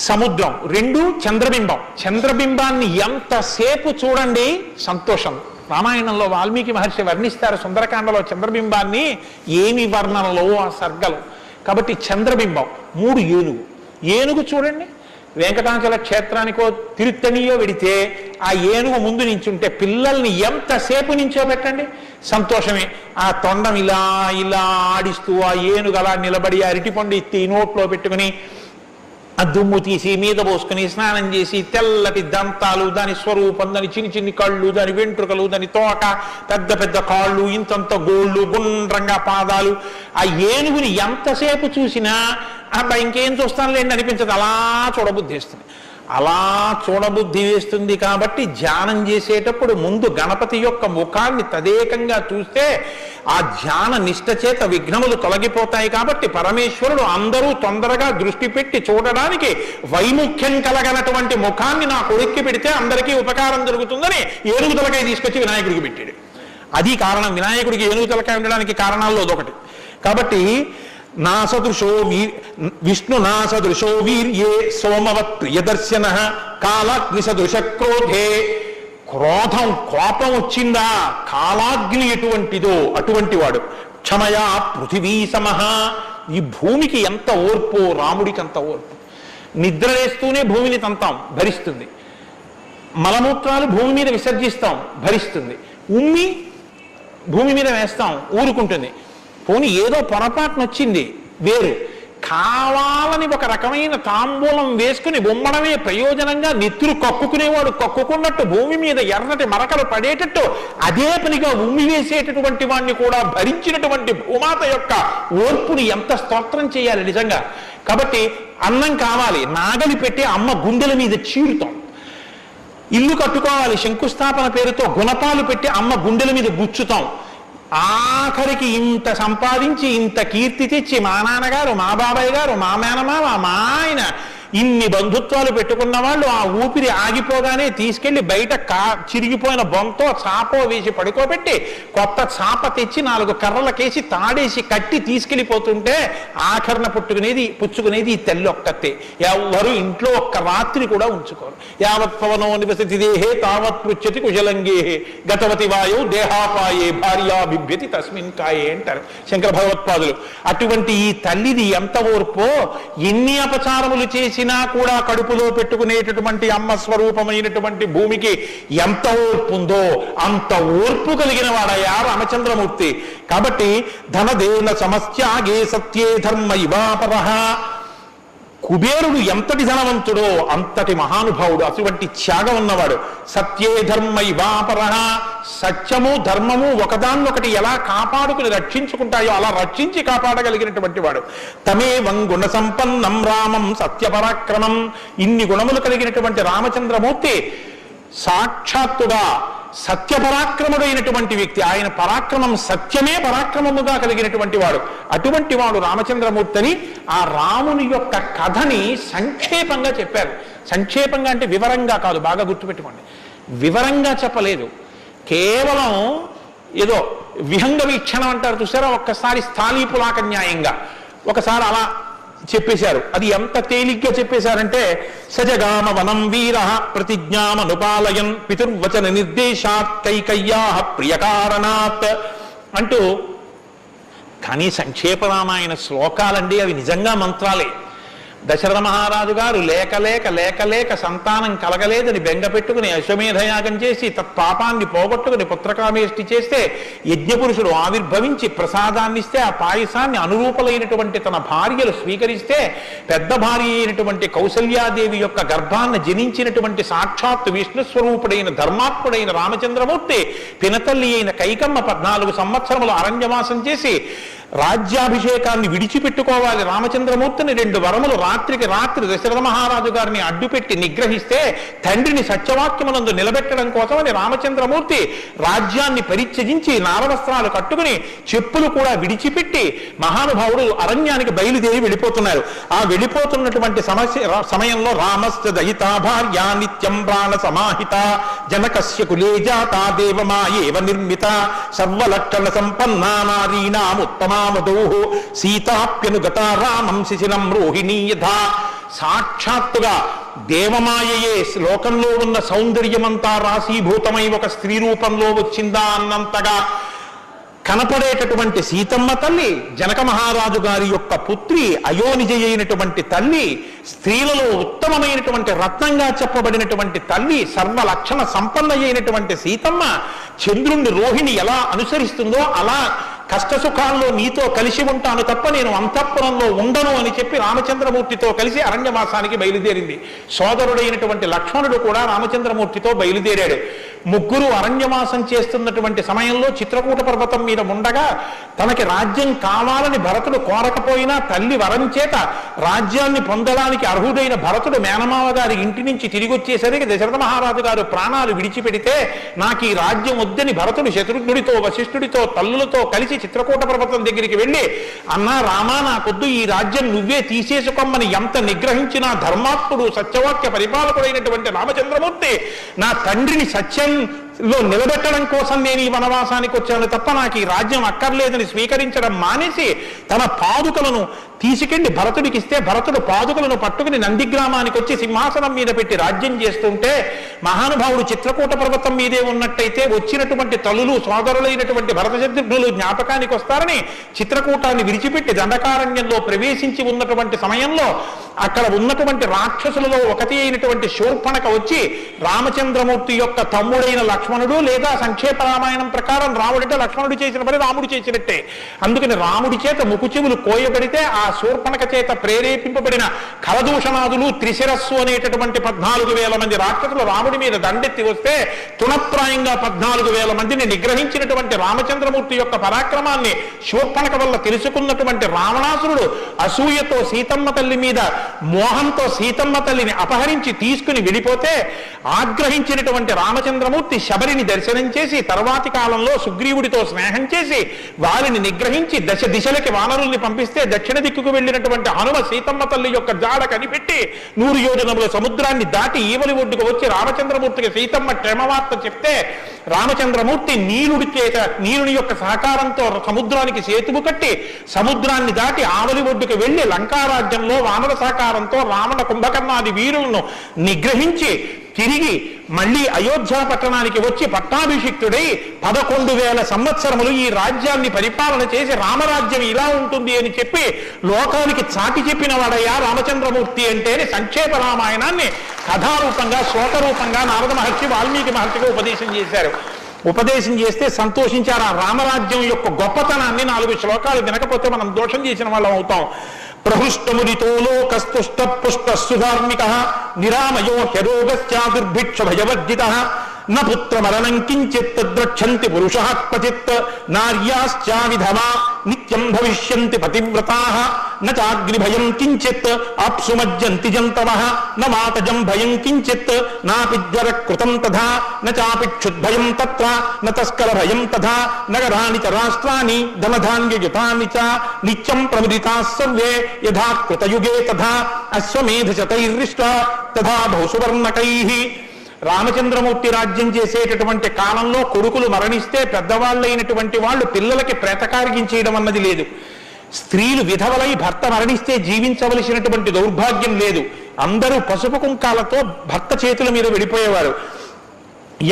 సముద్రం. 2 చంద్రబింబం. చంద్రబింబాన్ని ఎంతసేపు చూడండి సంతోషం. రామాయణంలో వాల్మీకి మహర్షి వర్ణిస్తారు సుందరకాండలో చంద్రబింబాన్ని, ఏమి వర్ణనలో ఆ సర్గలు. కాబట్టి చంద్రబింబం. 3 ఏనుగు చూడండి. వెంకటాచల క్షేత్రానికో తిరుత్తణియో వెడితే ఆ ఏనుగు ముందు నించుంటే పిల్లల్ని ఎంతసేపు నించోబెట్టండి సంతోషమే. ఆ తొండం ఇలా ఇలా ఆడిస్తూ ఆ ఏనుగు అలా నిలబడి అరటిపండు ఎత్తి నోట్లో పెట్టుకుని ఆ దుమ్ము తీసి మీద పోసుకుని స్నానం చేసి తెల్లటి దంతాలు, దాని స్వరూపం, దాని చిన్ని కళ్ళు, దాని వెంట్రుకలు, దాని తోక, పెద్ద పెద్ద కాళ్ళు, ఇంతంత గోళ్ళు, గుండ్రంగా పాదాలు. ఆ ఏనుగుని ఎంతసేపు చూసినా అబ్బా ఇంకేం చూస్తానులేండి అనిపించదు. అలా చూడబుద్ధి వేస్తుంది. అలా చూడబుద్ధి వేస్తుంది. కాబట్టి ధ్యానం చేసేటప్పుడు ముందు గణపతి యొక్క ముఖాన్ని తదేకంగా చూస్తే ఆ ధ్యాన నిష్ట చేత విఘ్నములు తొలగిపోతాయి. కాబట్టి పరమేశ్వరుడు అందరూ తొందరగా దృష్టి పెట్టి చూడడానికి వైముఖ్యం కలగనటువంటి ముఖాన్ని నా కొడుక్కి పెడితే అందరికీ ఉపకారం జరుగుతుందని ఏనుగు తలకాయ తీసుకొచ్చి వినాయకుడికి పెట్టాడు. అది కారణం. వినాయకుడికి ఏనుగు తలకాయ ఉండడానికి కారణాల్లో అదొకటి. కాబట్టి నా సదృశో విష్ణు నా సదృశో వీర్యే సోమవత్ ప్రియదర్శన కాలాగ్ని సదృశ క్రోధే. క్రోధం, కోపం వచ్చిందా కాలాగ్ని ఎటువంటిదో అటువంటి వాడు. క్షమయా పృథివీ సమః. ఈ భూమికి ఎంత ఓర్పు, రాముడికి అంత ఓర్పు. నిద్ర వేస్తూనే భూమిని తంతాం, భరిస్తుంది. మలమూత్రాలు భూమి మీద విసర్జిస్తాం, భరిస్తుంది. ఉమ్మి భూమి మీద వేస్తాం, ఊరుకుంటుంది. పోనీ ఏదో పొరపాటున వచ్చింది వేరు. కావాలని ఒక రకమైన తాంబూలం వేసుకుని ఉమ్మడమే ప్రయోజనంగా నెత్తురు కక్కుకునేవాడు కక్కుకున్నట్టు భూమి మీద ఎర్రటి మరకలు పడేటట్టు అదే పనిగా ఉమ్మి వేసేటటువంటి వాడిని కూడా భరించినటువంటి భూమాత యొక్క ఓర్పుని ఎంత స్తోత్రం చేయాలి నిజంగా. కాబట్టి అన్నం కావాలి, నాగలి పెట్టి అమ్మ గుండెల మీద చీరుతాం. ఇల్లు కట్టుకోవాలి, శంకుస్థాపన పేరుతో గుణపాలు పెట్టి అమ్మ గుండెల మీద గుచ్చుతాం. ఆఖరికి ఇంత సంపాదించి ఇంత కీర్తి తెచ్చి మా నాన్నగారు, మా బాబాయ్ గారు, మా మేనమామ, మా ఆయన ఇన్ని బంధుత్వాలు పెట్టుకున్న వాళ్ళు ఆ ఊపిరి ఆగిపోగానే తీసుకెళ్లి బయట చిరిగిపోయిన బొంతో చాపో వేసి పడుకోబెట్టి కొత్త చాప తెచ్చి 4 కర్రలకేసి తాడేసి కట్టి తీసుకెళ్లిపోతుంటే ఆఖరణ పుచ్చుకునేది ఈ తల్లి ఒక్కతే. ఎవరు ఇంట్లో ఒక్క రాత్రి కూడా ఉంచుకోరు. యావత్ పవనో నివసతి దేహే తావత్ పృచ్ఛతి కుశలంగేహే గతవతి వాయు దేహాపాయే భార్యా బిభ్యతి తస్మిన్ కాయే అంటారు శంకర భగవత్పాదులు. అటువంటి ఈ తల్లిది ఎంత ఓర్పో. ఎన్ని అపచారములు చేసి కూడా కడుపులో పెట్టుకునేటటువంటి అమ్మ స్వరూపమైనటువంటి భూమికి ఎంత ఓర్పు ఉందో అంత ఓర్పు కలిగిన వాడయ్యా రామచంద్రమూర్తి. కాబట్టి ధనదేన సమస్యాగే సత్యే ధర్మ ఇవాపరః. కుబేరుడు ఎంతటి ధనవంతుడో అంతటి మహానుభావుడు, అటువంటి త్యాగం ఉన్నవాడు. సత్యే ధర్మ ఇవాపరః. సత్యము ధర్మము ఒకదాన్నొకటి ఎలా కాపాడుకుని రక్షించుకుంటాయో అలా రక్షించి కాపాడగలిగినటువంటి వాడు. తమేవం గుణ సంపన్నం రామం సత్యపరాక్రమం. ఇన్ని గుణములు కలిగినటువంటి రామచంద్రమూర్తి సాక్షాత్తుగా సత్యపరాక్రముడైనటువంటి వ్యక్తి. ఆయన పరాక్రమం సత్యమే పరాక్రమముగా కలిగినటువంటి వాడు. అటువంటి వాడు రామచంద్రమూర్తిని ఆ రాముని యొక్క కథని సంక్షేపంగా చెప్పారు. సంక్షేపంగా అంటే వివరంగా కాదు, బాగా గుర్తుపెట్టుకోండి. వివరంగా చెప్పలేదు, కేవలం ఏదో విహంగ వీక్షణం అంటారు చూసారా, ఒక్కసారి స్థాళీపులాక న్యాయంగా ఒకసారి అలా చెప్పేశారు. అది ఎంత తేలిగ్గా చెప్పేశారంటే సజగామ వనం వీర ప్రతిజ్ఞామనుపాలయన్ పితుర్వచన నిర్దేశాత్ కైకయ్యా ప్రియకారణాత్ అంటూ. కానీ సంక్షేప రామాయణ శ్లోకాలండి, అవి నిజంగా మంత్రాలే. దశరథ మహారాజు గారు లేక లేక లేక లేక సంతానం కలగలేదని బెంగ పెట్టుకుని అశ్వమేధయాగం చేసి తత్పాపాన్ని పోగొట్టుకుని పుత్రకామేష్టి చేస్తే యజ్ఞపురుషుడు ఆవిర్భవించి ప్రసాదాన్ని ఇస్తే ఆ పాయసాన్ని అనురూపలైనటువంటి తన భార్యలు స్వీకరిస్తే పెద్ద భార్య అయినటువంటి కౌసల్యాదేవి యొక్క గర్భాన్ని జనించినటువంటి సాక్షాత్తు విష్ణుస్వరూపుడైన ధర్మాత్ముడైన రామచంద్రమూర్తి పినతల్లి అయిన కైకమ్మ 14 సంవత్సరములు అరణ్యవాసం చేసి రాజ్యాభిషేకాన్ని విడిచిపెట్టుకోవాలి రామచంద్రమూర్తిని 2 వరములు రాత్రికి రాత్రి దశరథ మహారాజు గారిని అడ్డుపెట్టి నిగ్రహిస్తే తండ్రిని సత్యవాక్యమునందు నిలబెట్టడం కోసమని రామచంద్రమూర్తి రాజ్యాన్ని పరిత్యజించి నారవస్త్రాలు కట్టుకుని చెప్పులు కూడా విడిచిపెట్టి మహానుభావుడు అరణ్యానికి బయలుదేరి వెళ్ళిపోతున్నారు. ఆ వెళ్ళిపోతున్నటువంటి సమయంలో రామస్య దయితా భార్య నిత్యం ప్రాణ సమాహిత జనకస్య కులే జాత దేవమాయేవ నిర్మిత సర్వలక్షణ సంపన్నా నారీణాముత్తమా సీతాప్యనుగత రామం శిశిరం రోహిణీ యథా. సాక్షాత్తుగా దేవమాయయే లోకంలో ఉన్న సౌందర్యమంతా రాశీభూతమై ఒక స్త్రీ రూపంలో వచ్చిందా అన్నంతగా కనపడేటటువంటి సీతమ్మ తల్లి, జనక మహారాజు గారి యొక్క పుత్రి, అయోనిజ అయినటువంటి తల్లి, స్త్రీలలో ఉత్తమమైనటువంటి రత్నంగా చెప్పబడినటువంటి తల్లి, సర్వలక్షణ సంపన్న అయినటువంటి సీతమ్మ చంద్రుణ్ణి రోహిణి ఎలా అనుసరిస్తుందో అలా కష్టసుఖాల్లో నీతో కలిసి ఉంటాను తప్ప నేను అంతఃపురంలో ఉండను అని చెప్పి రామచంద్రమూర్తితో కలిసి అరణ్యవాసానికి బయలుదేరింది. సోదరుడైనటువంటి లక్ష్మణుడు కూడా రామచంద్రమూర్తితో బయలుదేరాడు. ముగ్గురు అరణ్యవాసం చేస్తున్నటువంటి సమయంలో చిత్రకూట పర్వతం మీద ఉండగా తనకి రాజ్యం కావాలని భరతుడు కోరకపోయినా తల్లి వరం చేత రాజ్యాన్ని పొందడానికి అర్హుడైన భరతుడు మేనమావ గారి ఇంటి నుంచి తిరిగి వచ్చేసరికి దశరథ మహారాజు గారు ప్రాణాలు విడిచిపెడితే నాకు ఈ రాజ్యం వద్దని భరతుడు శత్రుఘ్నుడితో వశిష్ఠుడితో తల్లులతో కలిసి చిత్రకూట పర్వతం దగ్గరికి వెళ్ళి అన్నా రామా నాకొద్దు, ఈ రాజ్యం నువ్వే తీసేసుకోమని ఎంత నిగ్రహించినా ధర్మాత్ముడు సత్యవాక్య పరిపాలకుడైనటువంటి రామచంద్రమూర్తి నా తండ్రిని సత్యంలో నిలబెట్టడం కోసం నేను ఈ వనవాసానికి వచ్చాను తప్ప నాకు ఈ రాజ్యం అక్కర్లేదని స్వీకరించడం మానేసి తన పాదుకలను తీసుకెళ్లి భరతుడికి ఇస్తే భరతుడు పాదుకలను పట్టుకుని నందిగ్రామానికి వచ్చి సింహాసనం మీద పెట్టి రాజ్యం చేస్తుంటే మహానుభావుడు చిత్రకూట పర్వతం మీదే ఉన్నట్టయితే వచ్చినటువంటి తల్లులు సోదరులైనటువంటి భరత శత్రుఘ్నులు జ్ఞాపకానికి వస్తారని చిత్రకూటాన్ని విడిచిపెట్టి దండకారణ్యంలో ప్రవేశించి ఉన్నటువంటి సమయంలో అక్కడ ఉన్నటువంటి రాక్షసులలో ఒకటి అయినటువంటి శూర్పణక వచ్చి రామచంద్రమూర్తి యొక్క తమ్ముడైన లక్ష్మణుడు, లేదా సంక్షేప రామాయణం ప్రకారం రాముడంటే లక్ష్మణుడు చేసిన పని రాముడు చేసినట్టే, అందుకని రాముడి చేత ముకుచెవులు కోయబడితే ఆ శూర్పణక చేత ప్రేరేపింపబడిన కలదూషణాదులు త్రిశిరస్సు అనేటటువంటి 14,000 మంది రాక్షసులు రాముడి మీద దండెత్తి వస్తే తుణప్రాయంగా 14,000 మందిని నిగ్రహించినటువంటి రామచంద్రమూర్తి యొక్క పరాక్రమాన్ని శూర్పణక వల్ల తెలుసుకున్నటువంటి రావణాసురుడు అసూయతో సీతమ్మ తల్లి మీద మోహంతో సీతమ్మ తల్లిని అపహరించి తీసుకుని వెళ్ళిపోతే ఆగ్రహించినటువంటి రామచంద్రమూర్తి శబరిని దర్శనం చేసి తర్వాతి కాలంలో సుగ్రీవుడితో స్నేహం చేసి వారిని నిగ్రహించి దిశలకి వానరుల్ని పంపిస్తే దక్షిణ దిక్కుకు వెళ్ళినటువంటి హనుమ సీతమ్మ తల్లి యొక్క జాడ కనిపెట్టి 100 యోజనముల సముద్రాన్ని దాటి ఈవలి ఒడ్డుకు వచ్చి రామచంద్రమూర్తికి సీతమ్మ క్షేమవార్త చెప్తే రామచంద్రమూర్తి నీలుని యొక్క సహకారంతో సముద్రానికి సేతువు కట్టి సముద్రాన్ని దాటి ఆవలి ఒడ్డుకు వెళ్లి లంకారాజ్యంలో వానర సహకారంతో రావణ కుంభకర్ణాది వీరులను నిగ్రహించి తిరిగి మళ్ళీ అయోధ్య పట్టణానికి వచ్చి పట్టాభిషిక్తుడై 11,000 సంవత్సరములు ఈ రాజ్యాన్ని పరిపాలన చేసి రామరాజ్యం ఇలా ఉంటుంది అని చెప్పి లోకానికి చాటి చెప్పిన వాడయ్యా రామచంద్రమూర్తి అంటేనే సంక్షేప రామాయణాన్ని కథారూపంగా శ్లోకరూపంగా నారద మహర్షి వాల్మీకి మహర్షిగా ఉపదేశం చేశారు. ఉపదేశం చేస్తే సంతోషించారు. ఆ రామరాజ్యం యొక్క గొప్పతనాన్ని 4 శ్లోకాలు వినకపోతే మనం దోషం చేసిన వాళ్ళం అవుతాం. ప్రహృష్టముదితో లోకస్తుష్ట పుష్ట సుధార్మిక నిరామయో హ్యరోగశ్చ దుర్భిక్ష భయవర్జిత న పుత్రమరణం కించిత్ ద్రక్షంతి పురుషః క్వచిత్ నార్యాశ్చ విధవా నిత్యం భవిష్యంతి పతివ్రతాః న చాగ్నిభయం కించిత్ అప్సుమజ్జంతి జంతవః న మాతజం భయం కించిత్ నాపిజ్వర కృతం తథా న చాపిక్షుద్భయం తత్ర న తస్కర భయం తథా నగరాణి చ రాష్ట్రాణి ధనధాన్యయుతాని చ నిత్యం ప్రముదితాః సర్వే యథా కృతయుగే తథా అశ్వమేధశతైర్రిష్టా తథా బహుసువర్ణకైః. రామచంద్రమూర్తి రాజ్యం చేసేటటువంటి కాలంలో కొడుకులు మరణిస్తే పెద్దవాళ్ళైనటువంటి వాళ్ళు పిల్లలకి ప్రేతకార్యం చేయడం అన్నది లేదు. స్త్రీలు విధవలై భర్త మరణిస్తే జీవించవలసినటువంటి దౌర్భాగ్యం లేదు. అందరూ పసుపు కుంకాలతో భర్త చేతుల మీద వెళ్ళిపోయేవారు.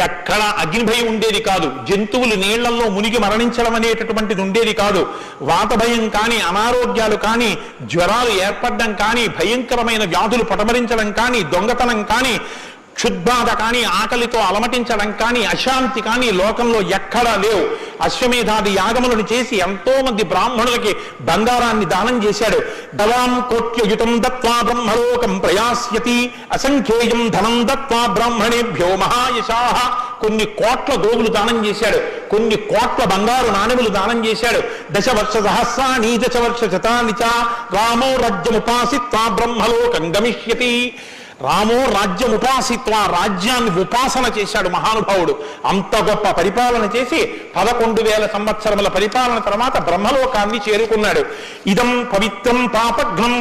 ఎక్కడ అగ్నిభయం ఉండేది కాదు, జంతువులు నీళ్లలో మునిగి మరణించడం అనేటటువంటిది ఉండేది కాదు, వాత భయం కానీ, అనారోగ్యాలు కానీ, జ్వరాలు ఏర్పడడం కానీ, భయంకరమైన వ్యాధులు పటమరించడం కానీ, దొంగతనం కానీ, క్షుద్బాధ కానీ, ఆకలితో అలమటించడం కానీ, అశాంతి కానీ లోకంలో ఎక్కడా లేవు. అశ్వమేధాది యాగములను చేసి ఎంతో మంది బ్రాహ్మణులకి బంగారాన్ని దానం చేశాడు. దవాం కోట్యయుతం దత్వా బ్రహ్మలోకం ప్రయాస్యతి అసంఖ్యేయం ధనం దత్వా బ్రాహ్మణేభ్యో మహాయశాః. కొన్ని కోట్ల గోవులు దానం చేశాడు, కొన్ని కోట్ల బంగారు నాణెములు దానం చేశాడు. దశవర్ష సహస్రాణి దశవర్ష శతాని చ రామో రాజ్యముపాసిత్వా బ్రహ్మలోకం గమిష్యతి. రామో రాజ్యం ఉపాసిత్వ, రాజ్యాన్ని ఉపాసన చేశాడు మహానుభావుడు. అంత గొప్ప పరిపాలన చేసి 11,000 సంవత్సరముల పరిపాలన తర్వాత బ్రహ్మలోకాన్ని చేరుకున్నాడు. ఇదం పవిత్రం పాపఘ్నం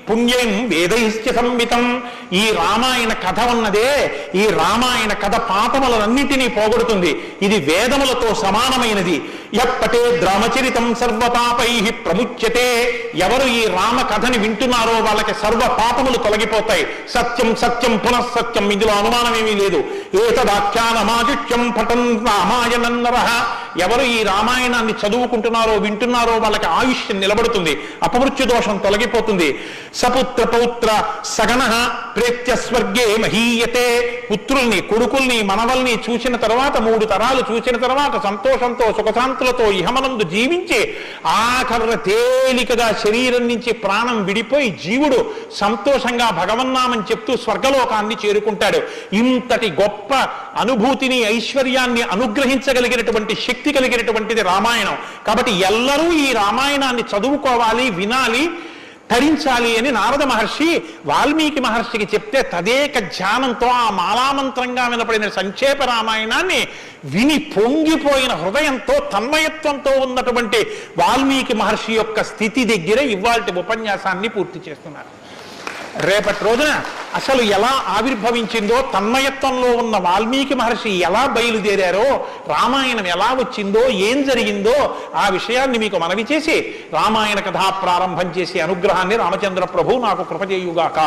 పుణ్యం వేదైశ్చ సంవితం. ఈ రామాయణ కథ ఉన్నదే, ఈ రామాయణ కథ పాపములన్నింటినీ పోగొడుతుంది. ఇది వేదములతో సమానమైనది. యప్పటే రామచరితం సర్వపాపై ప్రముచ్యతే. ఎవరు ఈ రామ కథని వింటున్నారో వాళ్ళకి సర్వ పాపములు తొలగిపోతాయి. సత్యం సత్యం పునఃసత్యం, ఇందులో అనుమానమేమీ లేదు. ఏతదాఖ్యానమాజుష్యం పఠన్ రామాయణం నరః. ఎవరు ఈ రామాయణాన్ని చదువుకుంటున్నారో వింటున్నారో వాళ్ళకి ఆయుష్యం నిలబడుతుంది, అపమృత్యు దోషం తొలగిపోతుంది. సపుత్ర పౌత్ర సగణ ప్రేత్య స్వర్గే మహీయతే. పుత్రుల్ని, కొడుకుల్ని, మనవల్ని చూసిన తర్వాత 3 తరాలు చూసిన తర్వాత సంతోషంతో సుఖశాంతులతో ఇహమనందు జీవించి ఆఖరణ తేలికగా శరీరం నుంచి ప్రాణం విడిపోయి జీవుడు సంతోషంగా భగవన్నామని చెప్తూ స్వర్గలోకాన్ని చేరుకుంటాడు. ఇంతటి గొప్ప అనుభూతిని, ఐశ్వర్యాన్ని అనుగ్రహించగలిగినటువంటి శక్తి కలిగినటువంటిది రామాయణం. కాబట్టి ఎల్లరూ ఈ రామాయణాన్ని చదువుకోవాలి, వినాలి, తరించాలి అని నారద మహర్షి వాల్మీకి మహర్షికి చెప్తే తదేక ధ్యానంతో ఆ మాలామంత్రంగా వినపడిన సంక్షేప రామాయణాన్ని విని పొంగిపోయిన హృదయంతో, తన్మయత్వంతో ఉన్నటువంటి వాల్మీకి మహర్షి యొక్క స్థితి దగ్గర ఇవాల్టి ఉపన్యాసాన్ని పూర్తి చేస్తున్నారు. రేపటి రోజున అసలు ఎలా ఆవిర్భవించిందో, తన్మయత్వంలో ఉన్న వాల్మీకి మహర్షి ఎలా బయలుదేరారో, రామాయణం ఎలా వచ్చిందో, ఏం జరిగిందో ఆ విషయాన్ని మీకు మనవి చేసి రామాయణ కథా ప్రారంభం చేసి అనుగ్రహాన్ని రామచంద్ర ప్రభు నాకు కృపచేయుగాక.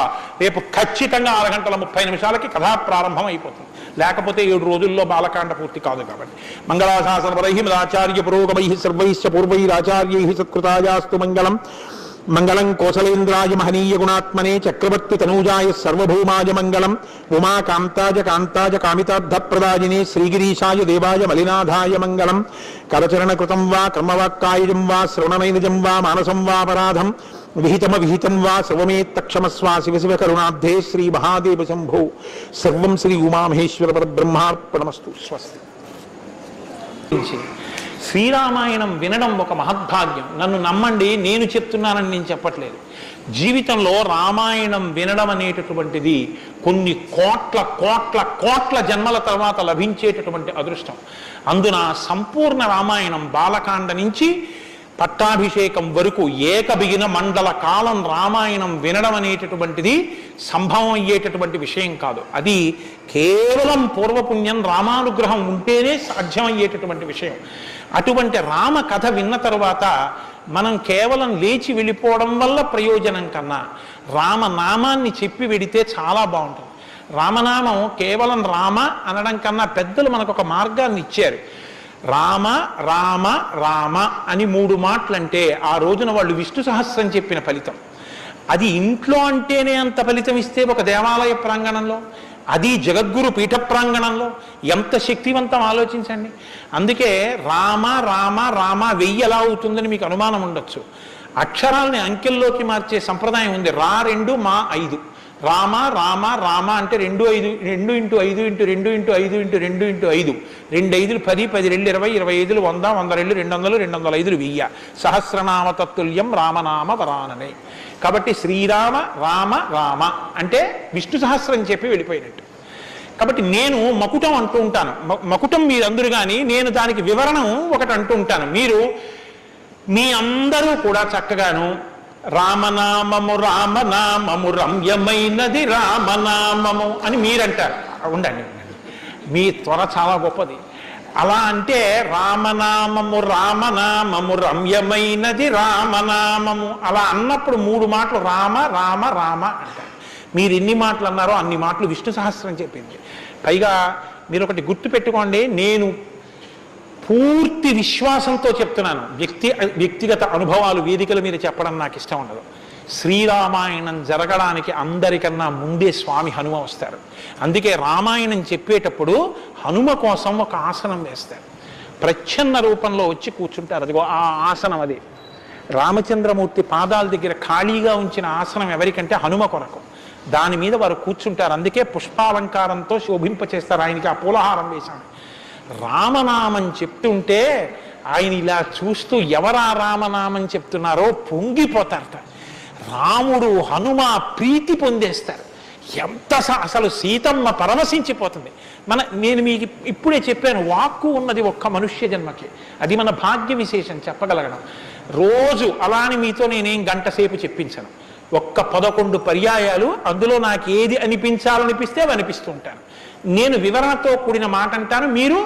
రేపు ఖచ్చితంగా 6 గంటల 30 నిమిషాలకి కథా ప్రారంభం అయిపోతుంది. లేకపోతే 7 రోజుల్లో బాలకాండ పూర్తి కాదు. కాబట్టి మంగళాశాసనపరై మదాచార్య పురోగమై సర్వైశ్చ పూర్వైరాచార్యై సత్కృతాయాస్తు మంగళం. మంగళం కోసలేంద్రాయ మహనీయ గుణాత్మనే చక్రవర్తి తనూజాయ సర్వభౌమాయ మంగళం. ఉమాకాంతాయ కాంతాయ కామితార్థప్రదాయినే శ్రీగిరీశాయ దేవాయ మలినాథాయ మంగళం. కరచరణకృతం వా కర్మవాక్కాయజం వా శ్రవణమైనజం వా మానసం వా అపరాధం విహితమవిహితం వా సర్వమేత్తక్షమస్వా శివ శివ కరుణాబ్ధే శ్రీ మహాదేవ శంభో. సర్వం శ్రీ ఉమామహేశ్వర పరబ్రహ్మార్పణమస్తు. స్వస్తి. శ్రీరామాయణం వినడం ఒక మహద్భాగ్యం. నన్ను నమ్మండి, నేను చెప్తున్నానని నేను చెప్పట్లేదు. జీవితంలో రామాయణం వినడం అనేటటువంటిది కొన్ని కోట్ల కోట్ల కోట్ల జన్మల తర్వాత లభించేటటువంటి అదృష్టం. అందున సంపూర్ణ రామాయణం బాలకాండ నుంచి పట్టాభిషేకం వరకు ఏకబిగిన మండల కాలం రామాయణం వినడం అనేటటువంటిది సంభవం అయ్యేటటువంటి విషయం కాదు. అది కేవలం పూర్వపుణ్యం, రామానుగ్రహం ఉంటేనే సాధ్యమయ్యేటటువంటి విషయం. అటువంటి రామ కథ విన్న తరువాత మనం కేవలం లేచి వెళ్ళిపోవడం వల్ల ప్రయోజనం కన్నా రామనామాన్ని చెప్పి వెడితే చాలా బాగుంటుంది. రామనామం కేవలం రామ అనడం కన్నా పెద్దలు మనకు ఒక మార్గాన్ని ఇచ్చారు. రామ రామ రామ అని 3 మాటలంటే ఆ రోజున వాళ్ళు విష్ణు సహస్రం చెప్పిన ఫలితం. అది ఇంట్లో అంటేనే అంత ఫలితం ఇస్తే ఒక దేవాలయ ప్రాంగణంలో, అది జగద్గురు పీఠ ప్రాంగణంలో ఎంత శక్తివంతం ఆలోచించండి. అందుకే రామ రామ రామ 1000 ఎలా అవుతుందని మీకు అనుమానం ఉండొచ్చు. అక్షరాలని అంకెల్లోకి మార్చే సంప్రదాయం ఉంది. రా 2 మా 5. రామ రామ రామ అంటే 2 5 2 × 5 × 2 × 5 × 2 × 5 2 5 10 10 2 20 20 100 100 2 200 205 1000 సహస్రనామ తత్తుల్యం రామనామ వరాననే. కాబట్టి శ్రీరామ రామ రామ అంటే విష్ణు సహస్రం చెప్పి వెళ్ళిపోయినట్టు. కాబట్టి నేను మకుటం అంటూ ఉంటాను. మకుటం మీరు అందరూ కానీ నేను దానికి వివరణం ఒకటి అంటూ ఉంటాను. మీరు మీ అందరూ కూడా చక్కగాను రామనామము రామనామము రమ్యమైనది రామనామము అని మీరంటారు. ఉండండి, మీ త్వర చాలా గొప్పది. అలా అంటే రామనామము రామనామము రమ్యమైనది రామనామము అలా అన్నప్పుడు 3 మాటలు రామ రామ రామ అంటారు. మీరు ఎన్ని మాటలు అన్నారో అన్ని మాటలు విష్ణు సహస్రం చెప్పింది. పైగా మీరు ఒకటి గుర్తు పెట్టుకోండి, నేను పూర్తి విశ్వాసంతో చెప్తున్నాను, వ్యక్తిగత అనుభవాలు వేదికల మీద చెప్పడం నాకు ఇష్టం ఉండదు. శ్రీరామాయణం జరగడానికి అందరికన్నా ముందే స్వామి హనుమ వస్తారు. అందుకే రామాయణం చెప్పేటప్పుడు హనుమ కోసం ఒక ఆసనం వేస్తారు. ప్రచ్ఛన్న రూపంలో వచ్చి కూర్చుంటారు. అదిగో ఆ ఆసనం, అది రామచంద్రమూర్తి పాదాల దగ్గర ఖాళీగా ఉంచిన ఆసనం ఎవరికంటే హనుమ కొరకు. దాని మీద వారు కూర్చుంటారు. అందుకే పుష్పాలంకారంతో శోభింపచేస్తారు. ఆయనకి ఆ పూలహారం వేశాను. రామనామం చెప్తుంటే ఆయన ఇలా చూస్తూ ఎవరా రామనామం చెప్తున్నారో పొంగిపోతారట. రాముడు హనుమ ప్రీతి పొందేస్తారు. ఎంత అసలు సీతమ్మ పరవశించిపోతుంది. నేను మీకు ఇప్పుడే చెప్పాను, వాక్కు ఉన్నది ఒక్క మనుష్య జన్మకి, అది మన భాగ్య విశేషం చెప్పగలగడం. రోజు అలాని మీతో నేనేం గంట సేపు చెప్పించను, ఒక్క 11 పర్యాయాలు అందులో నాకు ఏది అనిపించాలనిపిస్తే అవి అనిపిస్తూ ఉంటాను. నేను వివరణతో కూడిన మాట అంటాను, మీరు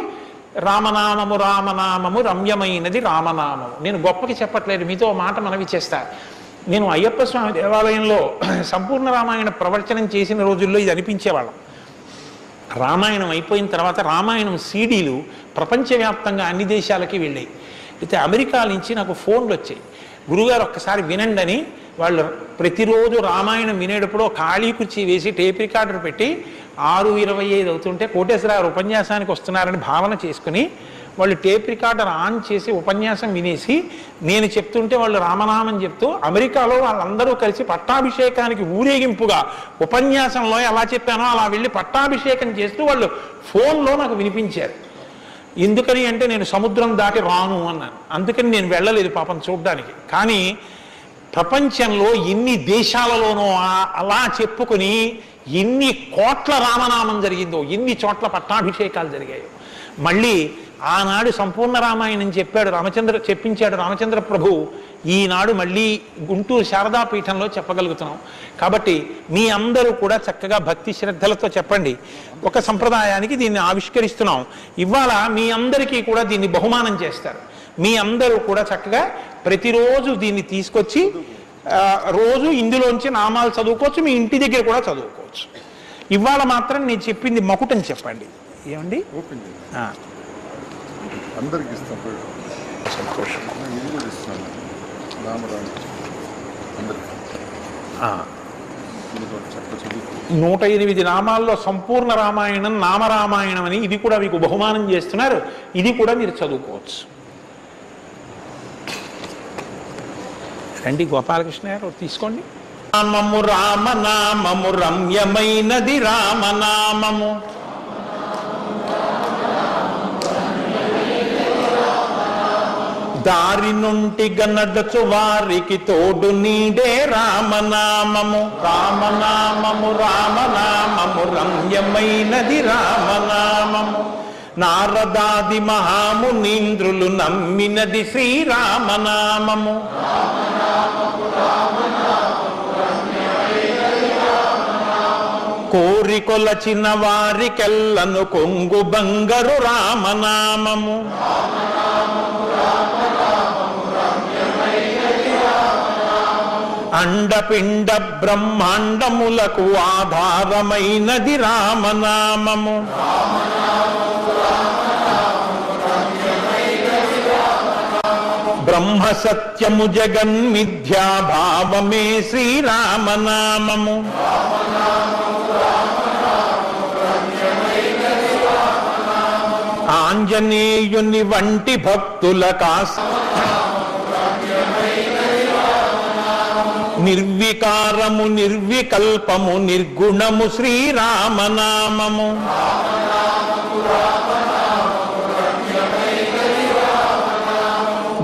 రామనామము రామనామము రమ్యమైనది రామనామము. నేను గొప్పకి చెప్పట్లేదు, మీతో మాట మనవి చేస్తా. నేను అయ్యప్ప స్వామి దేవాలయంలో సంపూర్ణ రామాయణ ప్రవచనం చేసిన రోజుల్లో ఇది అనిపించేవాళ్ళం. రామాయణం అయిపోయిన తర్వాత రామాయణం సీడీలు ప్రపంచవ్యాప్తంగా అన్ని దేశాలకి వెళ్ళాయి. అయితే అమెరికా నుంచి నాకు ఫోన్లు వచ్చాయి, గురుగారు ఒక్కసారి వినండి అని. వాళ్ళు ప్రతిరోజు రామాయణం వినేటప్పుడు ఖాళీ కుర్చీ వేసి టేప్ రికార్డర్ పెట్టి 6:25 అవుతుంటే కోటేశ్వరరావు ఉపన్యాసానికి వస్తున్నారని భావన చేసుకుని వాళ్ళు టేప్ రికార్డర్ ఆన్ చేసి ఉపన్యాసం వినేసి నేను చెప్తుంటే వాళ్ళు రామనామం చెప్తూ అమెరికాలో వాళ్ళందరూ కలిసి పట్టాభిషేకానికి ఊరేగింపుగా ఉపన్యాసంలో ఎలా చెప్పానో అలా వెళ్ళి పట్టాభిషేకం చేస్తూ వాళ్ళు ఫోన్లో నాకు వినిపించారు. ఎందుకని అంటే నేను సముద్రం దాటి రాను అన్నాను, అందుకని నేను వెళ్ళలేదు పాపం చూడ్డానికి. కానీ ప్రపంచంలో ఎన్ని దేశాలలోనో అలా చెప్పుకొని ఎన్ని కోట్ల రామనామం జరిగిందో, ఎన్ని చోట్ల పట్టాభిషేకాలు జరిగాయో. మళ్ళీ ఆనాడు సంపూర్ణ రామాయణం చెప్పించాడు రామచంద్ర ప్రభు. ఈనాడు మళ్ళీ గుంటూరు శారదాపీఠంలో చెప్పగలుగుతున్నాం. కాబట్టి మీ అందరూ కూడా చక్కగా భక్తి శ్రద్ధలతో చెప్పండి. ఒక సంప్రదాయానికి దీన్ని ఆవిష్కరిస్తున్నాం. ఇవాళ మీ అందరికీ కూడా దీన్ని బహుమానం చేస్తారు. మీ అందరూ కూడా చక్కగా ప్రతిరోజు దీన్ని తీసుకొచ్చి రోజు ఇందులోంచి నామాలు చదువుకోవచ్చు, మీ ఇంటి దగ్గర కూడా చదువుకోవచ్చు. ఇవాళ మాత్రం నేను చెప్పింది మకుటం చెప్పండి. ఏమండి అందరికి ఇస్తాం, సంతోషం. ఇది కూడా ఇస్తున్నాను రామరామ అందరికి. 108 నామాల్లో సంపూర్ణ రామాయణం నామరామాయణం అని ఇది కూడా మీకు బహుమానం చేస్తున్నారు. ఇది కూడా మీరు చదువుకోవచ్చు. రండి గోపాలకృష్ణ గారు తీసుకోండి. నామము రామనామము రమ్యమైనది రామనామము, దారి నుండి గనడచు వారికి తోడు నీడే రామనామము. రామనామము రామనామము రమ్యమైనది రామనామము, నారదాది మహామునీంద్రులు నమ్మినది శ్రీరామనామము. కోరికొలచిన వారికెల్లను కొంగు బంగరు రామనామము. అండపిండ బ్రహ్మాండములకు ఆధారమైనది రామనామము. బ్రహ్మ సత్యము జగన్మిథ్యాభావమే శ్రీరామనామము. ఆంజనేయుని వంటి భక్తుల నిర్వికారము నిర్వికల్పము నిర్గుణము శ్రీరామనామము.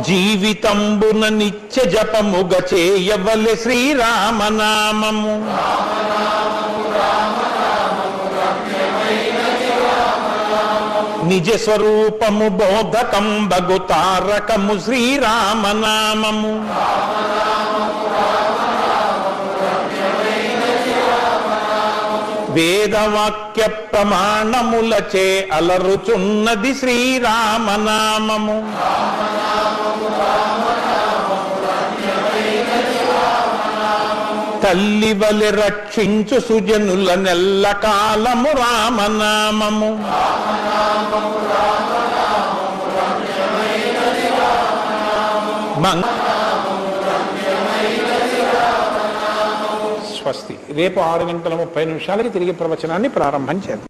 జీవితంబున నిత్య జపముగ చేయవలె శ్రీరామనామము. నిజ స్వరూపము బోధకంబగు తారకము శ్రీరామనామము. వేదవాక్య ప్రమాణములచే అలరుచున్నది శ్రీరామనామము. తల్లి వలె రక్షించు సుజనుల నెల్ల కాలము రామనామము. స్వస్తి. రేపు 6:30 తిరిగి ప్రవచనాన్ని ప్రారంభం చేద్దాం.